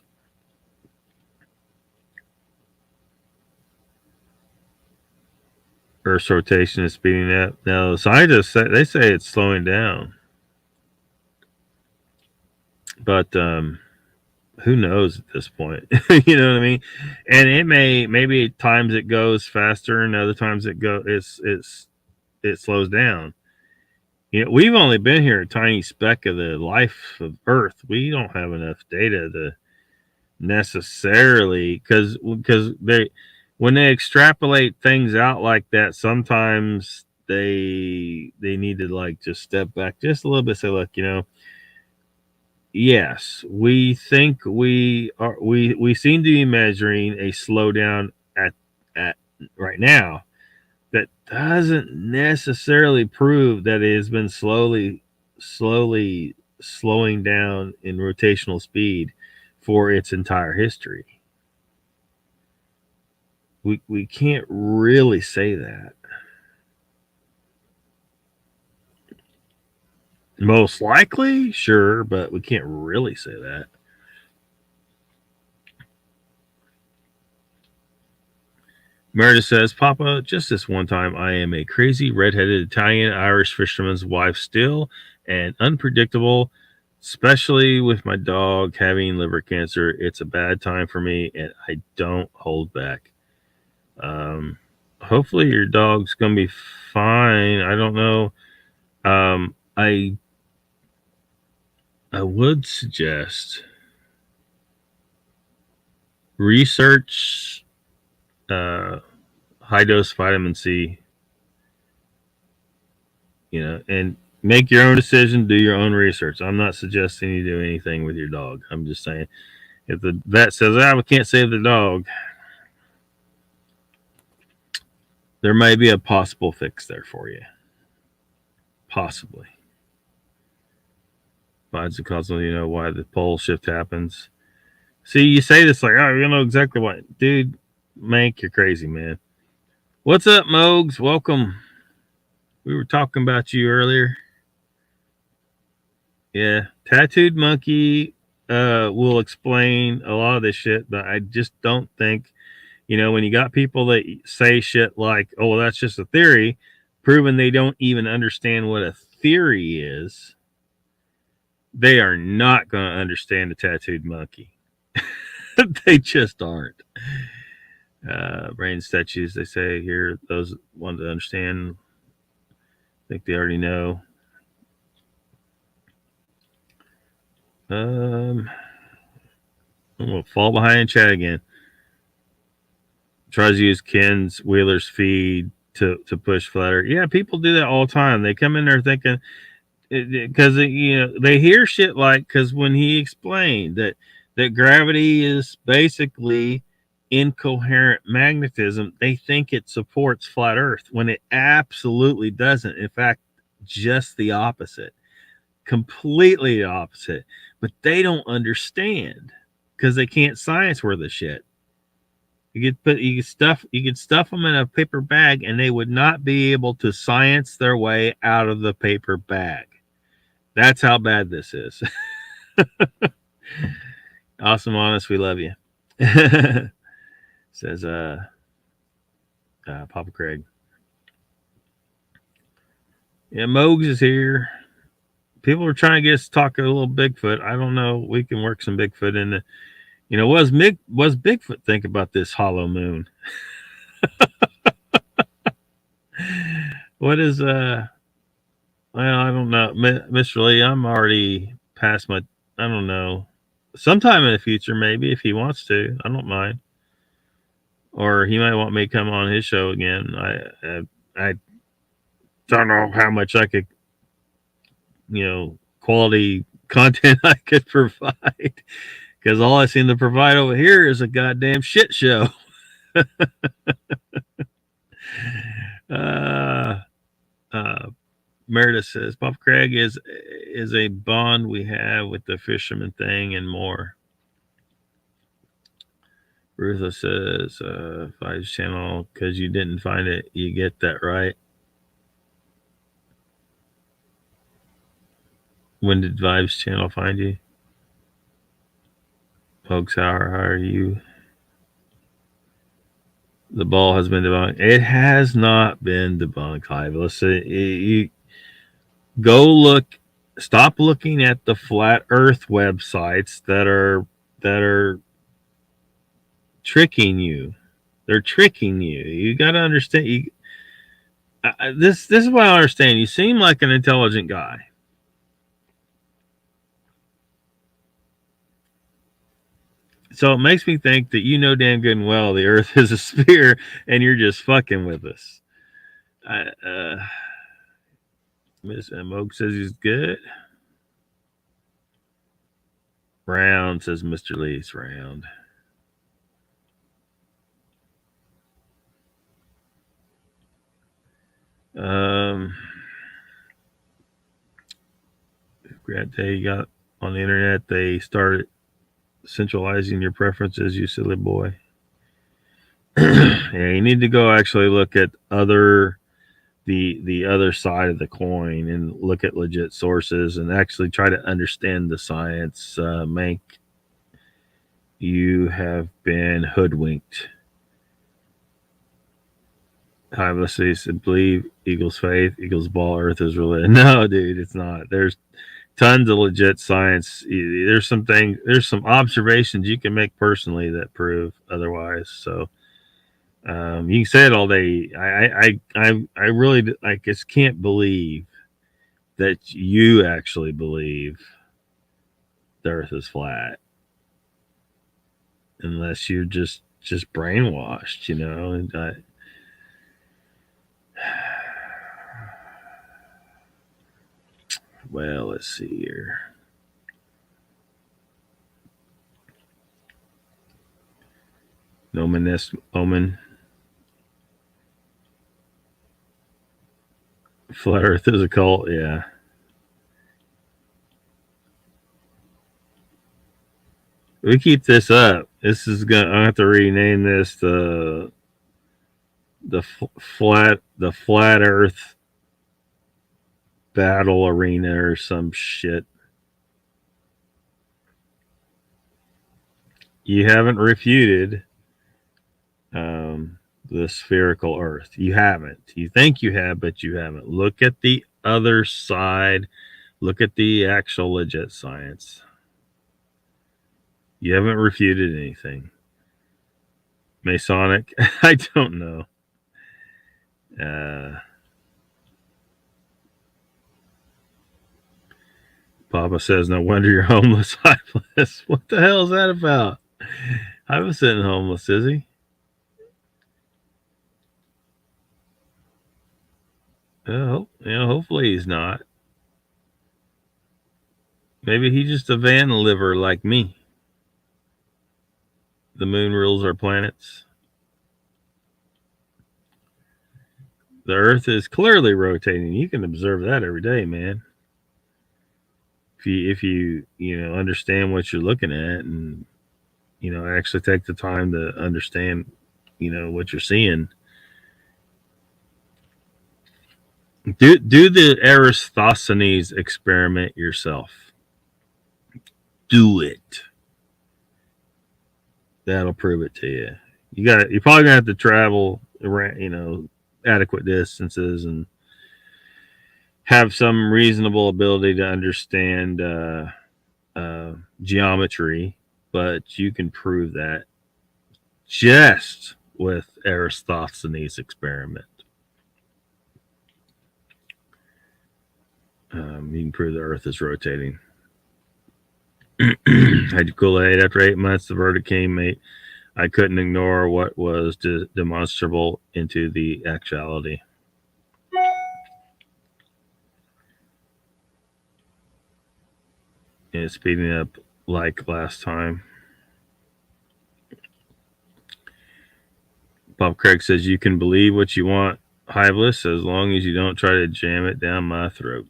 Earth's rotation is speeding up. Now, the scientists say it's slowing down, but who knows at this point? You know what I mean? And it maybe at times it goes faster, and other times it slows down. We've only been here a tiny speck of the life of Earth. We don't have enough data to necessarily, because when they extrapolate things out like that, sometimes they need to like just step back just a little bit. Say, look, yes, we think we seem to be measuring a slowdown at right now. That doesn't necessarily prove that it has been slowly slowing down in rotational speed for its entire history. We can't really say that. Most likely, sure, but we can't really say that. Meredith says, Papa, just this one time, I am a crazy redheaded Italian Irish fisherman's wife still, and unpredictable, especially with my dog having liver cancer. It's a bad time for me, and I don't hold back. Hopefully your dog's going to be fine. I don't know. I would suggest research high dose vitamin C, and make your own decision, do your own research. I'm not suggesting you do anything with your dog. I'm just saying, if the vet says, we can't save the dog, there may be a possible fix there for you. Possibly. Finds the cause, why the pole shift happens. See, you say this like, you know exactly what. Dude, Mank, you're crazy, man. What's up, Mogs? Welcome. We were talking about you earlier. Yeah, Tattooed Monkey will explain a lot of this shit, but I just don't think, when you got people that say shit like, oh, well, that's just a theory, proving they don't even understand what a theory is, they are not going to understand the Tattooed Monkey. They just aren't. Brain statues, they say here, those want to understand think they already know. I'm gonna fall behind in chat again. Tries to use Ken's Wheeler's feed to push flat Earth. Yeah, people do that all the time. They come in there thinking, because they hear shit like, because when he explained that gravity is basically incoherent magnetism, they think it supports flat Earth when it absolutely doesn't. In fact, just the opposite, completely the opposite. But they don't understand because they can't science worth of shit. You could stuff them in a paper bag, and they would not be able to science their way out of the paper bag. That's how bad this is. Awesome, honest, we love you. Says Papa Craig. Yeah, Mogs is here. People are trying to get us to talk a little Bigfoot. I don't know. We can work some Bigfoot in the. What does Bigfoot think about this hollow moon? What is well, I don't know, Mr. Lee. I'm already past my. I don't know. Sometime in the future, maybe if he wants to, I don't mind. Or he might want me to come on his show again. I don't know how much I could, quality content I could provide, because all I seem to provide over here is a goddamn shit show. Meredith says Papa Craig is a bond we have with the fisherman thing and more. Rutha says Five's channel, because you didn't find it, you get that right. When did Vibe's channel find you? Folks, how are you? The ball has been debunked. It has not been debunked, Clive. Listen, you go look. Stop looking at the flat Earth websites that are tricking you. They're tricking you. You got to understand. This is what I understand. You seem like an intelligent guy. So it makes me think that you know damn good and well the Earth is a sphere, and you're just fucking with us. Miss Moke says he's good. Round, says Mr. Lee's round. Grant Day you got on the internet, they started centralizing your preferences, you silly boy. Yeah, you need to go actually look at the other side of the coin and look at legit sources and actually try to understand the science. Mank, you have been hoodwinked. Let's see, believe Eagles faith, Eagles ball, Earth is related. No, dude, it's not. There's tons of legit science. There's some observations you can make personally that prove otherwise. So you can say it all day. I really, I just can't believe that you actually believe the Earth is flat, unless you're just brainwashed, And well, let's see here. Omen. Flat Earth is a cult, yeah. We keep this up. This is I have to rename this the flat Earth battle arena or some shit. You haven't refuted the spherical Earth. You haven't. You think you have, but you haven't. Look at the other side. Look at the actual legit science. You haven't refuted anything. Masonic? I don't know. Papa says, no wonder you're homeless, Hyveless. What the hell is that about? Hyveless isn't homeless, is he? Hopefully he's not. Maybe he's just a van liver like me. The moon rules our planets. The Earth is clearly rotating. You can observe that every day, man. If you understand what you're looking at, and actually take the time to understand what you're seeing. Do the Eratosthenes experiment yourself. Do it. That'll prove it to you. You're probably gonna have to travel around, adequate distances and have some reasonable ability to understand geometry, but you can prove that just with Eratosthenes experiment. You can prove the Earth is rotating. Had your Kool-Aid after 8 months. The verdict came, mate. I couldn't ignore what was demonstrable into the actuality. And it's speeding up like last time. Bob Craig says, you can believe what you want, Hyveless, as long as you don't try to jam it down my throat.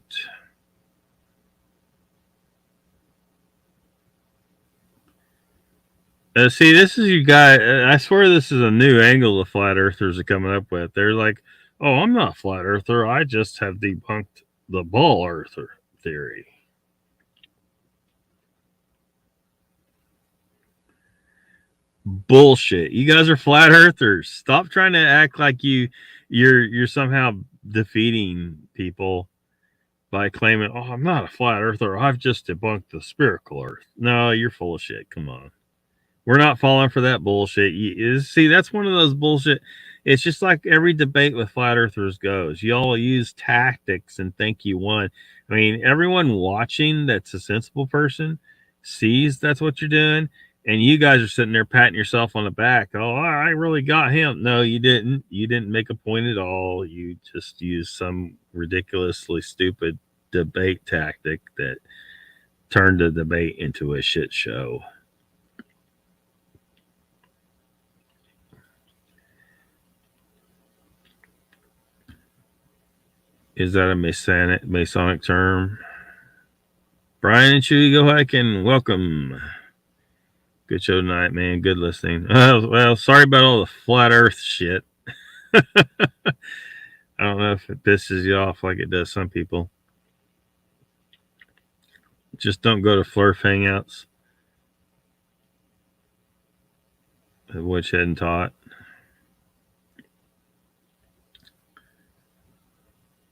See, this is you guys. I swear this is a new angle the flat earthers are coming up with. They're like, oh, I'm not a flat earther. I just have debunked the ball earther theory. Bullshit. You guys are flat earthers. Stop trying to act like you're somehow defeating people by claiming, oh, I'm not a flat earther. I've just debunked the spherical earth. No, you're full of shit. Come on. We're not falling for that bullshit. See, that's one of those bullshit. It's just like every debate with flat earthers goes. You all use tactics and think you won. I mean, everyone watching that's a sensible person sees that's what you're doing. And you guys are sitting there patting yourself on the back. Oh, I really got him. No, you didn't. You didn't make a point at all. You just used some ridiculously stupid debate tactic that turned the debate into a shit show. Is that a Masonic term? Brian and Chewy, go hiking. Welcome. Good show tonight, man. Good listening. Well, sorry about all the flat earth shit. I don't know if it pisses you off like it does some people. Just don't go to Flurf hangouts. Which hadn't taught.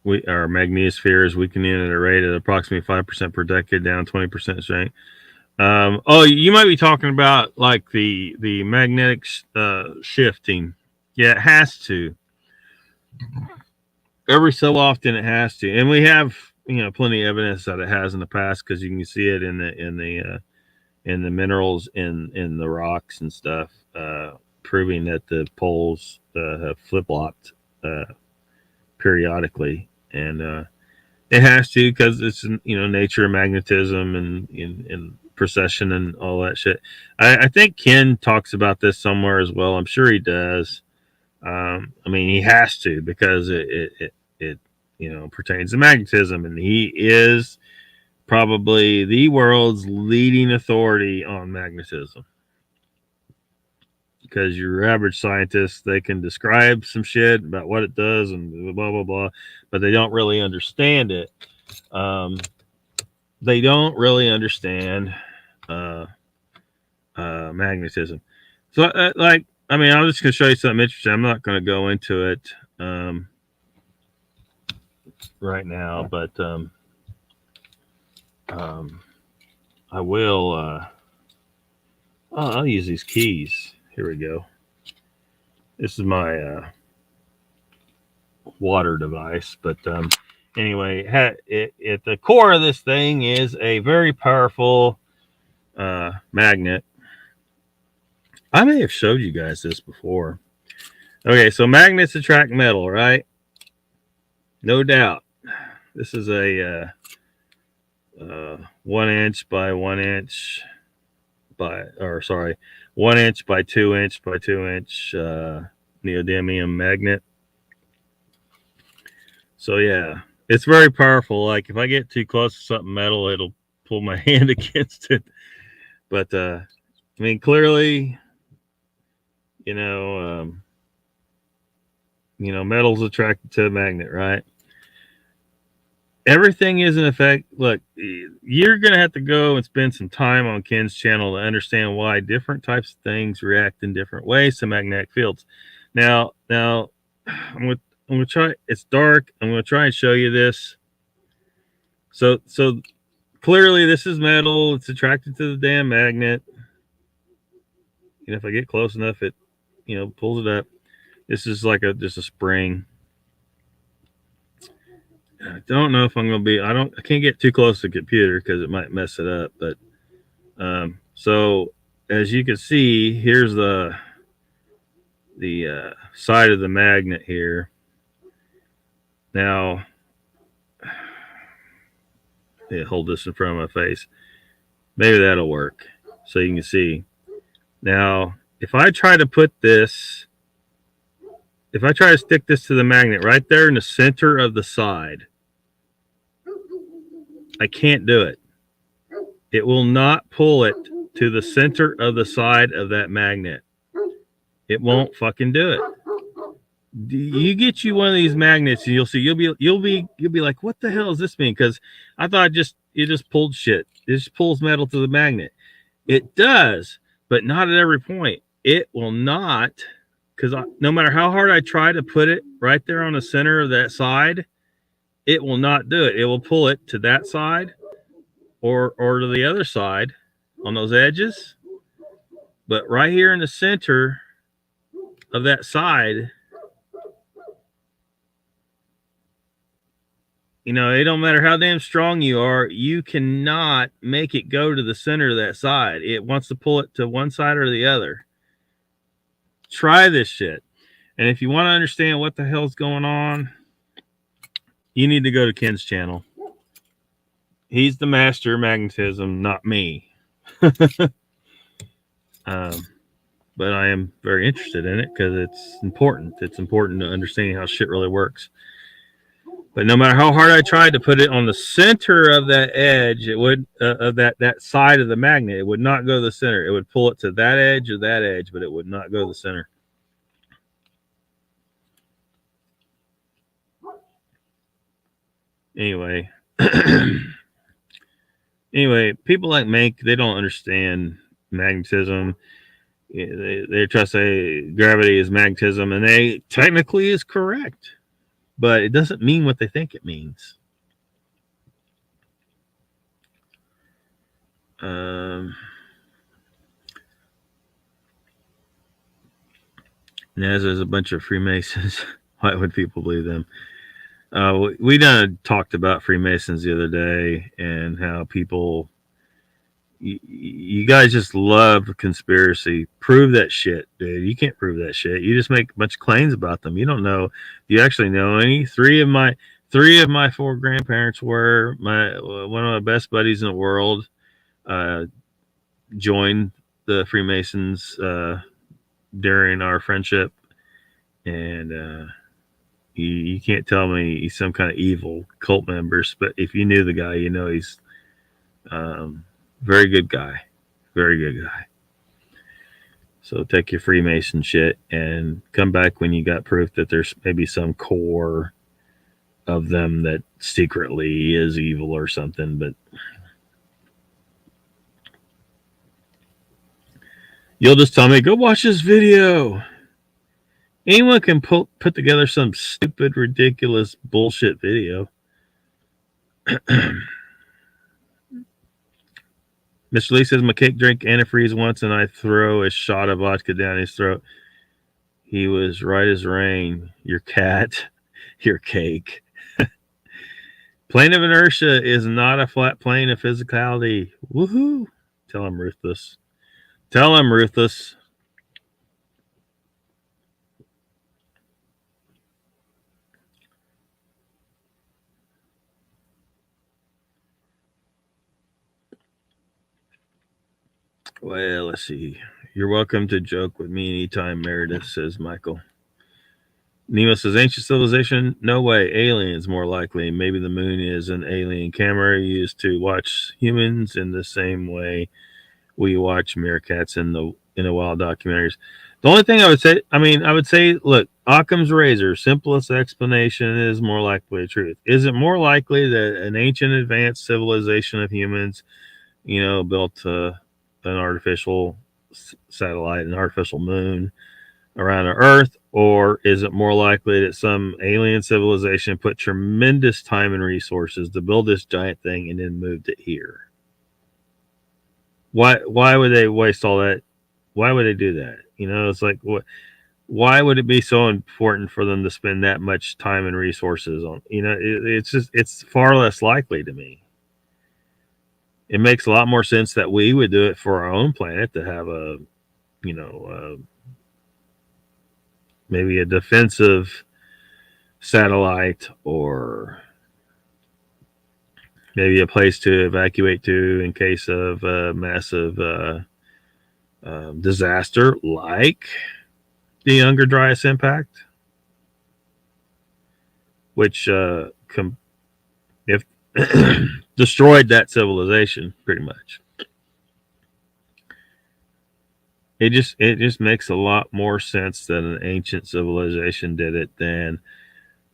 Our magnetosphere is weakening at a rate of approximately 5% per decade, down 20% strength. You might be talking about like the magnetic shifting. Yeah, it has to. Every so often it has to, and we have plenty of evidence that it has in the past, because you can see it in the minerals in the rocks and stuff, proving that the poles have flip-flopped periodically. And it has to, because it's nature of magnetism and precession and all that shit. I think Ken talks about this somewhere as well. I'm sure he does. I mean, he has to, because it pertains to magnetism, and he is probably the world's leading authority on magnetism. Because your average scientist, they can describe some shit about what it does and blah, blah, blah, but they don't really understand it. They don't really understand magnetism. So, I'm just going to show you something interesting. I'm not going to go into it right now, but I will. I'll use these keys. Here we go. This is my water device, but anyway, at the core of this thing is a very powerful magnet. I may have showed you guys this before. Okay, so magnets attract metal, right? No doubt. This is a 1 inch by 1 inch by, or sorry, 1 inch by 2 inch by 2 inch neodymium magnet. So yeah, it's very powerful. Like if I get too close to something metal, it'll pull my hand against it. But I mean, clearly, you know, metal's attracted to a magnet, right? Everything is in effect. Look, you're going to have to go and spend some time on Ken's channel to understand why different types of things react in different ways to magnetic fields. Now, I'm going to try. It's dark. I'm going to try and show you this. So clearly, this is metal. It's attracted to the damn magnet. And if I get close enough, it, pulls it up. This is like just a spring. I don't know if I'm going to be, I can't get too close to the computer because it might mess it up. But, so as you can see, here's the side of the magnet here. Now, hold this in front of my face. Maybe that'll work so you can see. Now, if I try to put this, if I try to stick this to the magnet right there in the center of the side, I can't do it. It will not pull it to the center of the side of that magnet. It won't fucking do it. You get you one of these magnets and you'll see, you'll be like, what the hell does this mean? Because I thought it just pulled shit. It just pulls metal to the magnet. It does, but not at every point. It will not, because no matter how hard I try to put it right there on the center of that side, it will not do it. It will pull it to that side or to the other side on those edges. But right here in the center of that side, it don't matter how damn strong you are, you cannot make it go to the center of that side. It wants to pull it to one side or the other. Try this shit. And if you want to understand what the hell's going on, you need to go to Ken's channel. He's the master of magnetism, not me. But I am very interested in it because it's important. It's important to understand how shit really works. But no matter how hard I tried to put it on the center of that edge, it would of that side of the magnet, it would not go to the center. It would pull it to that edge or that edge, but it would not go to the center. Anyway, people like Mank, they don't understand magnetism. They try to say gravity is magnetism, and they technically is correct, but it doesn't mean what they think it means. And as there's a bunch of Freemasons, why would people believe them? We done talked about Freemasons the other day and how people, you guys just love conspiracy. Prove that shit, dude. You can't prove that shit. You just make a bunch of claims about them. You don't know. Do you actually know any? Three of my 4 grandparents were one of my best buddies in the world. Joined the Freemasons during our friendship, and you can't tell me he's some kind of evil cult member. But if you knew the guy, he's very good guy. Very good guy. So take your Freemason shit and come back when you got proof that there's maybe some core of them that secretly is evil or something. But you'll just tell me, go watch this video. Anyone can put together some stupid, ridiculous bullshit video. Mr. Lee says, my cake drank antifreeze once and I throw a shot of vodka down his throat. He was right as rain. Your cat, your cake. Plane of inertia is not a flat plane of physicality. Woohoo! Tell him, Ruthless. Tell him, Ruthless. Well, let's see. You're welcome to joke with me anytime, Meredith, says Michael. Nemo says, ancient civilization? No way. Aliens, more likely. Maybe the moon is an alien camera used to watch humans in the same way we watch meerkats in the wild documentaries. The only thing I would say, look, Occam's razor, simplest explanation is more likely the truth. Is it more likely that an ancient advanced civilization of humans, built an artificial satellite, an artificial moon around the Earth, or is it more likely that some alien civilization put tremendous time and resources to build this giant thing and then moved it here? Why would they waste all that? Why would they do that? It's like, what? Why would it be so important for them to spend that much time and resources on? It's far less likely to me. It makes a lot more sense that we would do it for our own planet, to have maybe a defensive satellite, or maybe a place to evacuate to in case of a massive disaster like the Younger Dryas impact, which if destroyed that civilization pretty much. It just makes a lot more sense that an ancient civilization did it than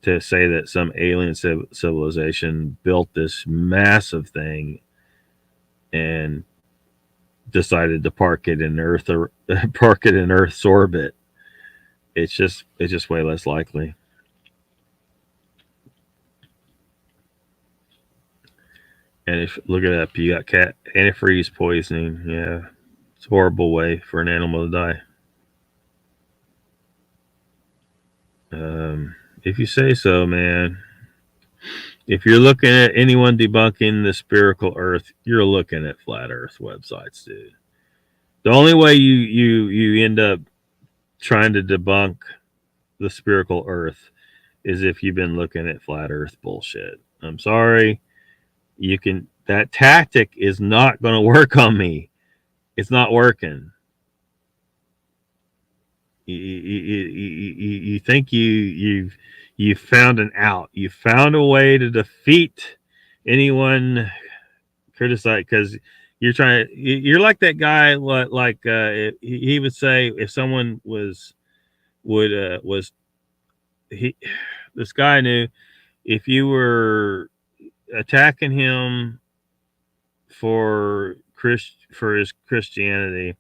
to say that some alien civilization built this massive thing and decided to park it in Earth's orbit. It's just way less likely. And if look it up, you got cat antifreeze poisoning. Yeah, it's a horrible way for an animal to die. If you say so, man. If you're looking at anyone debunking the spherical Earth, you're looking at flat Earth websites, dude. The only way you end up trying to debunk the spherical Earth is if you've been looking at flat Earth bullshit. I'm sorry. That tactic is not going to work on me. It's not working. You think you've found an out. You found a way to defeat anyone criticize, because you're like that guy, like he would say, if someone was this guy knew, if you were attacking him for his Christianity,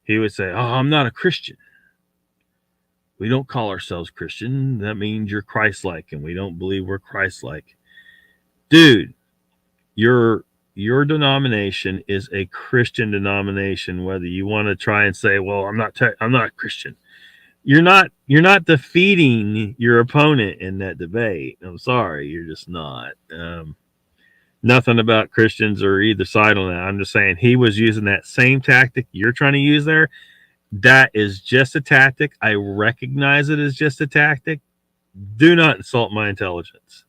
he would say, "Oh, I'm not a Christian. We don't call ourselves Christian. That means you're Christ-like, and we don't believe we're Christ-like." Dude, your denomination is a Christian denomination. Whether you want to try and say, "Well, I'm not a Christian," you're not defeating your opponent in that debate. I'm sorry, you're just not. Nothing about Christians or either side on that. I'm just saying he was using that same tactic you're trying to use there. That is just a tactic. I recognize it as just a tactic. Do not insult my intelligence.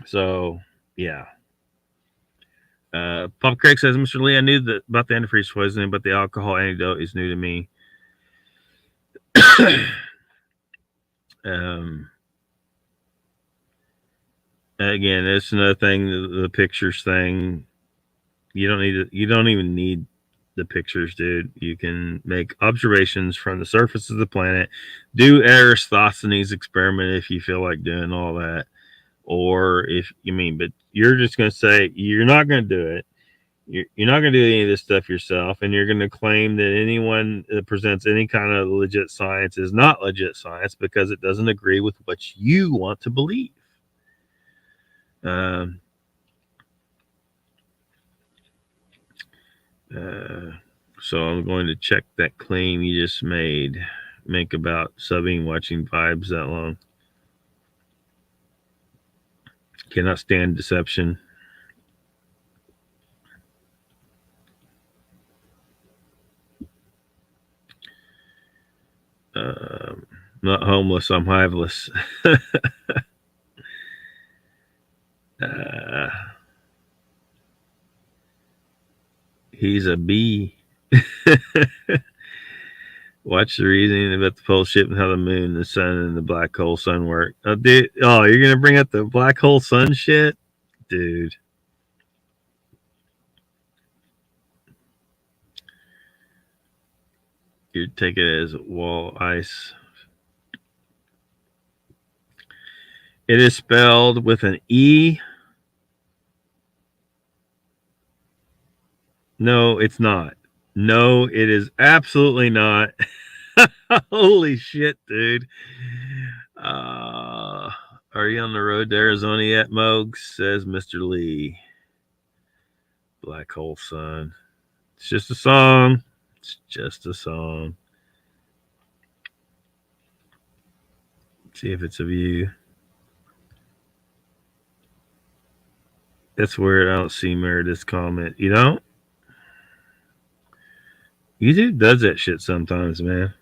So, yeah. Papa Craig says, Mr. Lee, I knew about the antifreeze poisoning, but the alcohol antidote is new to me. Again, it's another thing. The pictures thing. You don't even need the pictures, dude. You can make observations from the surface of the planet. Do Eratosthenes experiment if you feel like doing all that, or but you're just going to say you're not going to do it. You're not going to do any of this stuff yourself, and you're going to claim that anyone that presents any kind of legit science is not legit science because it doesn't agree with what you want to believe. So I'm going to check that claim you just made. Mink about subbing, watching vibes that long. Cannot stand deception. Not homeless, I'm hiveless. He's a bee. Watch the reasoning about the pole ship and how the moon, the sun, and the black hole sun work. Oh, dude. Oh, you're going to bring up the black hole sun shit? Dude. You take it as wall ice. It is spelled with an E. No, it's not. No, it is absolutely not. Holy shit, dude. Are you on the road to Arizona yet, Mogs? Says Mr. Lee. Black Hole Sun. It's just a song. It's just a song. Let's see if it's of you. That's weird. I don't see Meredith's comment. You don't? YouTube does that shit sometimes, man.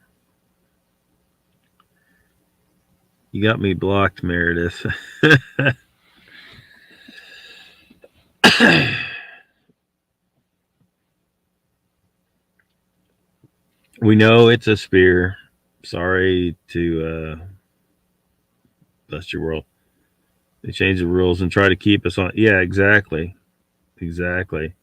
You got me blocked, Meredith. We know it's a spear. Sorry to bust your world. They change the rules and try to keep us on. Yeah, exactly. Exactly.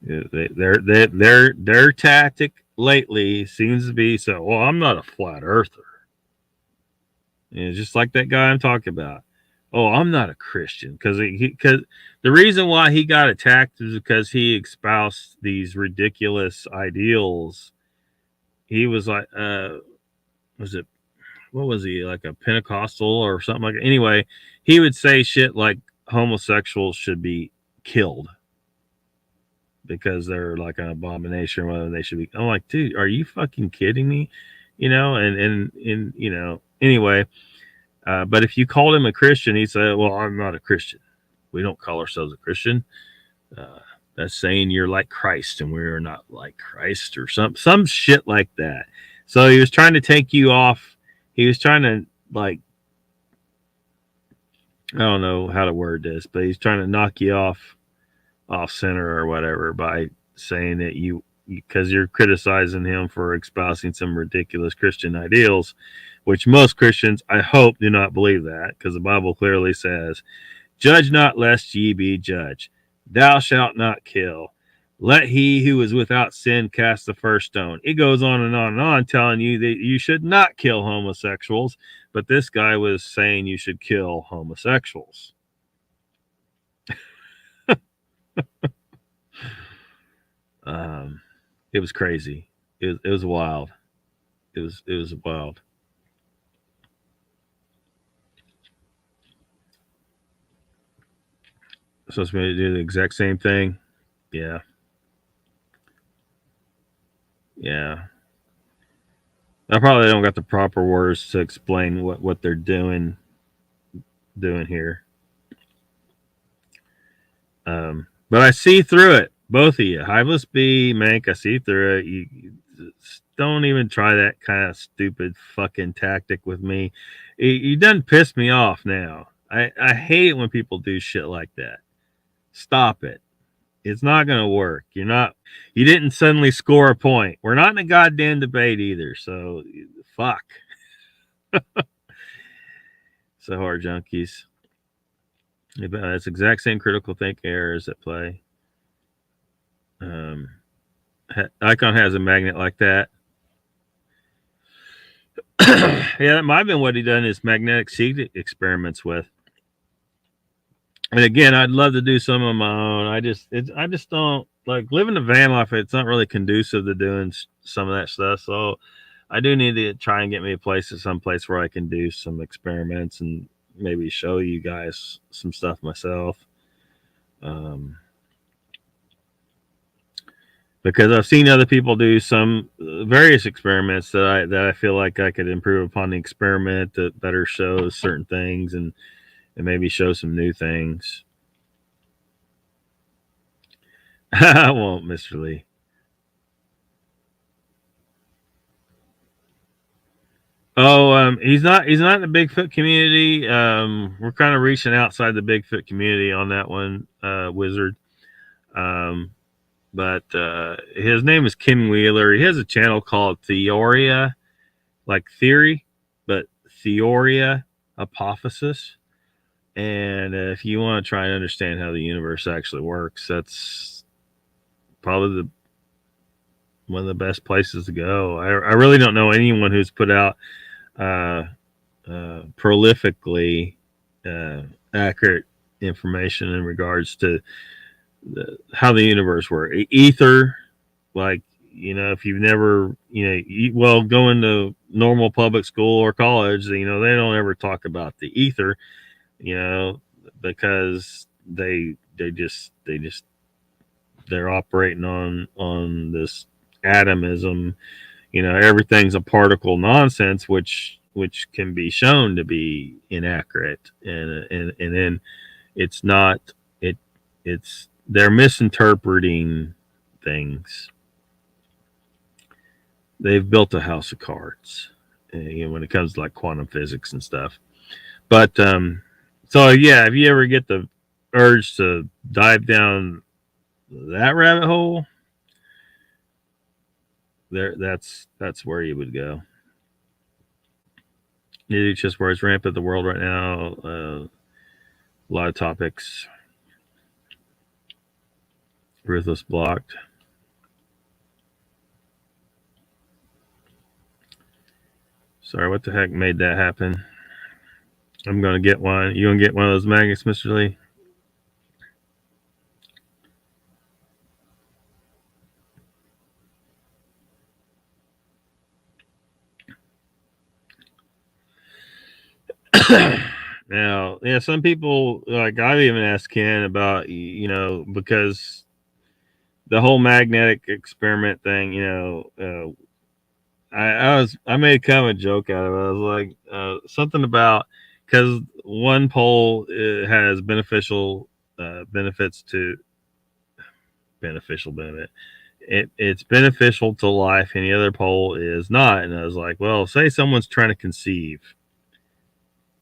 Their tactic lately seems to be so. Well, I'm not a flat earther. And it's just like that guy I'm talking about. Oh, I'm not a Christian because the reason why he got attacked is because he espoused these ridiculous ideals. He was like, was it, what was he, like a Pentecostal or something like that? Anyway, he would say shit like homosexuals should be killed because they're like an abomination or whether they should be. I'm like, dude, are you fucking kidding me? You know, and you know, anyway. But if you called him a Christian, he'd say, well, I'm not a Christian. We don't call ourselves a Christian. That's saying you're like Christ and we're not like Christ or some shit like that. So he was trying to take you off. He was trying to, like, I don't know how to word this, but he's trying to knock you off center or whatever by saying that because you're criticizing him for espousing some ridiculous Christian ideals, which most Christians, I hope, do not believe that, because the Bible clearly says, judge not lest ye be judged. Thou shalt not kill. Let he who is without sin cast the first stone. It goes on and on and on, telling you that you should not kill homosexuals, but this guy was saying you should kill homosexuals. It was crazy. It was wild. It was wild. Supposed to do the exact same thing. Yeah. Yeah. I probably don't got the proper words to explain what they're doing here. But I see through it. Both of you, Hiveless B, Mank, I see through it. You don't even try that kind of stupid fucking tactic with me. You done piss me off now. I hate it when people do shit like that. Stop it. It's not going to work. You didn't suddenly score a point. We're not in a goddamn debate either. So fuck. So hard junkies. It's exact same critical thinking errors at play. Icon has a magnet like that. Yeah, that might have been what he done his magnetic seed experiments with. And again, I'd love to do some of my own. I just don't like living a van life. It's not really conducive to doing some of that stuff. So I do need to try and get me someplace where I can do some experiments and maybe show you guys some stuff myself. But because I've seen other people do some various experiments that I feel like I could improve upon the experiment that better shows certain things and maybe show some new things. I won't, Mr. Lee. Oh, he's not in the Bigfoot community. We're kind of reaching outside the Bigfoot community on that one, Wizard. Um, but his name is Ken Wheeler. He has a channel called Theoria, like theory, but Theoria Apophysis. And if you want to try and understand how the universe actually works, that's probably one of the best places to go. I really don't know anyone who's put out prolifically accurate information in regards to how the universe works. Ether, like, if you've never, going to normal public school or college, they don't ever talk about the ether, because they're operating on this atomism. Everything's a particle nonsense, which can be shown to be inaccurate, and then it's not it's they're misinterpreting things. They've built a house of cards, when it comes to like quantum physics and stuff. But so yeah, if you ever get the urge to dive down that rabbit hole, that's where you would go. It's just where it's rampant the world right now. A lot of topics. Ruthless blocked. Sorry, what the heck made that happen? I'm gonna get one. You gonna get one of those magnets, Mr. Lee? Now, yeah, some people, like, I've even asked Ken about, because the whole magnetic experiment thing, I made kind of a joke out of it. I was like, something about, because one pole has beneficial benefits to beneficial benefit. It's beneficial to life, and the other pole is not. And I was like, well, say someone's trying to conceive.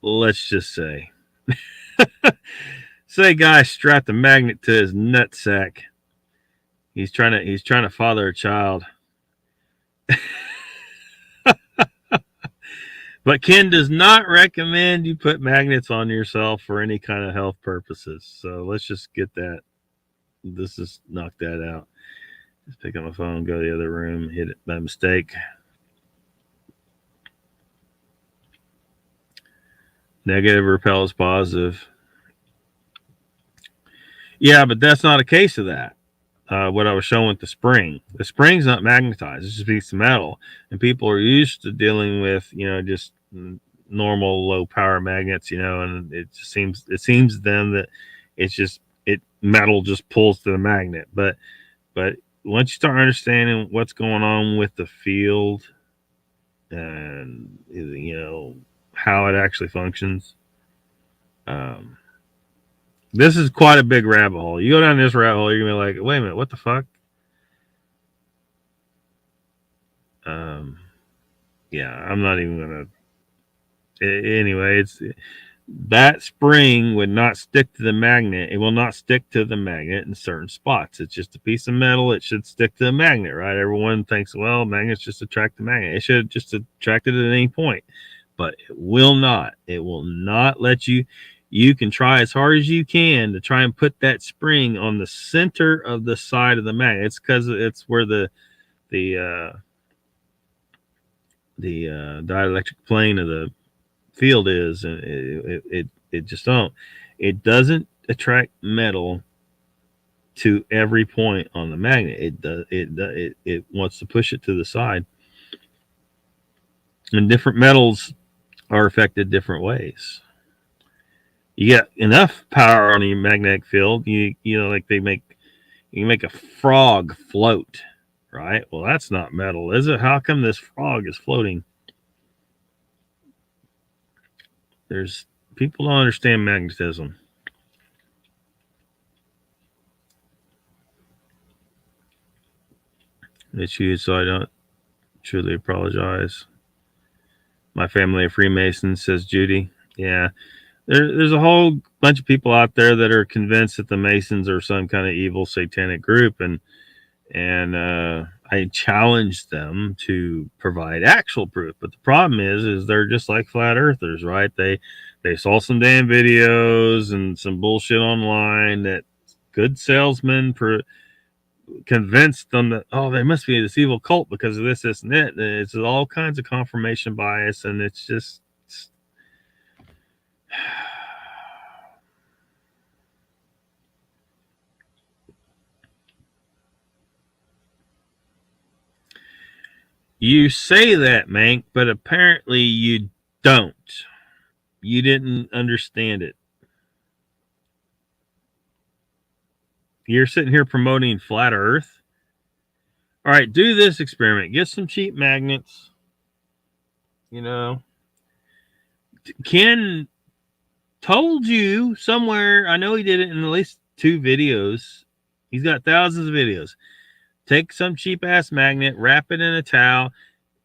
Let's just say, say a guy strapped a magnet to his nutsack. He's trying to father a child. But Ken does not recommend you put magnets on yourself for any kind of health purposes. So let's just get that. Let's just knock that out. Just pick up my phone, go to the other room, hit it by mistake. Negative repels positive. Yeah, but that's not a case of that. What I was showing with the spring's not magnetized. It's just a piece of metal, and people are used to dealing with just normal low power magnets, and it seems to them that it's just metal just pulls to the magnet. But once you start understanding what's going on with the field and how it actually functions, this is quite a big rabbit hole. You go down this rabbit hole, you're gonna be like, wait a minute, what the fuck? Yeah, I'm not even gonna. Anyway, it's that spring would not stick to the magnet. It will not stick to the magnet in certain spots. It's just a piece of metal. It should stick to the magnet, right? Everyone thinks, well, magnets just attract the magnet. It should just attract it at any point, but it will not. It will not let you. You can try as hard as you can to try and put that spring on the center of the side of the magnet. It's because it's where the dielectric plane of the field is, and it just don't. It doesn't attract metal to every point on the magnet. It wants to push it to the side, and different metals are affected different ways. You get enough power on your magnetic field, like you can make a frog float right? Well, that's not metal, is it? How come this frog is floating? There's people don't understand magnetism. It's huge, so I don't truly apologize. My family of Freemasons, says Judy. Yeah, there's a whole bunch of people out there that are convinced that the Masons are some kind of evil satanic group, and I challenge them to provide actual proof. But the problem is they're just like flat earthers, right? They saw some damn videos and some bullshit online that good salesmen convinced them that, oh, they must be this evil cult because of this, and that. And it's all kinds of confirmation bias, and it's just you say that, Mank, but apparently you don't. You didn't understand it. You're sitting here promoting flat earth. All right, do this experiment. Get some cheap magnets. You know, Ken told you somewhere. I know he did it in at least 2 videos. He's got thousands of videos. Take some cheap ass magnet, wrap it in a towel,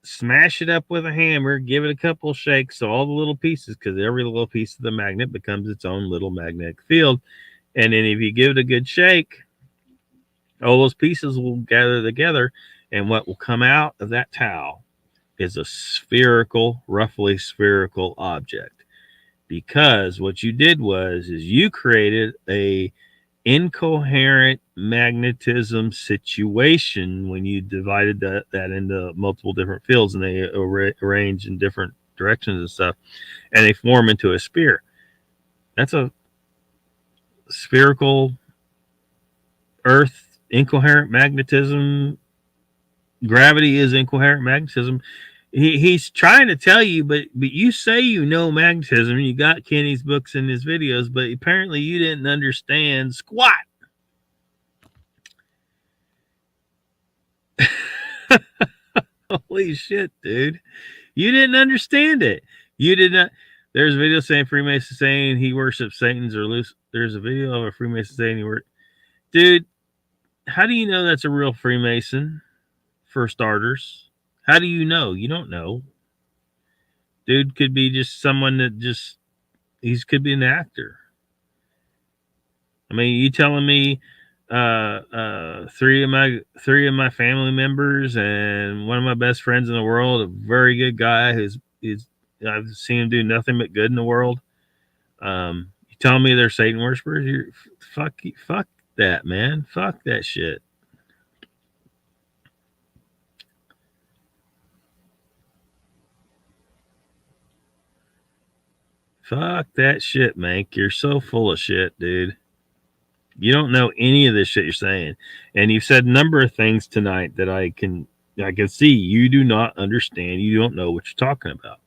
smash it up with a hammer, give it a couple shakes so all the little pieces, because every little piece of the magnet becomes its own little magnetic field. And then if you give it a good shake, all those pieces will gather together, and what will come out of that towel is a spherical, roughly spherical object. Because what you did is you created a incoherent magnetism situation when you divided that into multiple different fields, and they arrange in different directions and stuff, and they form into a sphere. That's a spherical earth incoherent magnetism. Gravity is incoherent magnetism. He's trying to tell you, but you say you know magnetism. You got Kenny's books and his videos, but apparently you didn't understand squat. Holy shit, dude. You didn't understand it. You did not. There's a video saying Freemason saying he worships Satan's or loose. There's a video of a Freemason saying he worships. Dude, how do you know that's a real Freemason? For starters, how do you know? You don't know. Dude could be just someone that just could be an actor. I mean, you telling me three of my family members and one of my best friends in the world, a very good guy who's I've seen him do nothing but good in the world. You telling me they're Satan worshipers? You're fuck that, man. Fuck that shit. Fuck that shit, Mank. You're so full of shit, dude. You don't know any of this shit you're saying. And you've said a number of things tonight that I can see you do not understand. You don't know what you're talking about.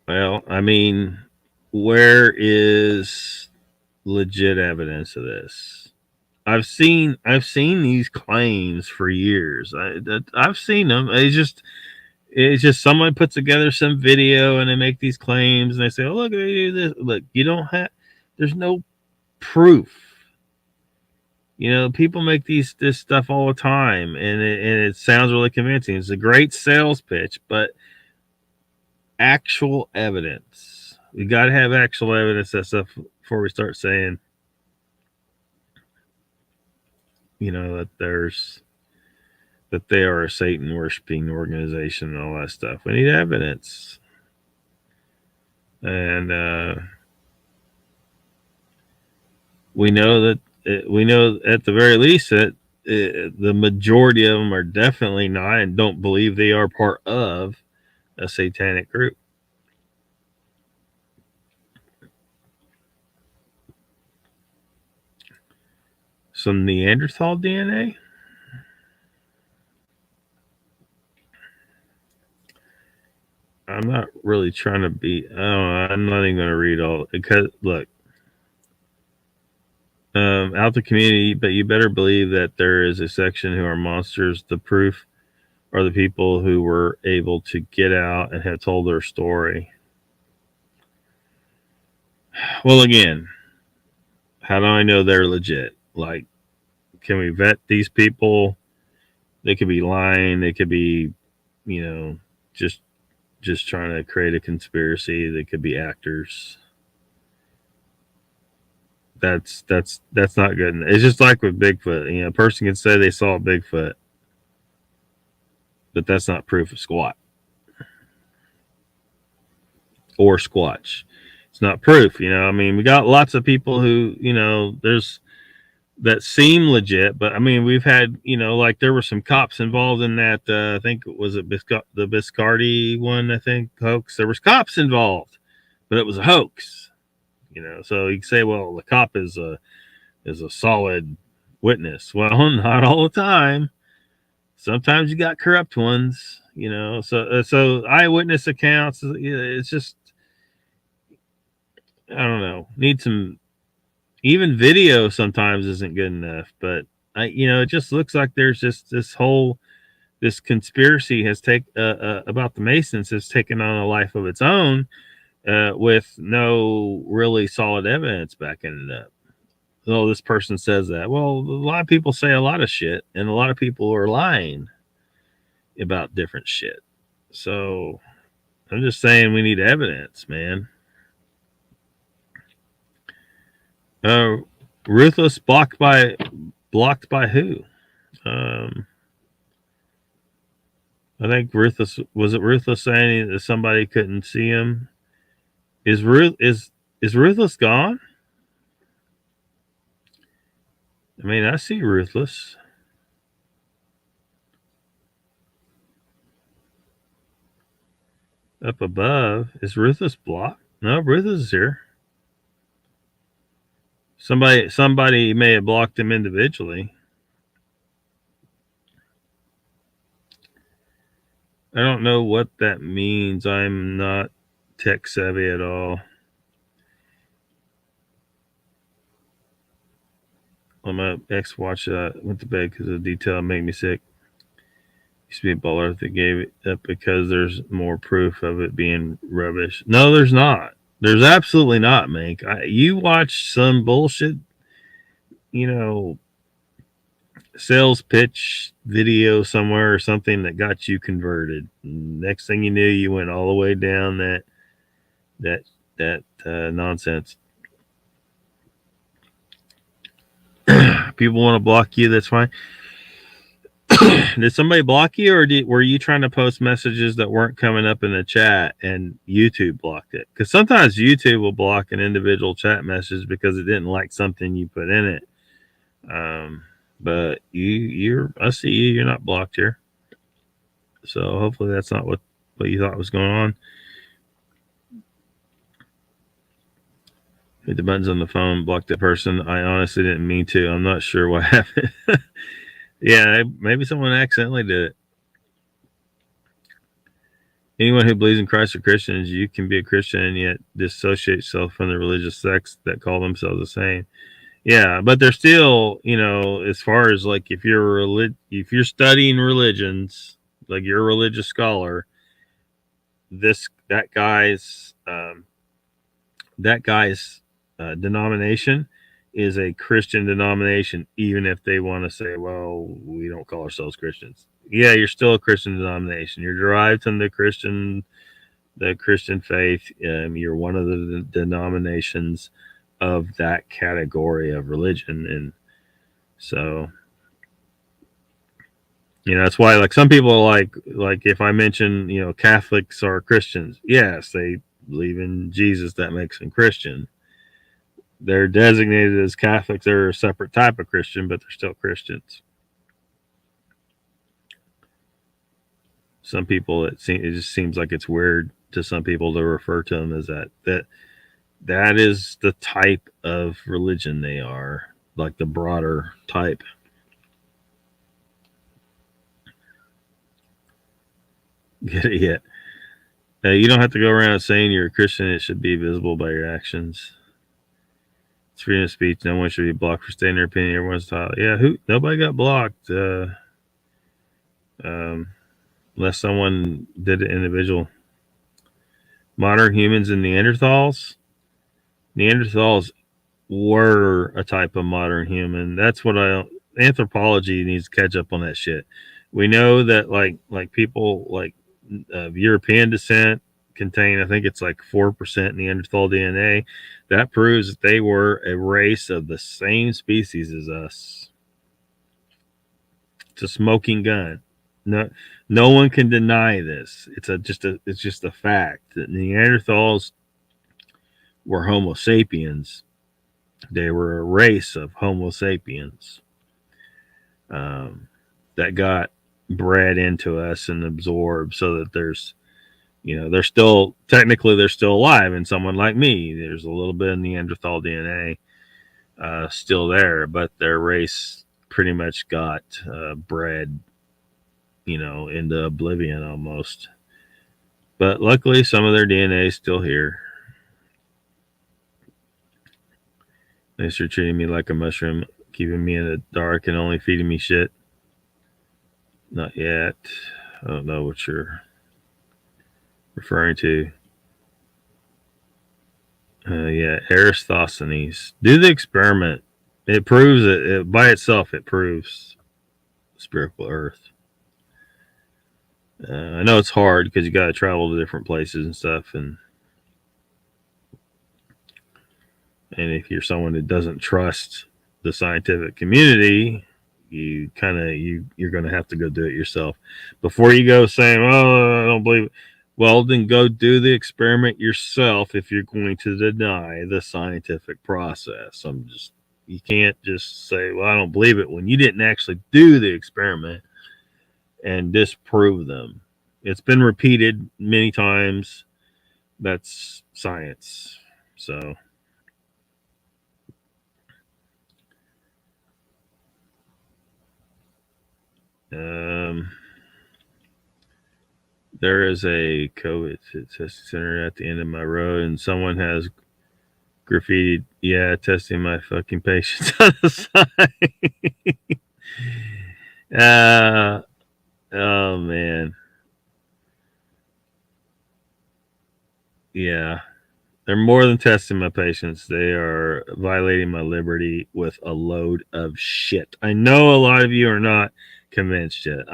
Well, I mean, where is legit evidence of this? I've seen these claims for years. I've seen them. It's just someone puts together some video and they make these claims and they say, "Oh, look, they do this." Look, you don't have. There's no proof. You know, people make this stuff all the time, and it sounds really convincing. It's a great sales pitch, but actual evidence. We got to have actual evidence of stuff before we start saying, you know, that they are a Satan worshiping organization and all that stuff. We need evidence, and we know at the very least that the majority of them are definitely not and don't believe they are part of a satanic group. Some Neanderthal DNA? I'm not really trying to be. I don't know, I'm not even going to read all because look, out the community, but you better believe that there is a section who are monsters. The proof are the people who were able to get out and have told their story. Well, again, how do I know they're legit? Like, can we vet these people? They could be lying. They could be, you know, just trying to create a conspiracy. They could be actors. That's not good. It's just like with Bigfoot. You know, a person can say they saw Bigfoot, but that's not proof of squat or squatch. It's not proof. You know, I mean, we got lots of people who, you know, there's that seem legit, but I mean, we've had, you know, like there were some cops involved in that. I think it was the Biscardi one. I think hoax. There was cops involved, but it was a hoax. You know, so you can say, well, the cop is a solid witness. Well, not all the time. Sometimes you got corrupt ones. You know, so eyewitness accounts. It's just, I don't know. Need some. Even video sometimes isn't good enough, but you know, it just looks like there's just this conspiracy has about the Masons has taken on a life of its own, with no really solid evidence backing it up. Oh, this person says that. Well, a lot of people say a lot of shit, and a lot of people are lying about different shit. So I'm just saying we need evidence, man. Ruthless blocked by who? I think Ruthless saying that somebody couldn't see him. Is Ruthless gone? I mean, I see Ruthless. Up above. Is Ruthless blocked? No, Ruthless is here. Somebody may have blocked him individually. I don't know what that means. I'm not tech savvy at all. On my X watch, went to bed because the detail made me sick. Used to be a baller that gave it up because there's more proof of it being rubbish. No, there's not. There's absolutely not, Mink. You watch some bullshit, you know, sales pitch video somewhere or something that got you converted. Next thing you knew, you went all the way down that nonsense. People want to block you, that's fine. Did somebody block you, or were you trying to post messages that weren't coming up in the chat and YouTube blocked it? Because sometimes YouTube will block an individual chat message because it didn't like something you put in it. But I see you. You're not blocked here. So hopefully that's not what you thought was going on. Hit the buttons on the phone, block that person. I honestly didn't mean to. I'm not sure what happened. Yeah, maybe someone accidentally did it. Anyone who believes in Christ are Christians. You can be a Christian and yet dissociate yourself from the religious sects that call themselves the same. Yeah, but they're still, you know, as far as like if you're studying religions, like you're a religious scholar, that guy's denomination is a Christian denomination, even if they want to say, well, we don't call ourselves Christians. Yeah, you're still a Christian denomination. You're derived from the Christian faith. You're one of the denominations of that category of religion. And so, you know, that's why, like, some people like if I mention, you know, Catholics are Christians. Yes, they believe in Jesus. That makes them Christian. They're designated as Catholics. They're a separate type of Christian, but they're still Christians. Some people, it just seems like it's weird to some people to refer to them as that is the type of religion they are, like the broader type. Get it yet? You don't have to go around saying you're a Christian. It should be visible by your actions. It's freedom of speech. No one should be blocked for stating their opinion. Everyone's taught. Yeah, nobody got blocked. Unless someone did it individual. Modern humans and Neanderthals. Neanderthals were a type of modern human. That's what anthropology needs to catch up on that shit. We know that like people like of European descent contain, I think it's like 4% Neanderthal DNA. That proves that they were a race of the same species as us. It's a smoking gun. No one can deny this. It's just a fact that Neanderthals were Homo sapiens. They were a race of Homo sapiens that got bred into us and absorbed, so that they're still alive in someone like me. There's a little bit of Neanderthal DNA still there, but their race pretty much got bred, into oblivion almost. But luckily, some of their DNA is still here. Thanks for treating me like a mushroom, keeping me in the dark and only feeding me shit. Not yet. I don't know what you're referring to. Yeah, Eratosthenes. Do the experiment. It proves it by itself. It proves spherical Earth. I know it's hard because you got to travel to different places and stuff, and if you're someone that doesn't trust the scientific community, you're going to have to go do it yourself before you go saying, "Oh, I don't believe it." Well, then go do the experiment yourself if you're going to deny the scientific process. You can't just say, "Well, I don't believe it," when you didn't actually do the experiment and disprove them. It's been repeated many times. That's science. So there is a COVID testing center at the end of my road, and someone has graffitied, "Yeah, testing my fucking patients" on the side. Oh man. Yeah. They're more than testing my patients. They are violating my liberty with a load of shit. I know a lot of you are not convinced yet.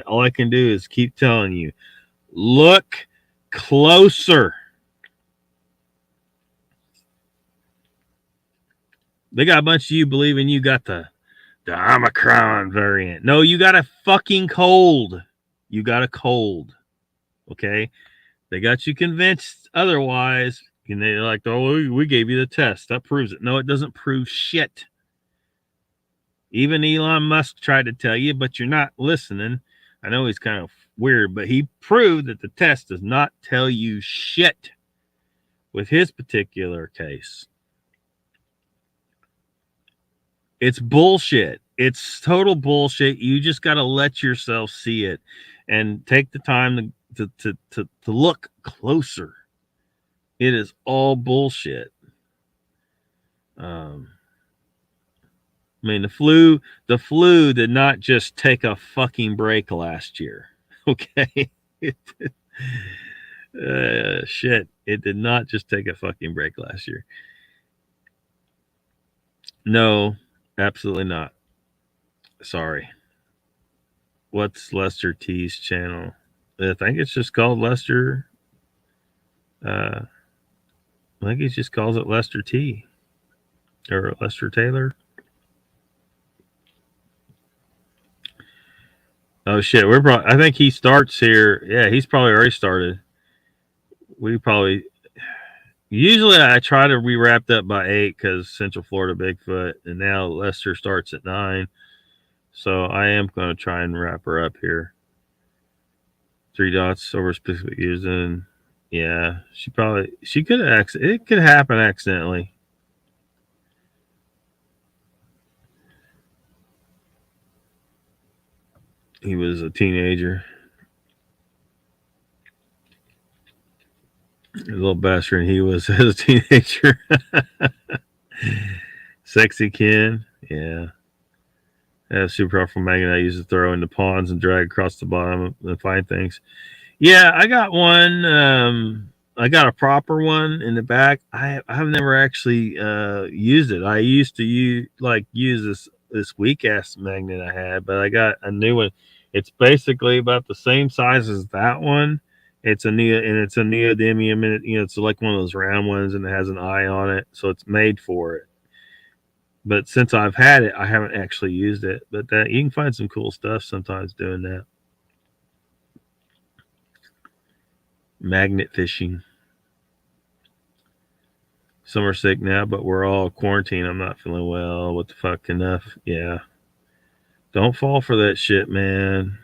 All I can do is keep telling you, look closer. They got a bunch of you believing you got the Omicron variant. No, you got a fucking cold. You got a cold. Okay? They got you convinced otherwise. And they're like, "Oh, we gave you the test. That proves it." No, it doesn't prove shit. Even Elon Musk tried to tell you, but you're not listening. I know he's kind of weird, but he proved that the test does not tell you shit with his particular case. It's bullshit. It's total bullshit. You just got to let yourself see it and take the time to look closer. It is all bullshit. I mean, the flu did not just take a fucking break last year. Okay. Shit. It did not just take a fucking break last year. No, absolutely not. Sorry. What's Lester T's channel? I think it's just called Lester. I think he just calls it Lester T or Lester Taylor. Oh shit, I think he starts here. Yeah, he's probably already started. Usually I try to be wrapped up by 8 because Central Florida Bigfoot, and now Lester starts at 9. So I am going to try and wrap her up here. 3 dots over specific using. Yeah, she could have, it could happen accidentally. He was a teenager. little bastard he was as a teenager. Sexy Ken. Yeah. A super powerful magnet I used to throw into ponds and drag across the bottom and find things. Yeah, I got one. I got a proper one in the back. I've never actually used it. I used to use this weak ass magnet I had, but I got a new one. It's basically about the same size as that one. It's a neodymium, and it's like one of those round ones, and it has an eye on it, so it's made for it. But since I've had it, I haven't actually used it. But that you can find some cool stuff sometimes doing that. Magnet fishing. Some are sick now, but we're all quarantined. I'm not feeling well. What the fuck? Enough. Yeah. Don't fall for that shit, man.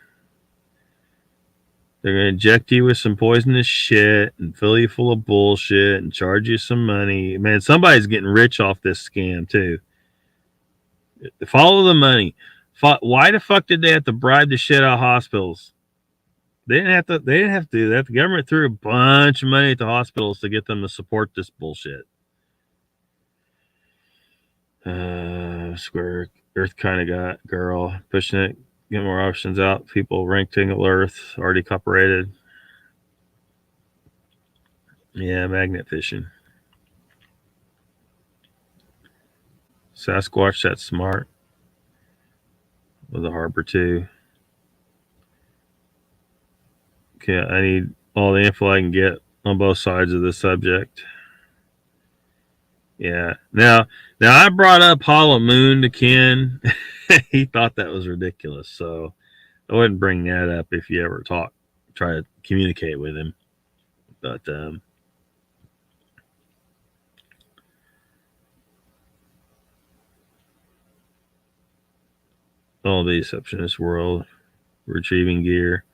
They're going to inject you with some poisonous shit and fill you full of bullshit and charge you some money. Man, somebody's getting rich off this scam, too. Follow the money. Why the fuck did they have to bribe the shit out of hospitals? They didn't have to do that. The government threw a bunch of money at the hospitals to get them to support this bullshit. Square Earth kind of got girl pushing it. Get more options out. People ranked Tingle Earth already cooperated. Yeah, magnet fishing. Sasquatch, that's smart. With the harbor too. Okay, I need all the info I can get on both sides of the subject. Yeah. Now I brought up Hollow Moon to Ken. He thought that was ridiculous, so I wouldn't bring that up if you ever try to communicate with him. But all the Deceptionist World, retrieving gear.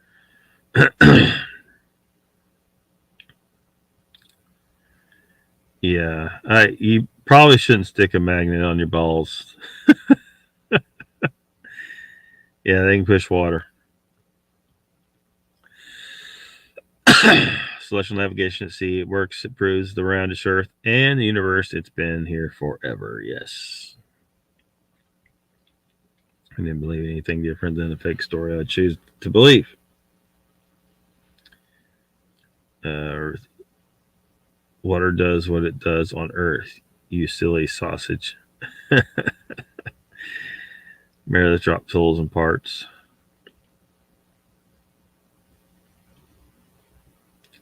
Yeah, you probably shouldn't stick a magnet on your balls. Yeah, they can push water. Celestial navigation at sea. It works. It proves the roundish Earth and the universe. It's been here forever. Yes. I didn't believe anything different than a fake story I choose to believe. Water does what it does on Earth. You silly sausage. Meredith dropped tools and parts.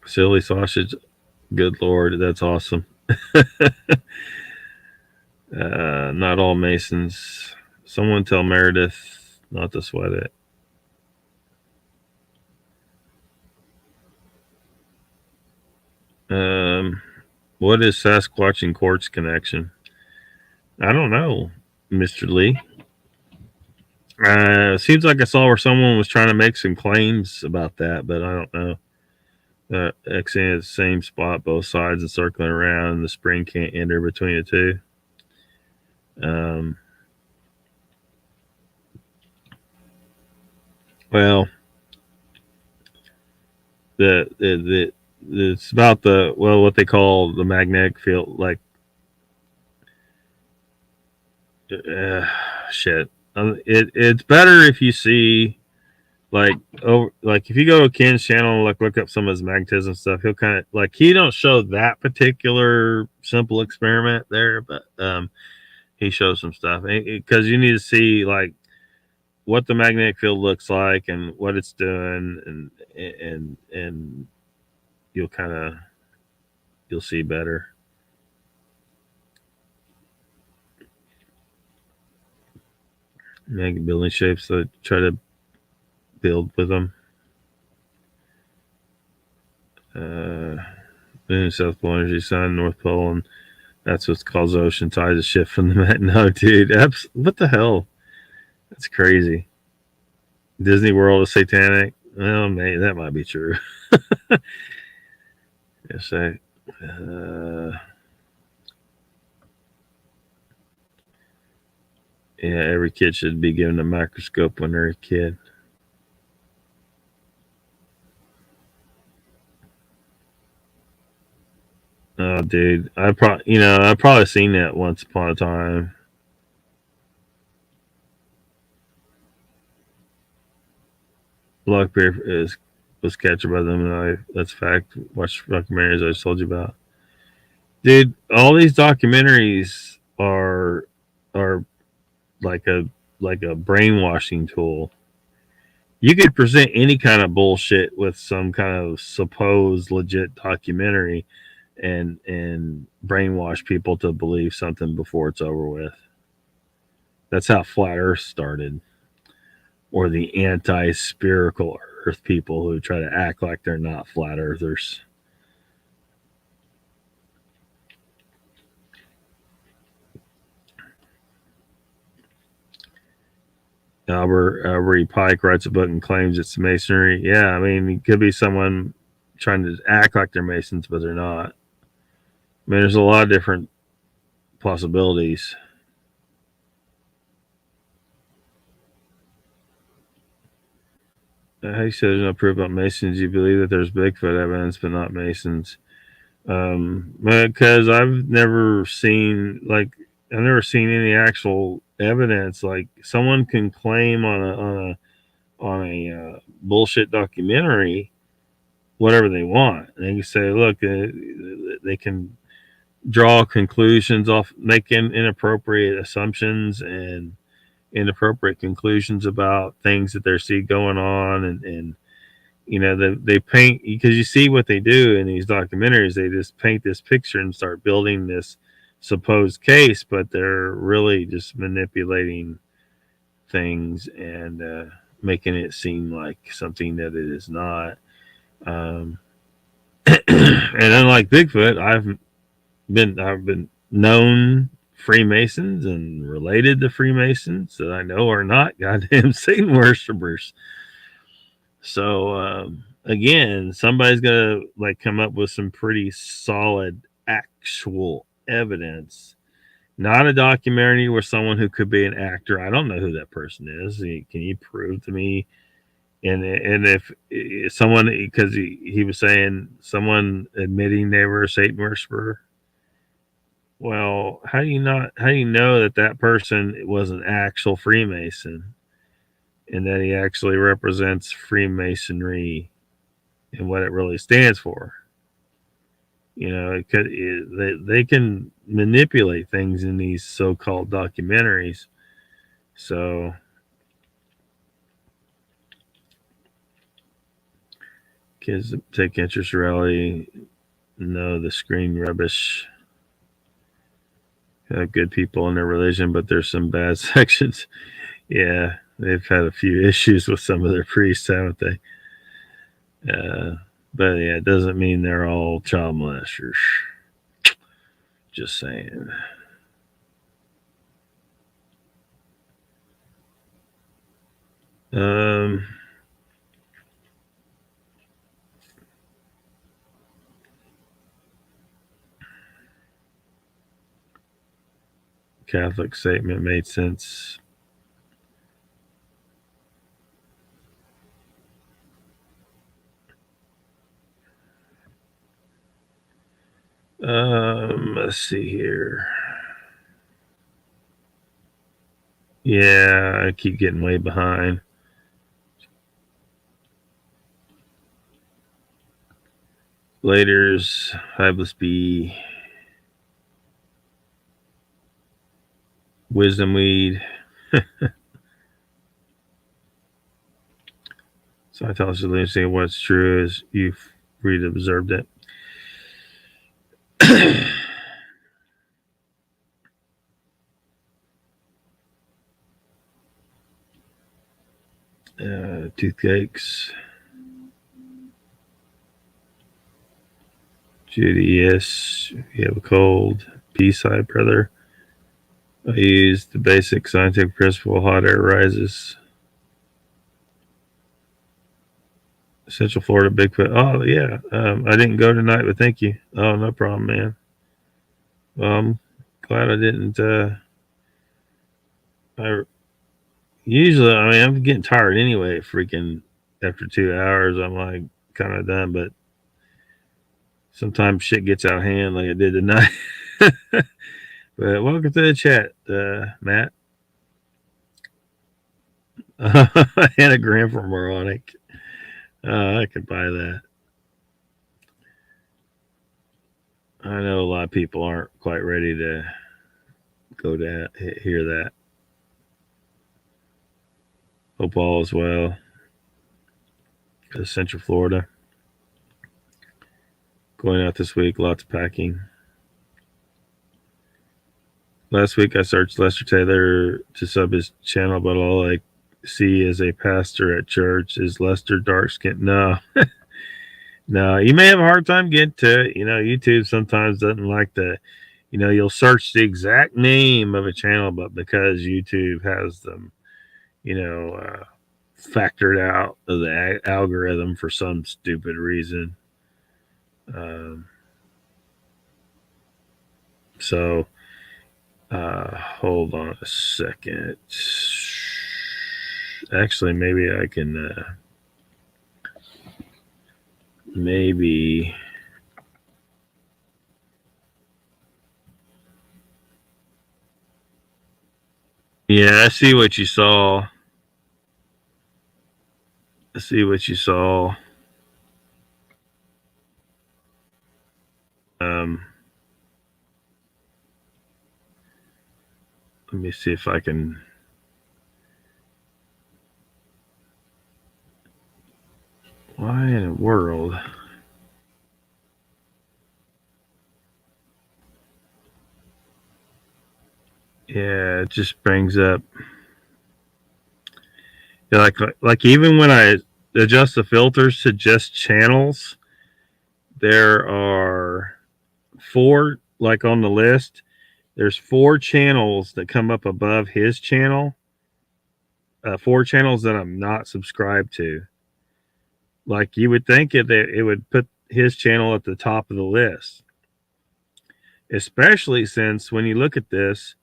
Silly sausage. Good Lord, that's awesome. Not all Masons. Someone tell Meredith not to sweat it. What is Sasquatch and quartz connection? I don't know, Mr. Lee. Seems like I saw where someone was trying to make some claims about that, but I don't know. Xing at the same spot, both sides, and circling around, and the spring can't enter between the two. Well, it's about what they call the magnetic field, like shit. It's better if you see like if you go to Ken's channel and look up some of his magnetism stuff, he'll kind of he don't show that particular simple experiment there, but he shows some stuff because you need to see what the magnetic field looks like and what it's doing, and you'll see better. Make building shapes that try to build with them. Moon, South Pole energy, Sun, North Pole, and that's what causes ocean tides to shift from the mat. No, dude, what the hell? That's crazy. Disney World is satanic. Well, maybe that might be true. Yes, yeah, every kid should be given a microscope when they're a kid. Oh, dude, I probably seen that once upon a time. Lockbeard was captured by them, and that's a fact. Watch documentaries I just told you about, dude. All these documentaries are like a brainwashing tool. You could present any kind of bullshit with some kind of supposed legit documentary and brainwash people to believe something before it's over with. That's how flat earth started, or the anti-spherical earth people who try to act like they're not flat earthers. Albert E. Pike writes a book and claims it's masonry. Yeah, I mean, it could be someone trying to act like they're masons, but they're not. I mean, there's a lot of different possibilities. How you said there's no proof about masons? You believe that there's Bigfoot evidence, but not masons. Because I've never seen any actual evidence. Like someone can claim on a bullshit documentary whatever they want. They can say, look, they can draw conclusions off, making inappropriate assumptions and inappropriate conclusions about things that they see going on, and they paint, because you see what they do in these documentaries. They just paint this picture and start building this supposed case, but they're really just manipulating things and making it seem like something that it is not. um, and unlike Bigfoot, I've been known Freemasons and related to Freemasons that I know are not goddamn Satan worshippers. So again, somebody's gonna like come up with some pretty solid actual evidence, not a documentary where someone who could be an actor. I don't know who that person is. Can you prove to me? And if someone, because he was saying someone admitting they were a Satan worshiper. Well, how do you know that that person was an actual Freemason and that he actually represents Freemasonry and what it really stands for? They can manipulate things in these so-called documentaries. So kids take interest in reality. No, the screen rubbish. Good people in their religion, but there's some bad sections. Yeah, they've had a few issues with some of their priests, haven't they? But yeah, it doesn't mean they're all child molesters. Just saying. Um, Catholic statement made sense. Let's see here. Yeah, I keep getting way behind. Later's Hiblis B. Wisdom weed. So I tell us to say what's true as you've really observed it. Toothcakes. Judy, yes. You have a cold. Peace, hi, brother. I use the basic scientific principle: hot air rises. Central Florida Bigfoot. Oh yeah, I didn't go tonight, but thank you. Oh, no problem, man. Well, I'm glad I didn't. I usually, I mean, I'm getting tired anyway. Freaking after 2 hours, I'm like kind of done. But Sometimes shit gets out of hand like it did tonight. But welcome to the chat, Matt. Anagram for moronic. I could buy that. I know a lot of people aren't quite ready to go to hear that. Hope all is well. Central Florida. Going out this week, lots of packing. Last week I searched Lester Taylor to sub his channel, but all I see is a pastor at church. Is Lester dark skinned? No. No, you may have a hard time getting to it. YouTube sometimes doesn't like the, you'll search the exact name of a channel, but because YouTube has them, factored out of the algorithm for some stupid reason. So hold on a second. Actually, maybe I can maybe yeah, I see what you saw. I see what you saw. Let me see if I can. Why in the world? Yeah, it just brings up. Yeah, like even when I adjust the filters to just channels, there are 4, like on the list, there's 4 channels that come up above his channel. 4 channels that I'm not subscribed to. Like you would think it would put his channel at the top of the list, especially since when you look at this,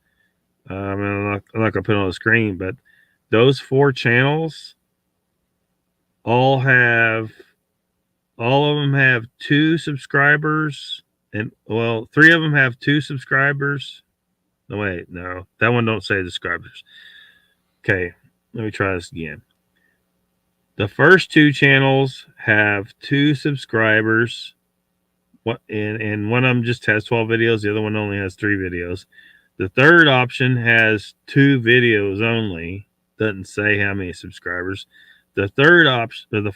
I'm not going to put it on the screen, but those 4 channels all of them have 2 subscribers, and 3 of them have 2 subscribers. No, wait, no, that one don't say subscribers. Okay, let me try this again. The first 2 channels have 2 subscribers. And one of them just has 12 videos. The other one only has 3 videos. The third option has 2 videos only. Doesn't say how many subscribers. The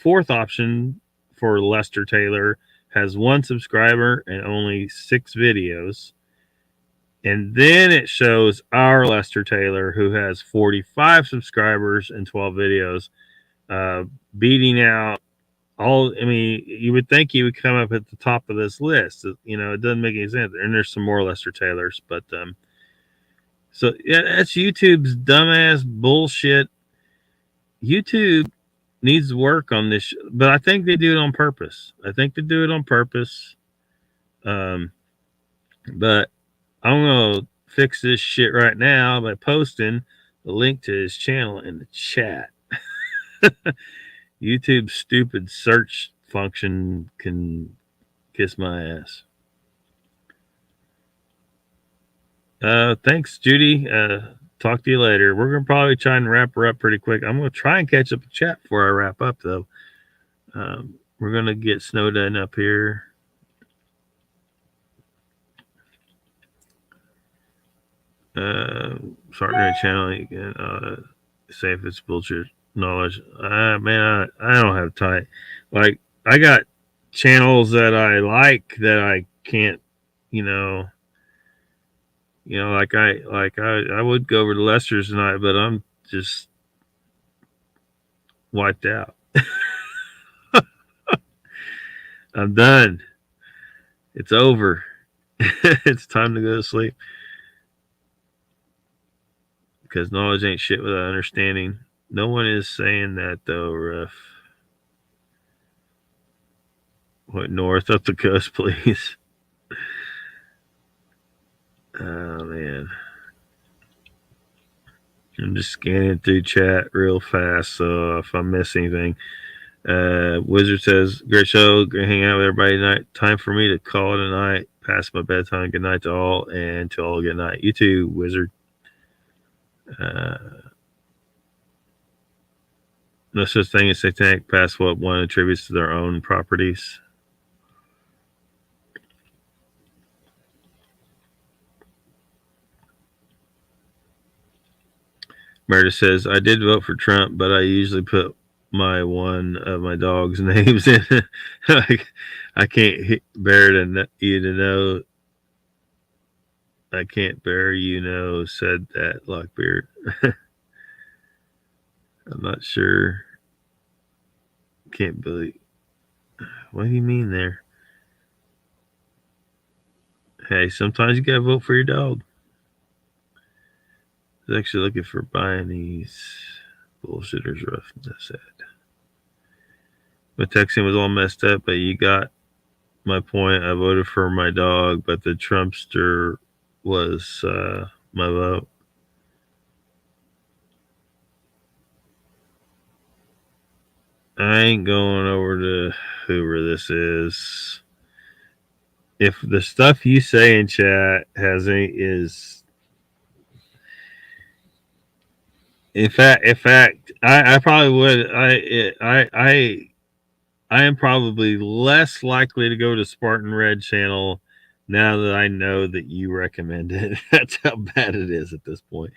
fourth option for Lester Taylor has 1 subscriber and only 6 videos. And then it shows our Lester Taylor, who has 45 subscribers and 12 videos, beating out all. I mean, you would think he would come up at the top of this list. It doesn't make any sense. And there's some more Lester Taylors, but so yeah, that's YouTube's dumbass bullshit. YouTube needs work on this, but I think they do it on purpose. But I'm gonna fix this shit right now by posting the link to his channel in the chat. YouTube's stupid search function can kiss my ass. Thanks, Judy. Talk to you later. We're gonna probably try and wrap her up pretty quick. I'm gonna try and catch up the chat before I wrap up, though. We're gonna get Snowden up here. Start your channel again. Say if it's bullshit knowledge. Man, I don't have time. Like, I got channels that I like that I can't, like I would go over to Lester's tonight, but I'm just wiped out. I'm done. It's over. It's time to go to sleep. Because knowledge ain't shit without understanding. No one is saying that, though, Ruff. What, north up the coast, please? Oh, man. I'm just scanning through chat real fast, so if I miss anything. Wizard says, great show, great hanging out with everybody tonight. Time for me to call it a night. Past my bedtime. Good night to all, and to all, good night. You too, Wizard. No such thing as satanic past what one attributes to their own properties. Meredith says, I did vote for Trump, but I usually put one of my dog's names in. I can't bear you to know. I can't bear you know, said that Lockbeard. I'm not sure. Can't believe. What do you mean there? Hey, sometimes you gotta vote for your dog. I was actually looking for buying these bullshitters rough. That's sad. My texting was all messed up, but you got my point. I voted for my dog, but the Trumpster was my vote. I ain't going over to whoever this is. If the stuff you say in chat has any is, in fact, I probably would. I am probably less likely to go to Spartan Red channel now that I know that you recommend it. That's how bad it is at this point.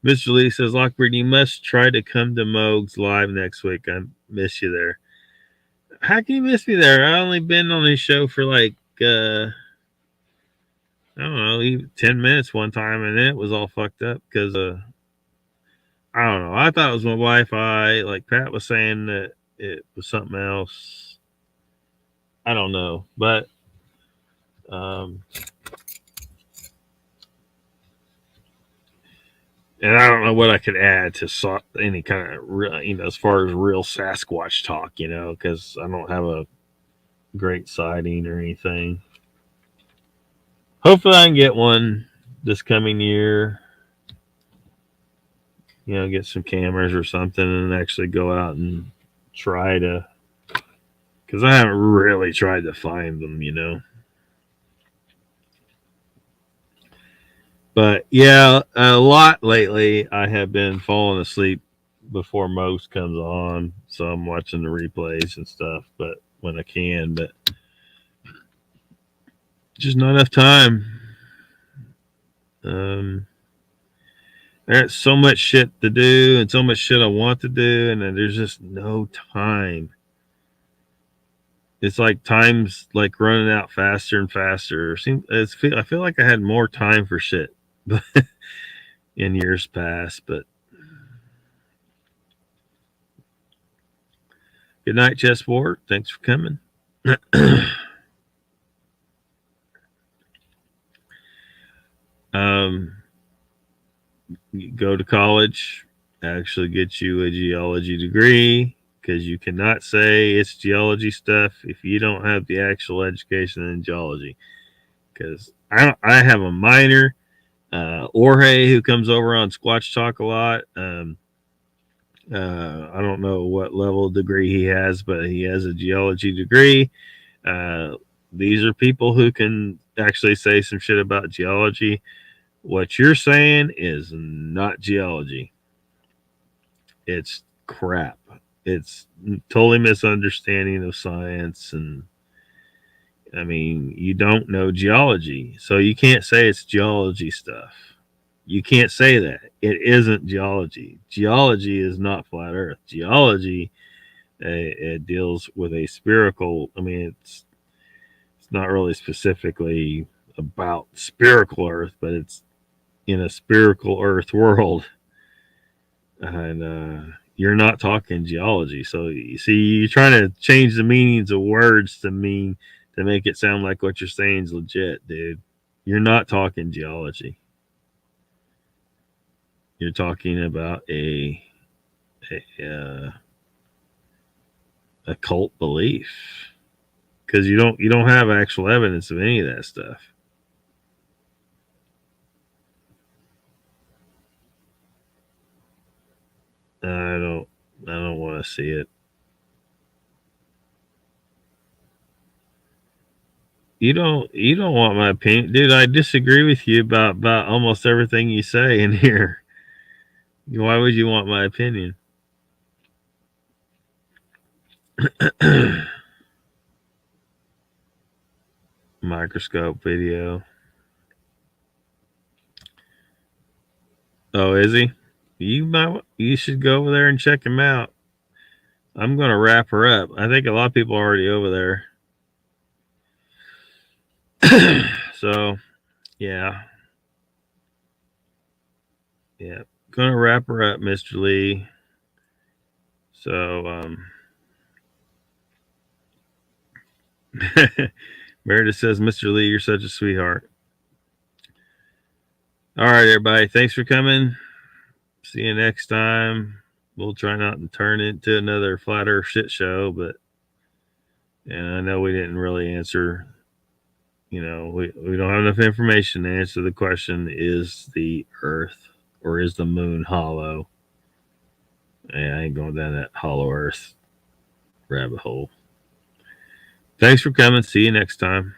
Mr. Lee says, Lockbeard, you must try to come to Moog's live next week. I miss you there. How can you miss me there? I only been on his show for like I don't know, 10 minutes one time, and then it was all fucked up because I don't know. I thought it was my Wi-Fi. Like Pat was saying that it was something else. I don't know, but and I don't know what I could add to any kind of real, as far as real Sasquatch talk, because I don't have a great sighting or anything. Hopefully, I can get one this coming year. Get some cameras or something and actually go out and try to, because I haven't really tried to find them. But yeah, a lot lately I have been falling asleep before most comes on, so I'm watching the replays and stuff, but when I can, but just not enough time. There's so much shit to do and so much shit I want to do, and then there's just no time. It's like time's like running out faster and faster. I feel like I had more time for shit in years past, but good night, Chessboard. Thanks for coming. Go to college, actually get you a geology degree, because you cannot say it's geology stuff if you don't have the actual education in geology. Because I have a minor, Jorge, who comes over on Squatch Talk a lot. I don't know what level degree he has, but he has a geology degree. These are people who can actually say some shit about geology. What you're saying is not geology. It's crap. It's totally misunderstanding of science, and I mean, you don't know geology, so you can't say it's geology stuff. You can't say that. It isn't geology. Geology is not flat Earth. Geology it deals with a spherical. I mean, it's not really specifically about spherical Earth, but it's in a spherical Earth world, and you're not talking geology. So you see, you're trying to change the meanings of words to make it sound like what you're saying is legit, dude. You're not talking geology. You're talking about a cult belief, because you don't have actual evidence of any of that stuff. I don't want to see it. You don't want my opinion, dude. I disagree with you about almost everything you say in here. Why would you want my opinion? Microscope video. Oh, is he? You should go over there and check him out. I'm gonna wrap her up. I think a lot of people are already over there. So yeah. Yeah. Gonna wrap her up, Mr. Lee. So Meredith says, Mr. Lee, you're such a sweetheart. All right, everybody. Thanks for coming. See you next time. We'll try not to turn it into another flat earth shit show, but and I know we didn't really answer, we don't have enough information to answer the question, is the earth or is the moon hollow? Yeah, I ain't going down that hollow earth rabbit hole. Thanks for coming. See you next time.